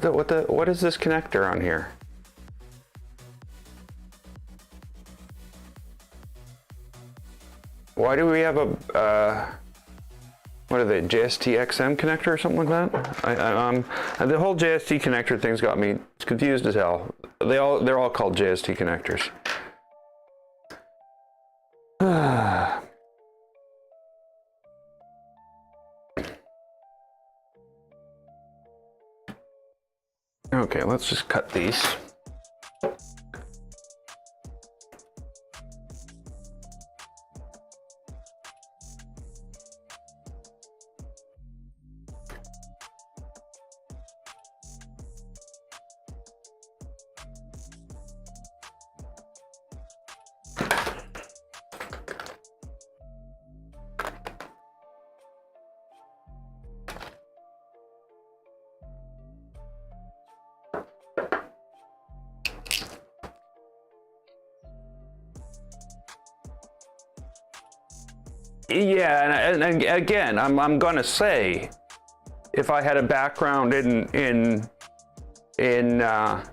is this connector on here? Why do we have a, what are they, JST-XM connector or something like that? The whole JST connector thing's got me confused as hell. They're all called JST connectors. Okay, let's just cut these. Yeah, and again, I'm gonna say, if I had a background in CAD,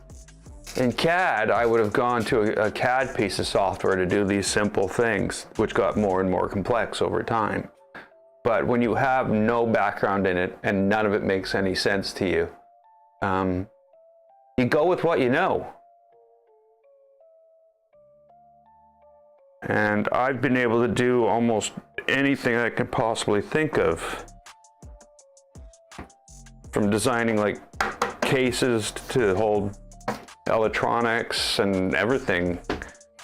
I would have gone to a CAD piece of software to do these simple things, which got more and more complex over time. But when you have no background in it and none of it makes any sense to you, you go with what you know. And I've been able to do almost anything I can possibly think of, from designing like cases to hold electronics and everything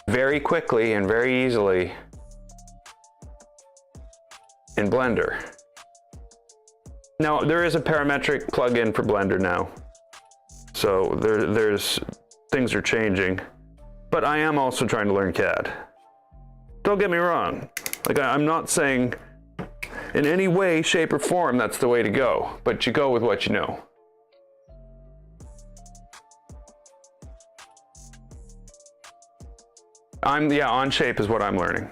very quickly and very easily in Blender. Now there is a parametric plugin for Blender now, so there's things are changing, but I am also trying to learn CAD. Don't get me wrong, like I'm not saying in any way, shape, or form that's the way to go, but you go with what you know. Onshape is what I'm learning.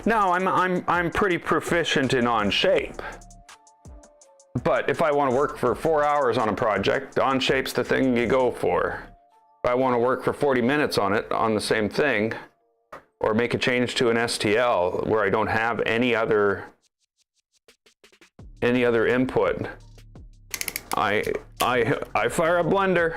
Now I'm pretty proficient in Onshape, but if I want to work for 4 hours on a project, Onshape's the thing you go for. If I want to work for 40 minutes on it, on the same thing, or make a change to an STL where I don't have any other input, I fire up Blender.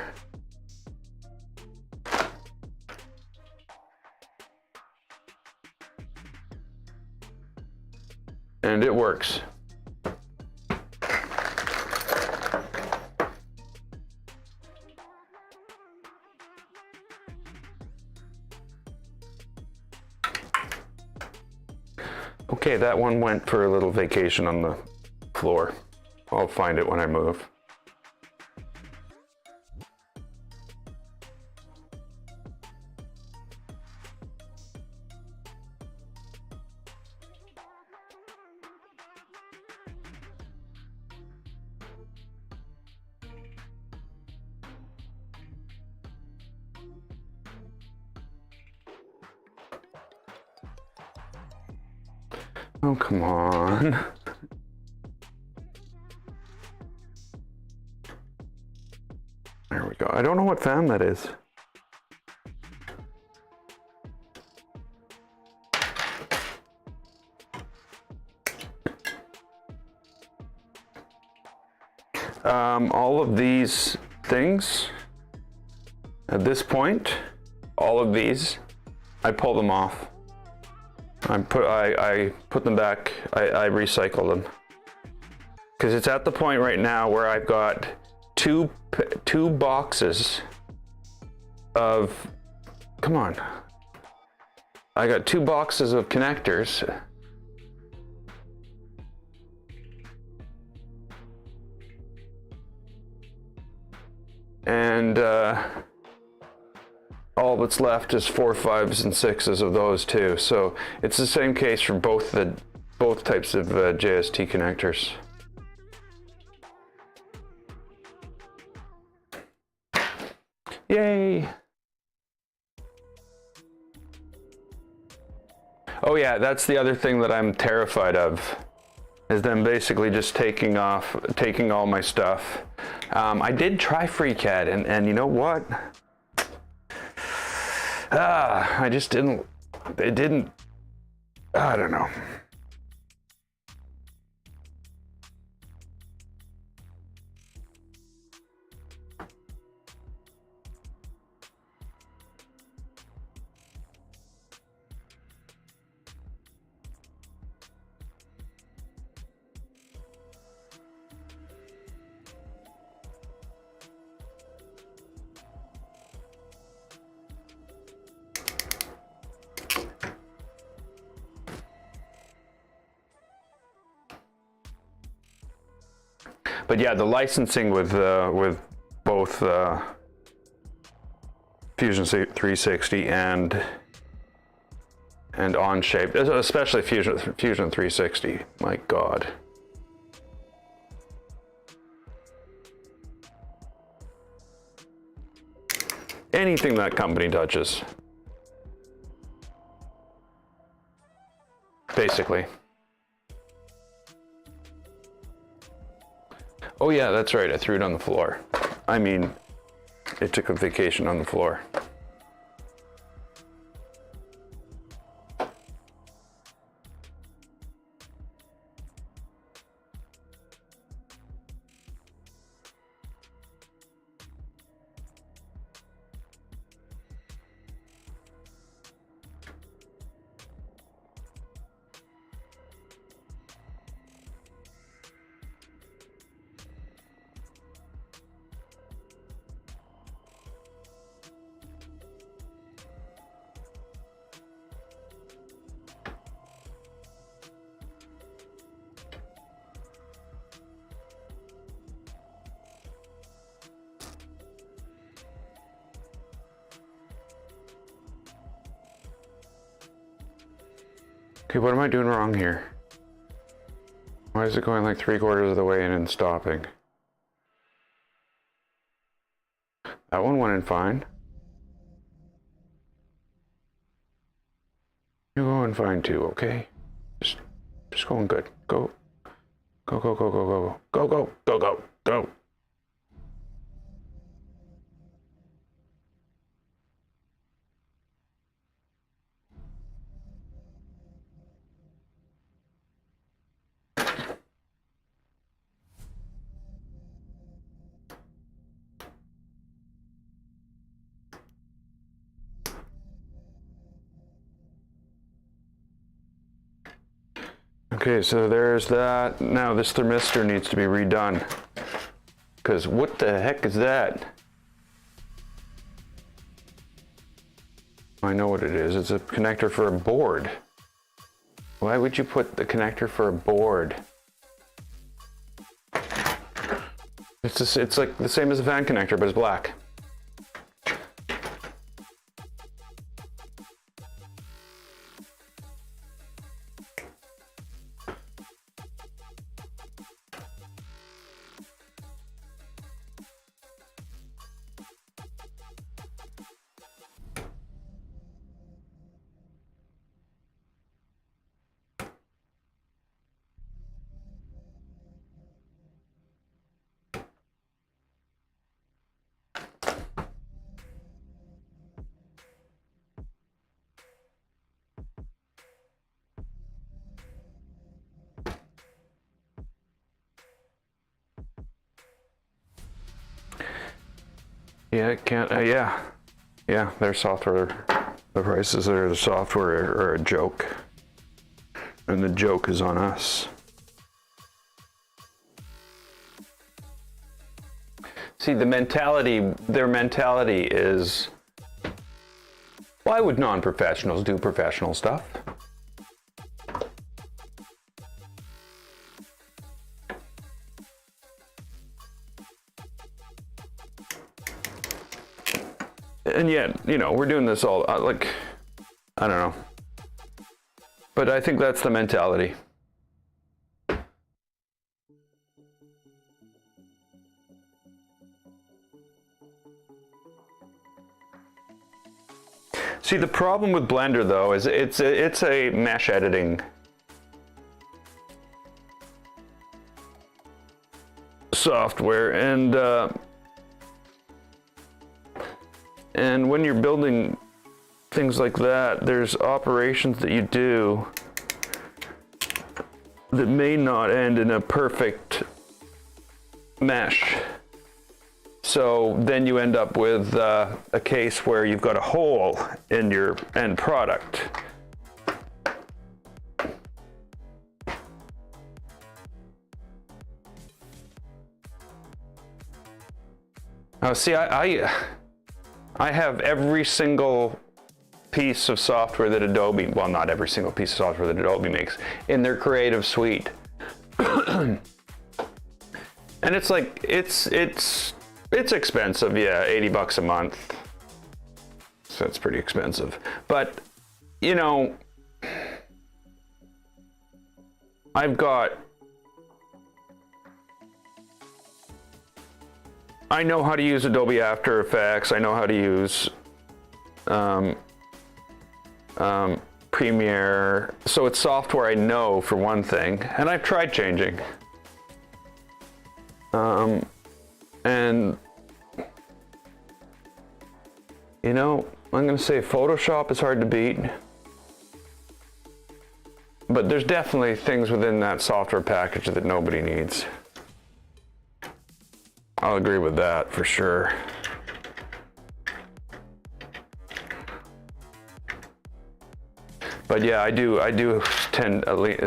And it works. Okay, that one went for a little vacation on the floor. I'll find it when I move. Oh, come on. There we go. I don't know what fan that is. All of these things, at this point, all of these, I pull them off. I put them back, I recycle them. Because it's at the point right now where I've got two boxes of, come on. I got 2 boxes of connectors. And all that's left is 4, 5s, and 6s of those too. So it's the same case for both types of JST connectors. Yay! Oh yeah, that's the other thing that I'm terrified of, is them basically just taking all my stuff. I did try FreeCAD, and you know what? I just didn't it didn't, I don't know. But yeah, the licensing with both Fusion 360 and Onshape, especially Fusion 360. My God. Anything that company touches, basically. Oh yeah, that's right, I threw it on the floor. I mean, it took a vacation on the floor. Okay, what am I doing wrong here? Why is it going like 3/4 of the way in and stopping? That one went in fine. You're going fine too, okay? Just going good. Go. Go, go, go, go, go, go, go, go, go, go. Okay, so there's that. Now this thermistor needs to be redone. Because what the heck is that? I know what it is. It's a connector for a board. Why would you put the connector for a board? It's like the same as a fan connector, but it's black. Yeah, it can't, yeah, their software, the prices of the software are a joke. And the joke is on us. See, their mentality is, why would non-professionals do professional stuff? And yet, you know, we're doing this all, like, I don't know. But I think that's the mentality. See, the problem with Blender, though, is it's a mesh editing software, and when you're building things like that. There's operations that you do that may not end in a perfect mesh. So then you end up with a case where you've got a hole in your end product. Oh, see, I have every single piece of software that Adobe, well, not every single piece of software that Adobe makes, in their creative suite. And it's like, it's expensive, yeah, 80 bucks a month. So it's pretty expensive. But, you know, I know how to use Adobe After Effects. I know how to use Premiere. So it's software I know, for one thing, and I've tried changing. And you know, I'm gonna say Photoshop is hard to beat, but there's definitely things within that software package that nobody needs. I'll agree with that for sure. But yeah, I do tend at least,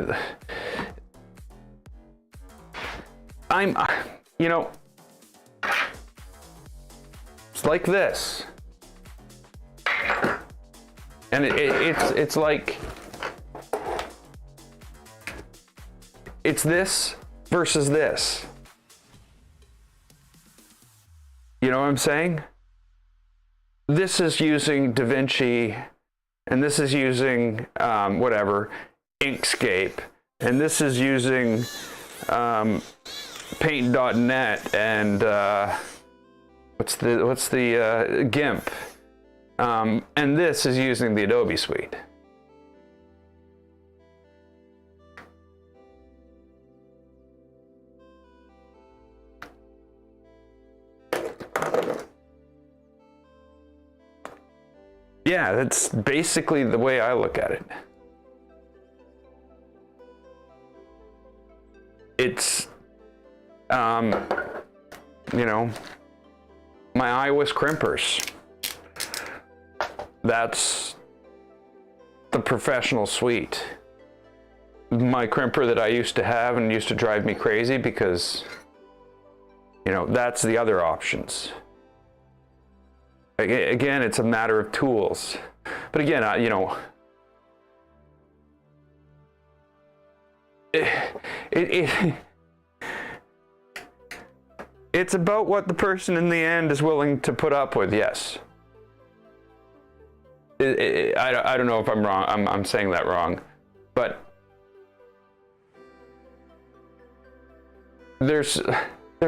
you know, it's like this. And it's like, it's this versus this. You know what I'm saying? This is using DaVinci, and this is using whatever, Inkscape, and this is using Paint.net and what's the GIMP, and this is using the Adobe suite. Yeah, that's basically the way I look at it. It's, you know, my iOS crimpers. That's the professional suite. My crimper that I used to have and used to drive me crazy because, you know, that's the other options. Again, it's a matter of tools. But again, you know, it's about what the person in the end is willing to put up with, yes. I don't know if I'm wrong. I'm saying that wrong. But there's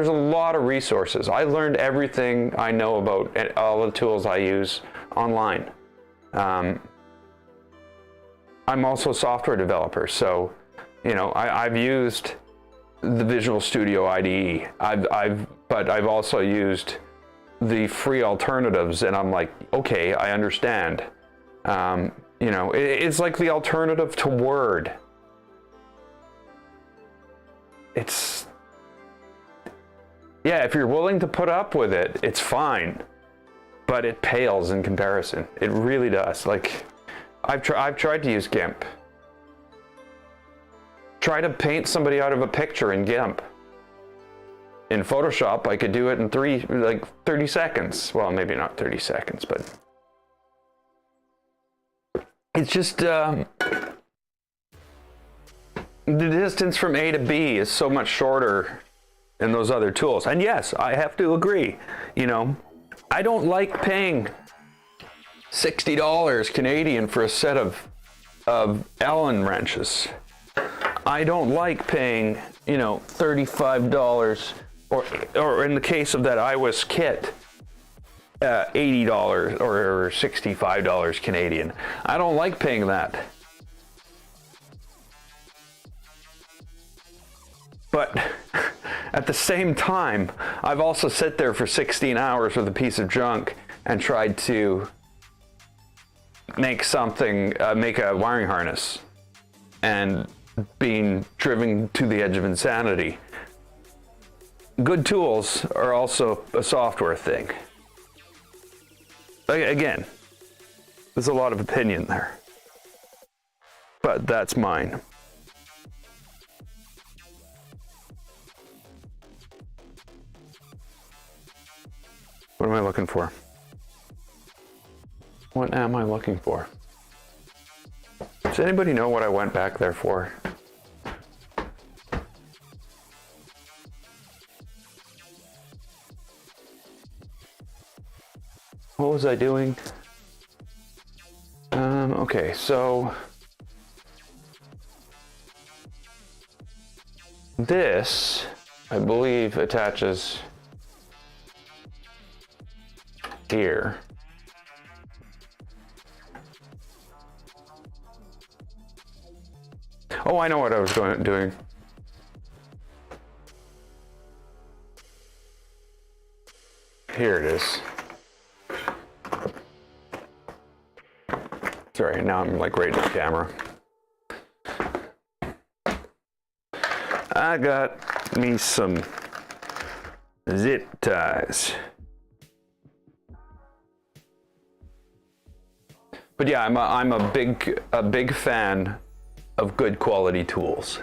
a lot of resources. I learned everything I know about all the tools I use online. I'm also a software developer, so you know I've used the Visual Studio IDE. But I've also used the free alternatives, and I'm like, okay, I understand. You know, it's like the alternative to Word. Yeah, if you're willing to put up with it, it's fine, but it pales in comparison. It really does. Like, I've tried to use GIMP. Try to paint somebody out of a picture in GIMP. In Photoshop, I could do it in 30 seconds. Well, maybe not 30 seconds, but it's just the distance from A to B is so much shorter in those other tools. And yes, I have to agree, you know, I don't like paying $60 Canadian for a set of Allen wrenches. I don't like paying, you know, $35 or in the case of that iOS kit, $80 or $65 Canadian. I don't like paying that. But at the same time, I've also sat there for 16 hours with a piece of junk and tried to make something, make a wiring harness, and being driven to the edge of insanity. Good tools are also a software thing. Again, there's a lot of opinion there, but that's mine. What am I looking for? What am I looking for? Does anybody know what I went back there for? What was I doing? Okay, so this, I believe, attaches here. Oh, I know what I was doing. Here it is. Sorry, now I'm like right in the camera. I got me some zip ties. But yeah, I'm a big fan of good quality tools.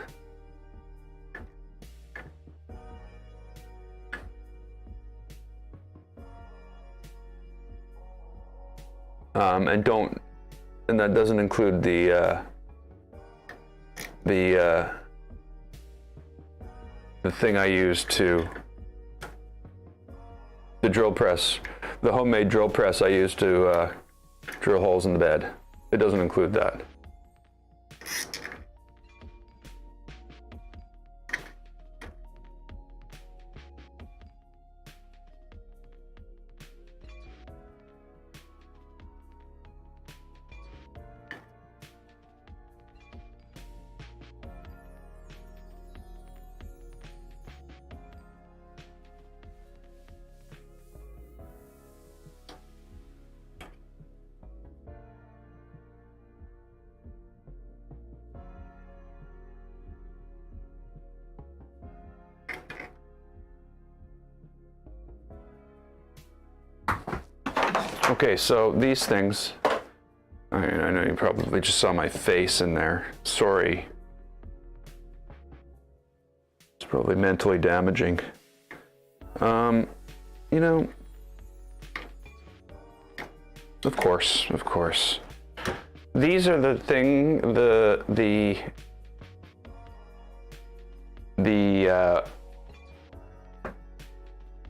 And that doesn't include the thing I use to, the drill press, the homemade drill press I use to drill holes in the bed. It doesn't include that. Okay, so these things, I know you probably just saw my face in there. Sorry. It's probably mentally damaging. You know, of course. These are the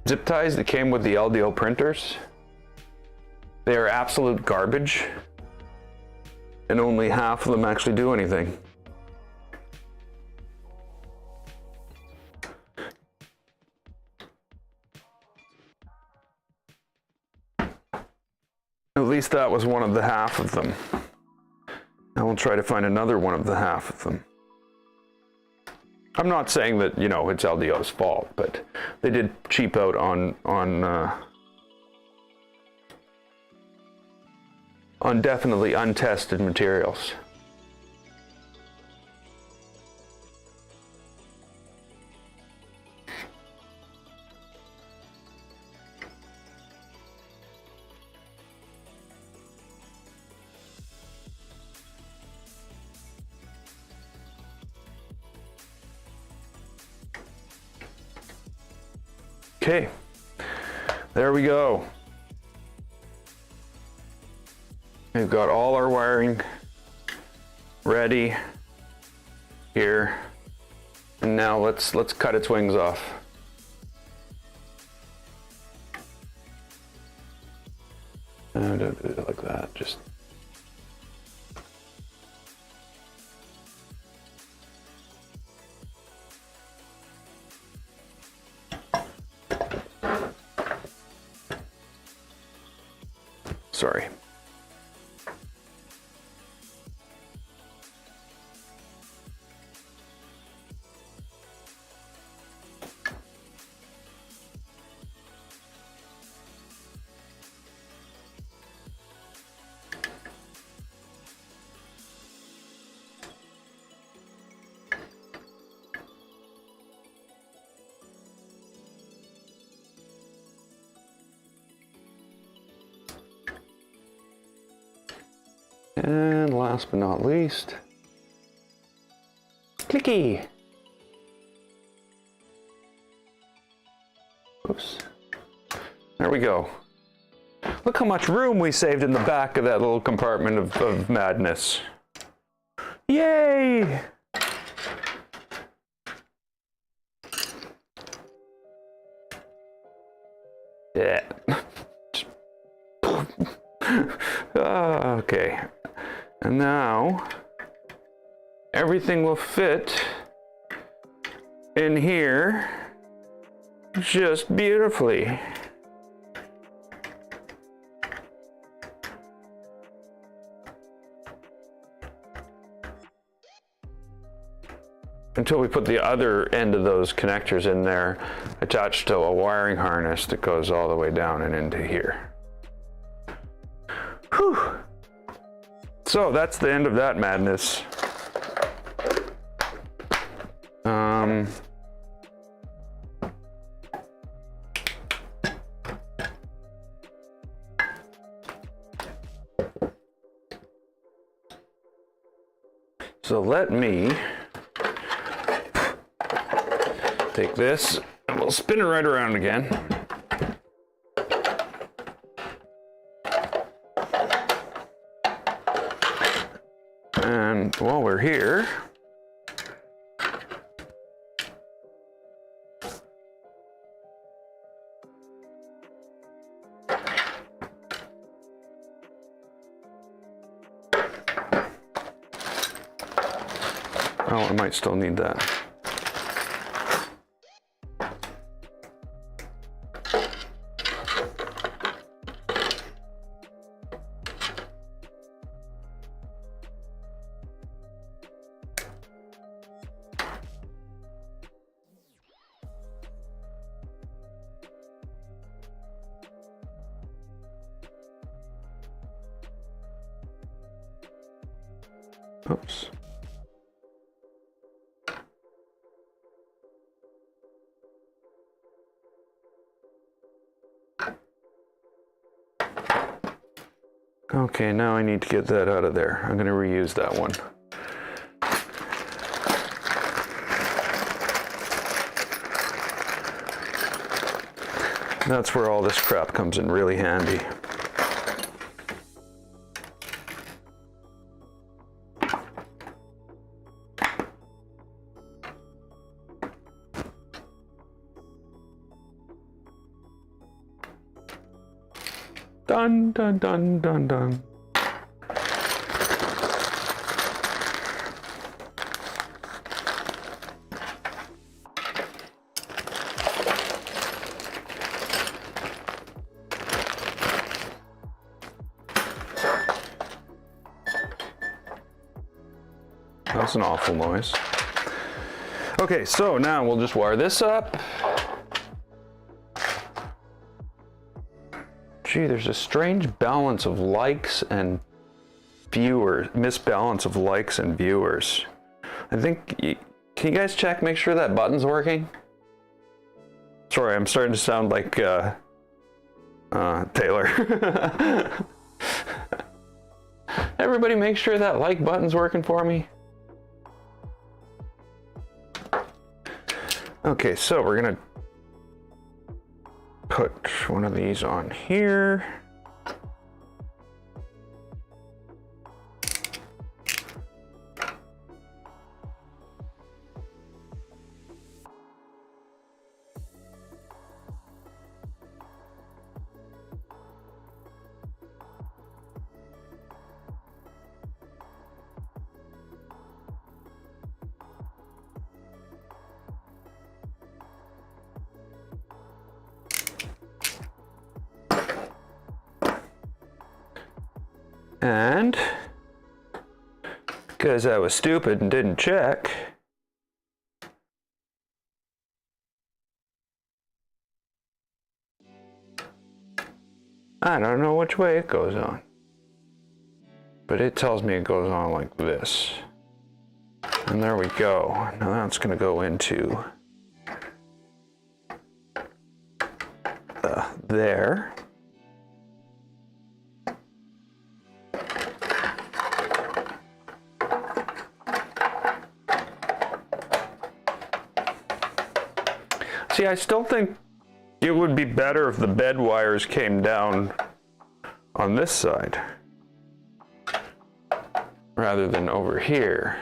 zip ties that came with the LDO printers. They are absolute garbage, and only half of them actually do anything. At least that was one of the half of them. I will try to find another one of the half of them. I'm not saying that, you know, it's LDO's fault, but they did cheap out on definitely untested materials. Okay, there we go. We've got all our wiring ready here, and now let's cut its wings off. No, don't do it like that. Just sorry. And last but not least, clicky. Oops. There we go. Look how much room we saved in the back of that little compartment of madness. Yay! Yeah. Okay. And now everything will fit in here just beautifully. Until we put the other end of those connectors in there, attached to a wiring harness that goes all the way down and into here. Whew. So that's the end of that madness. So let me take this and we'll spin it right around again. And while we're here, oh, I might still need that. Oops. Okay, now I need to get that out of there. I'm going to reuse that one. That's where all this crap comes in really handy. Dun, dun, dun, dun, dun. That's an awful noise. Okay, so now we'll just wire this up. Gee, there's a strange balance of likes and viewers, misbalance of likes and viewers. I think, can you guys check, make sure that button's working? Sorry, I'm starting to sound like Taylor. Everybody make sure that like button's working for me. Okay, so we're gonna put one of these on here. And because I was stupid and didn't check, I don't know which way it goes on, but it tells me it goes on like this. And there we go. Now that's going to go into there. See, I still think it would be better if the bed wires came down on this side rather than over here.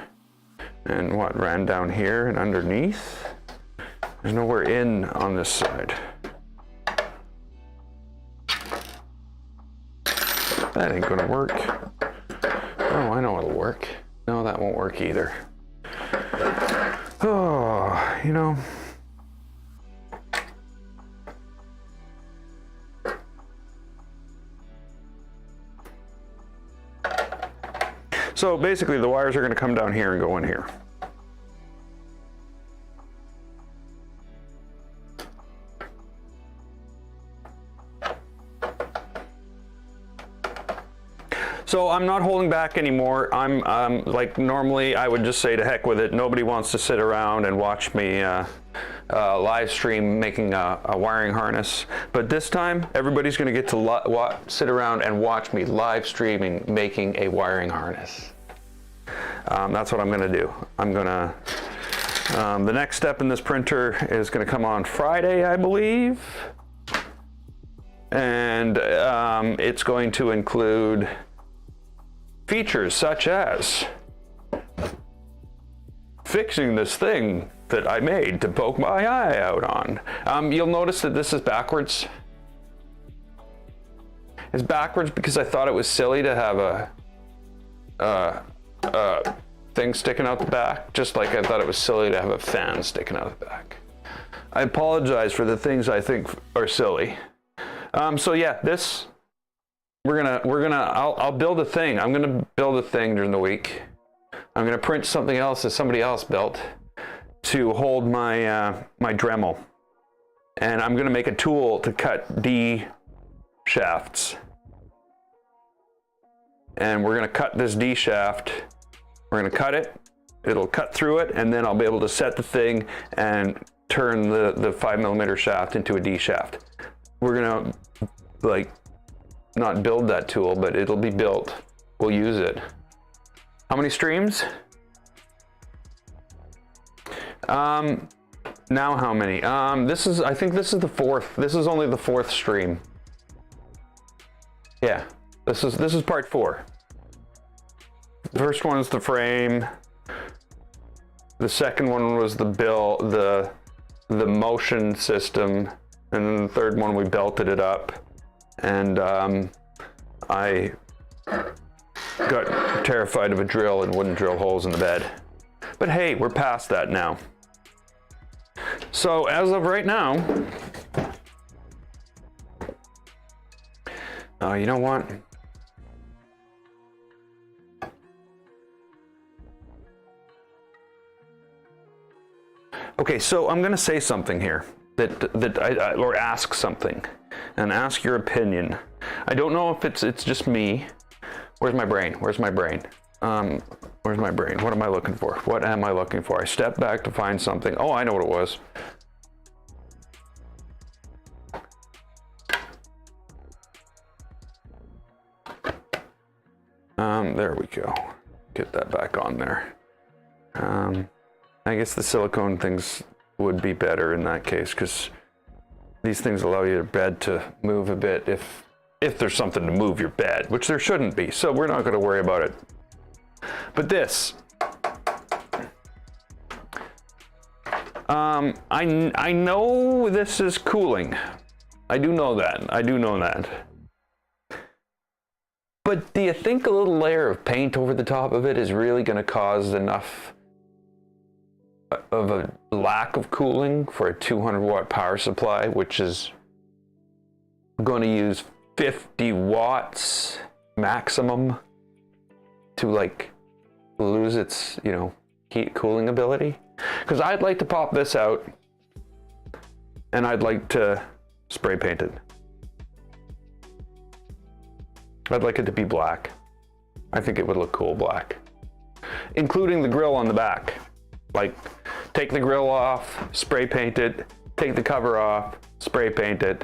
And what, ran down here and underneath? There's nowhere in on this side. That ain't gonna work. Oh, I know it'll work. No, that won't work either. Oh, you know. So basically the wires are going to come down here and go in here. So I'm not holding back anymore. I'm like normally I would just say to heck with it. Nobody wants to sit around and watch me live stream making a wiring harness. But this time everybody's going to get to sit around and watch me live streaming making a wiring harness. That's what I'm going to do. I'm going to, the next step in this printer is going to come on Friday, I believe. And it's going to include features such as fixing this thing that I made to poke my eye out on. You'll notice that this is backwards. It's backwards because I thought it was silly to have a thing sticking out the back, just like I thought it was silly to have a fan sticking out the back. I apologize for the things I think are silly. So yeah, this I'll build a thing. I'm gonna build a thing during the week. I'm gonna print something else that somebody else built to hold my my Dremel, and I'm gonna make a tool to cut D shafts. And we're gonna cut this D shaft. We're gonna cut it. It'll cut through it, and then I'll be able to set the thing and turn the 5mm shaft into a D shaft. We're gonna like not build that tool, but it'll be built. We'll use it. How many streams? Now how many? I think this is the fourth. This is only the fourth stream. Yeah, this is part 4. The first one is the frame. The second one was the the motion system, and then the third one we belted it up, and I got terrified of a drill and wouldn't drill holes in the bed. But hey, we're past that now. So as of right now, you know what? Okay, so I'm gonna say something here or ask something, and ask your opinion. I don't know if it's just me. Where's my brain? Where's my brain? Where's my brain? What am I looking for? What am I looking for? I stepped back to find something. Oh, I know what it was. There we go. Get that back on there. I guess the silicone things would be better in that case, because these things allow your bed to move a bit if there's something to move your bed, which there shouldn't be, so we're not going to worry about it. But this, I know this is cooling. I do know that. But do you think a little layer of paint over the top of it is really going to cause enough of a lack of cooling for a 200-watt power supply, which is going to use 50 watts maximum to like lose its, heat cooling ability? Because I'd like to pop this out and I'd like to spray paint it. I'd like it to be black. I think it would look cool black, including the grill on the back. Like, take the grill off, spray paint it, take the cover off, spray paint it,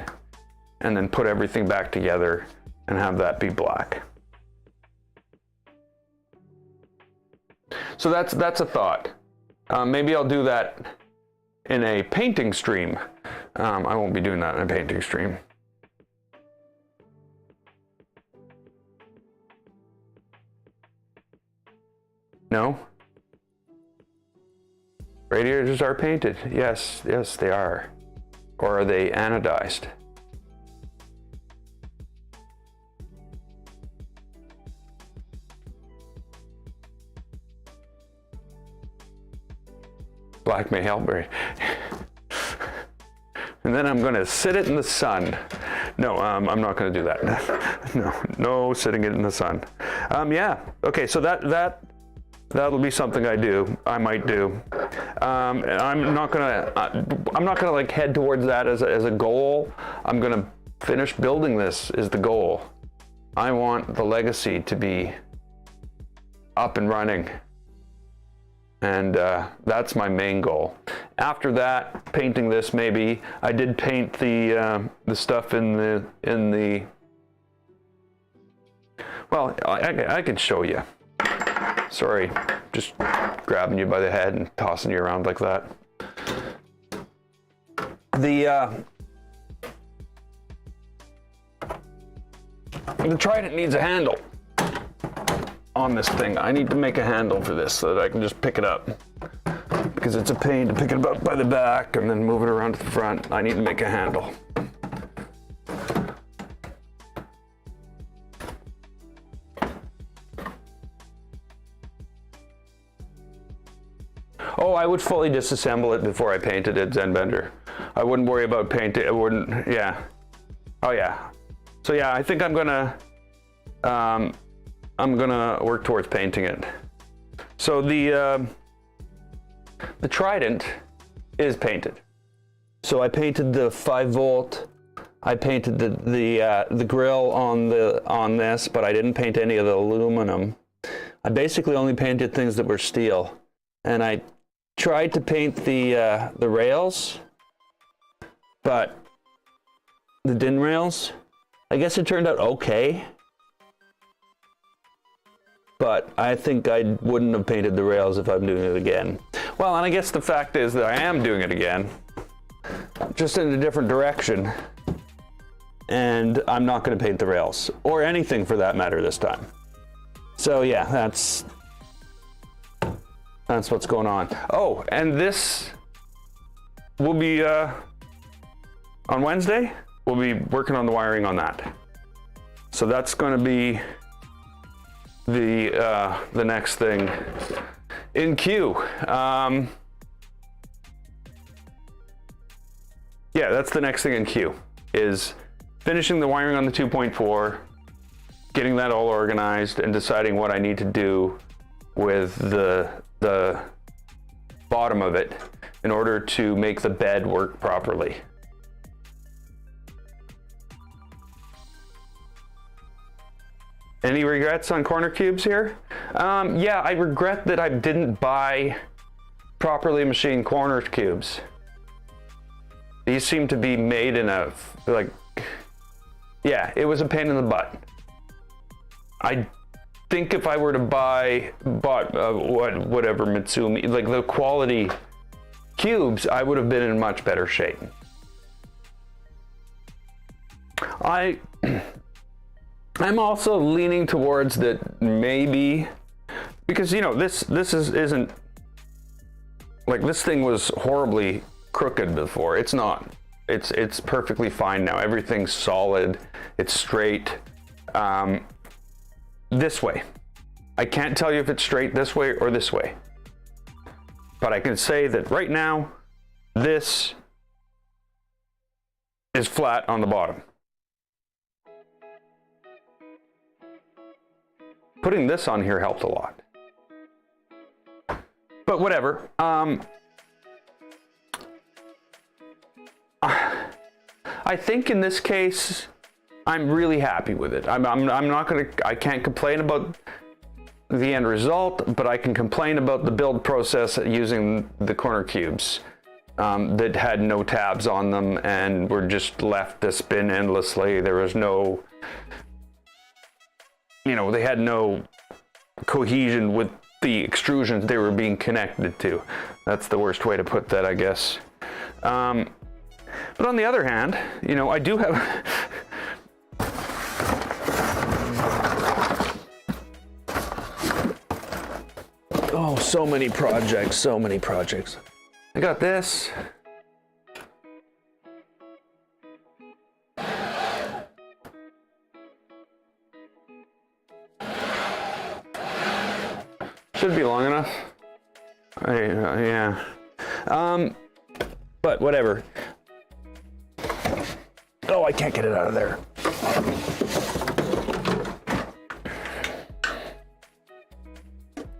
and then put everything back together and have that be black. So that's a thought. Maybe I'll do that in a painting stream. I won't be doing that in a painting stream. No? Radiators are painted. Yes, yes, they are. Or are they anodized? Black may help me. And then I'm gonna sit it in the sun. No, I'm not gonna do that. No sitting it in the sun. Yeah, okay, so that'll be something I might do. And I'm not gonna like head towards that as a goal. I'm gonna finish building this is the goal. I want the Legacy to be up and running. And that's my main goal. After that, painting this maybe. I did paint the stuff in the. Well, I can show you. Sorry, just grabbing you by the head and tossing you around like that. The Trident needs a handle on this thing. I need to make a handle for this so that I can just pick it up, because it's a pain to pick it up by the back and then move it around to the front. I need to make a handle. Oh, I would fully disassemble it before I painted it, Zenbender. I wouldn't worry about painting. I wouldn't, yeah. Oh yeah. So yeah, I think I'm gonna work towards painting it. So the Trident is painted. So I painted the 5-volt. I painted the grill on this, but I didn't paint any of the aluminum. I basically only painted things that were steel, and I tried to paint the rails, but the DIN rails, I guess it turned out okay. But I think I wouldn't have painted the rails if I'm doing it again. Well, and I guess the fact is that I am doing it again, just in a different direction. And I'm not going to paint the rails, or anything for that matter this time. So yeah, that's what's going on. Oh, and this will be, on Wednesday, we'll be working on the wiring on that. So that's going to be the next thing in queue. Yeah, that's the next thing in queue, is finishing the wiring on the 2.4, getting that all organized, and deciding what I need to do with the bottom of it in order to make the bed work properly. Any regrets on corner cubes here? Yeah, I regret that I didn't buy properly machined corner cubes. These seem to be made in a, like, yeah, it was a pain in the butt. I think if I were to bought whatever Mitsumi, like the quality cubes, I would have been in much better shape. I'm also leaning towards that maybe, because you know this isn't like, this thing was horribly crooked before. It's not. It's perfectly fine now. Everything's solid. It's straight. This way. I can't tell you if it's straight this way or this way, but I can say that right now this is flat on the bottom. Putting this on here helped a lot. But whatever. I think in this case, I'm really happy with it. I'm not gonna, I can't complain about the end result, but I can complain about the build process using the corner cubes that had no tabs on them and were just left to spin endlessly. There was no, you know, they had no cohesion with the extrusions they were being connected to. That's the worst way to put that, I guess. But on the other hand, you know, I do have oh, so many projects, so many projects. I got this. Should be long enough. Yeah. But whatever. Oh, I can't get it out of there.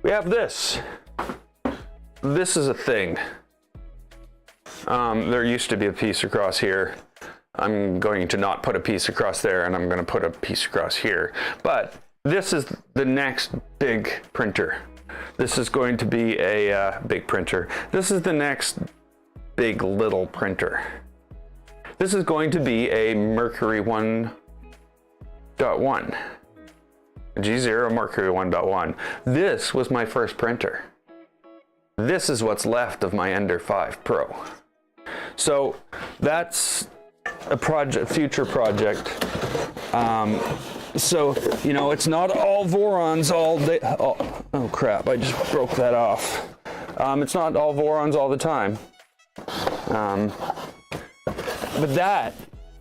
We have this. This is a thing. There used to be a piece across here. I'm going to not put a piece across there, and I'm going to put a piece across here. But this is the next big printer. This is going to be a big printer. This is the next big little printer. This is going to be a Mercury 1.1. G0 Mercury 1.1. This was my first printer. This is what's left of my Ender 5 Pro. So that's a project, future project. So, you know, it's not all Vorons all day. Oh crap, I just broke that off. It's not all Vorons all the time. But that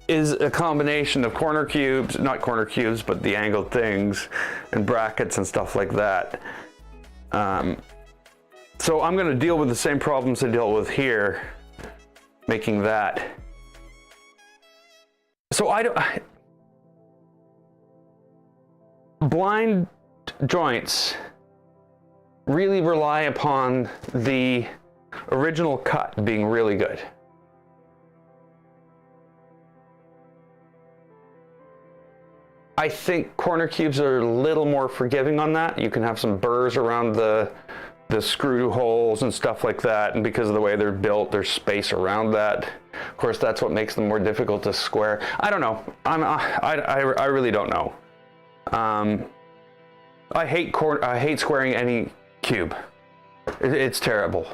is a combination of corner cubes, not corner cubes, but the angled things and brackets and stuff like that. So I'm going to deal with the same problems I dealt with here, making that. So blind joints really rely upon the original cut being really good. I think corner cubes are a little more forgiving on that. You can have some burrs around the screw holes and stuff like that, and because of the way they're built, there's space around that. Of course, that's what makes them more difficult to square. I don't know. I really don't know. I hate squaring any cube. It's terrible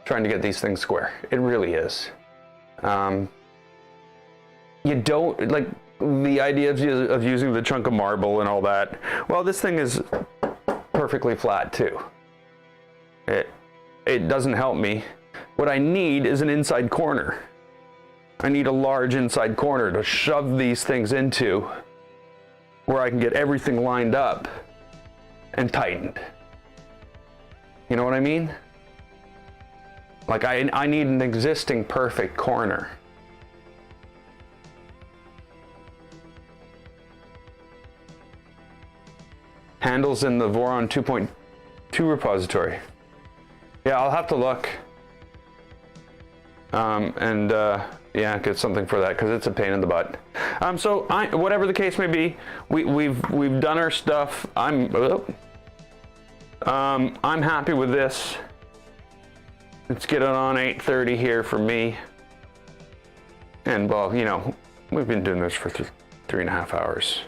trying to get these things square. It really is. You don't like the idea of using the chunk of marble and all that. Well, this thing is perfectly flat too. It doesn't help me. What I need is an inside corner. I need a large inside corner to shove these things into, where I can get everything lined up and tightened. You know what I mean? Like I need an existing perfect corner. Handles in the Voron 2.2 repository. Yeah, I'll have to look. Yeah, get something for that, because it's a pain in the butt. So whatever the case may be, we've done our stuff. I'm happy with this. Let's get it on 8:30 here for me. And well, you know, we've been doing this for 3.5 hours.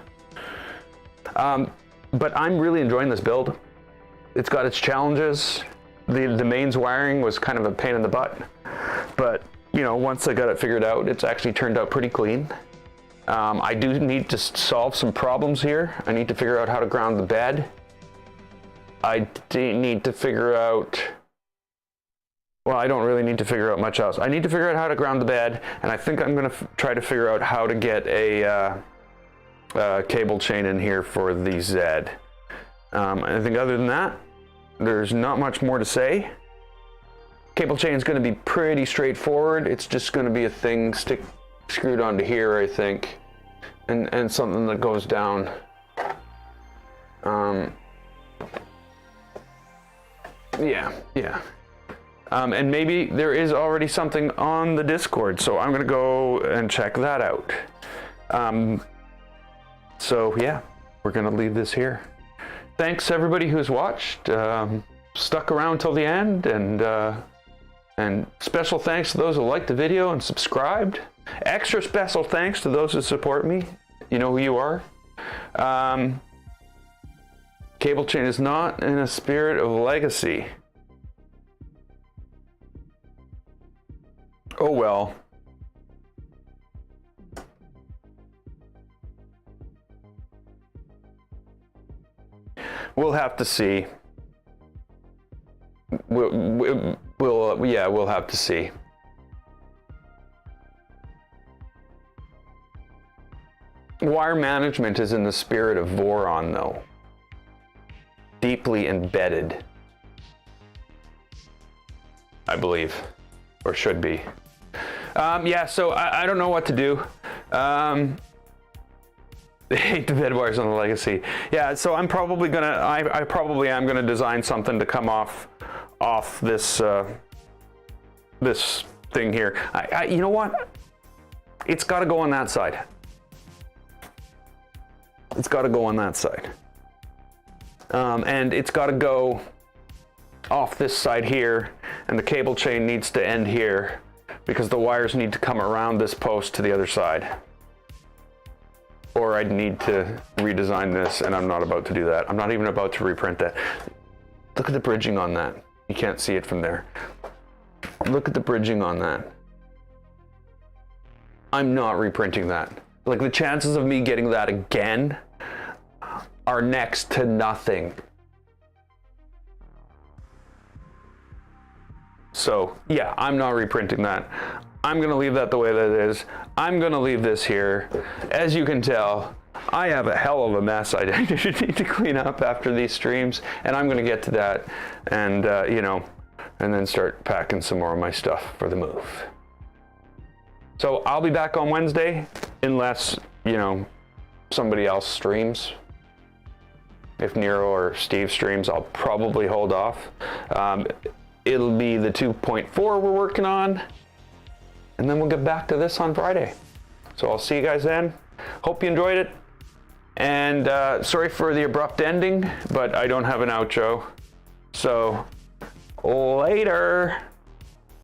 But I'm really enjoying this build. It's got its challenges. The mains wiring was kind of a pain in the butt, but you know, once I got it figured out, it's actually turned out pretty clean. I do need to solve some problems here. I need to figure out how to ground the bed. I need to figure out, well, I don't really need to figure out much else. I need to figure out how to ground the bed, and I think I'm going to try to figure out how to get a cable chain in here for the Z. I think other than that, there's not much more to say. Cable chain is going to be pretty straightforward. It's just going to be a thing screwed onto here, I think, and something that goes down. Yeah. And maybe there is already something on the Discord, so I'm going to go and check that out. So yeah, we're going to leave this here. Thanks everybody who's watched, stuck around till the end, and special thanks to those who liked the video and subscribed. Extra special thanks to those who support me. You know who you are. Cable chain is not in a spirit of legacy. Oh well. we'll have to see. We'll have to see. Wire management is in the spirit of Voron, though. Deeply embedded, I believe, or should be. Yeah, so I don't know what to do. They hate the bed wires on the Legacy. Yeah, so I'm probably gonna, I probably am gonna design something to come off this this thing here. You know what? It's got to go on that side. It's got to go on that side. And it's got to go off this side here, and the cable chain needs to end here because the wires need to come around this post to the other side. Or I'd need to redesign this, and I'm not about to do that. I'm not even about to reprint that. Look at the bridging on that. You can't see it from there. Look at the bridging on that. I'm not reprinting that. Like, the chances of me getting that again are next to nothing. So yeah, I'm not reprinting that. I'm gonna leave that the way that it is. I'm gonna leave this here. As you can tell, I have a hell of a mess I need to clean up after these streams, and I'm gonna get to that, and you know, and then start packing some more of my stuff for the move. So I'll be back on Wednesday, unless, you know, somebody else streams. If Nero or Steve streams, I'll probably hold off. It'll be the 2.4 we're working on, and then we'll get back to this on Friday. So I'll see you guys then. Hope you enjoyed it. And sorry for the abrupt ending, but I don't have an outro. So later.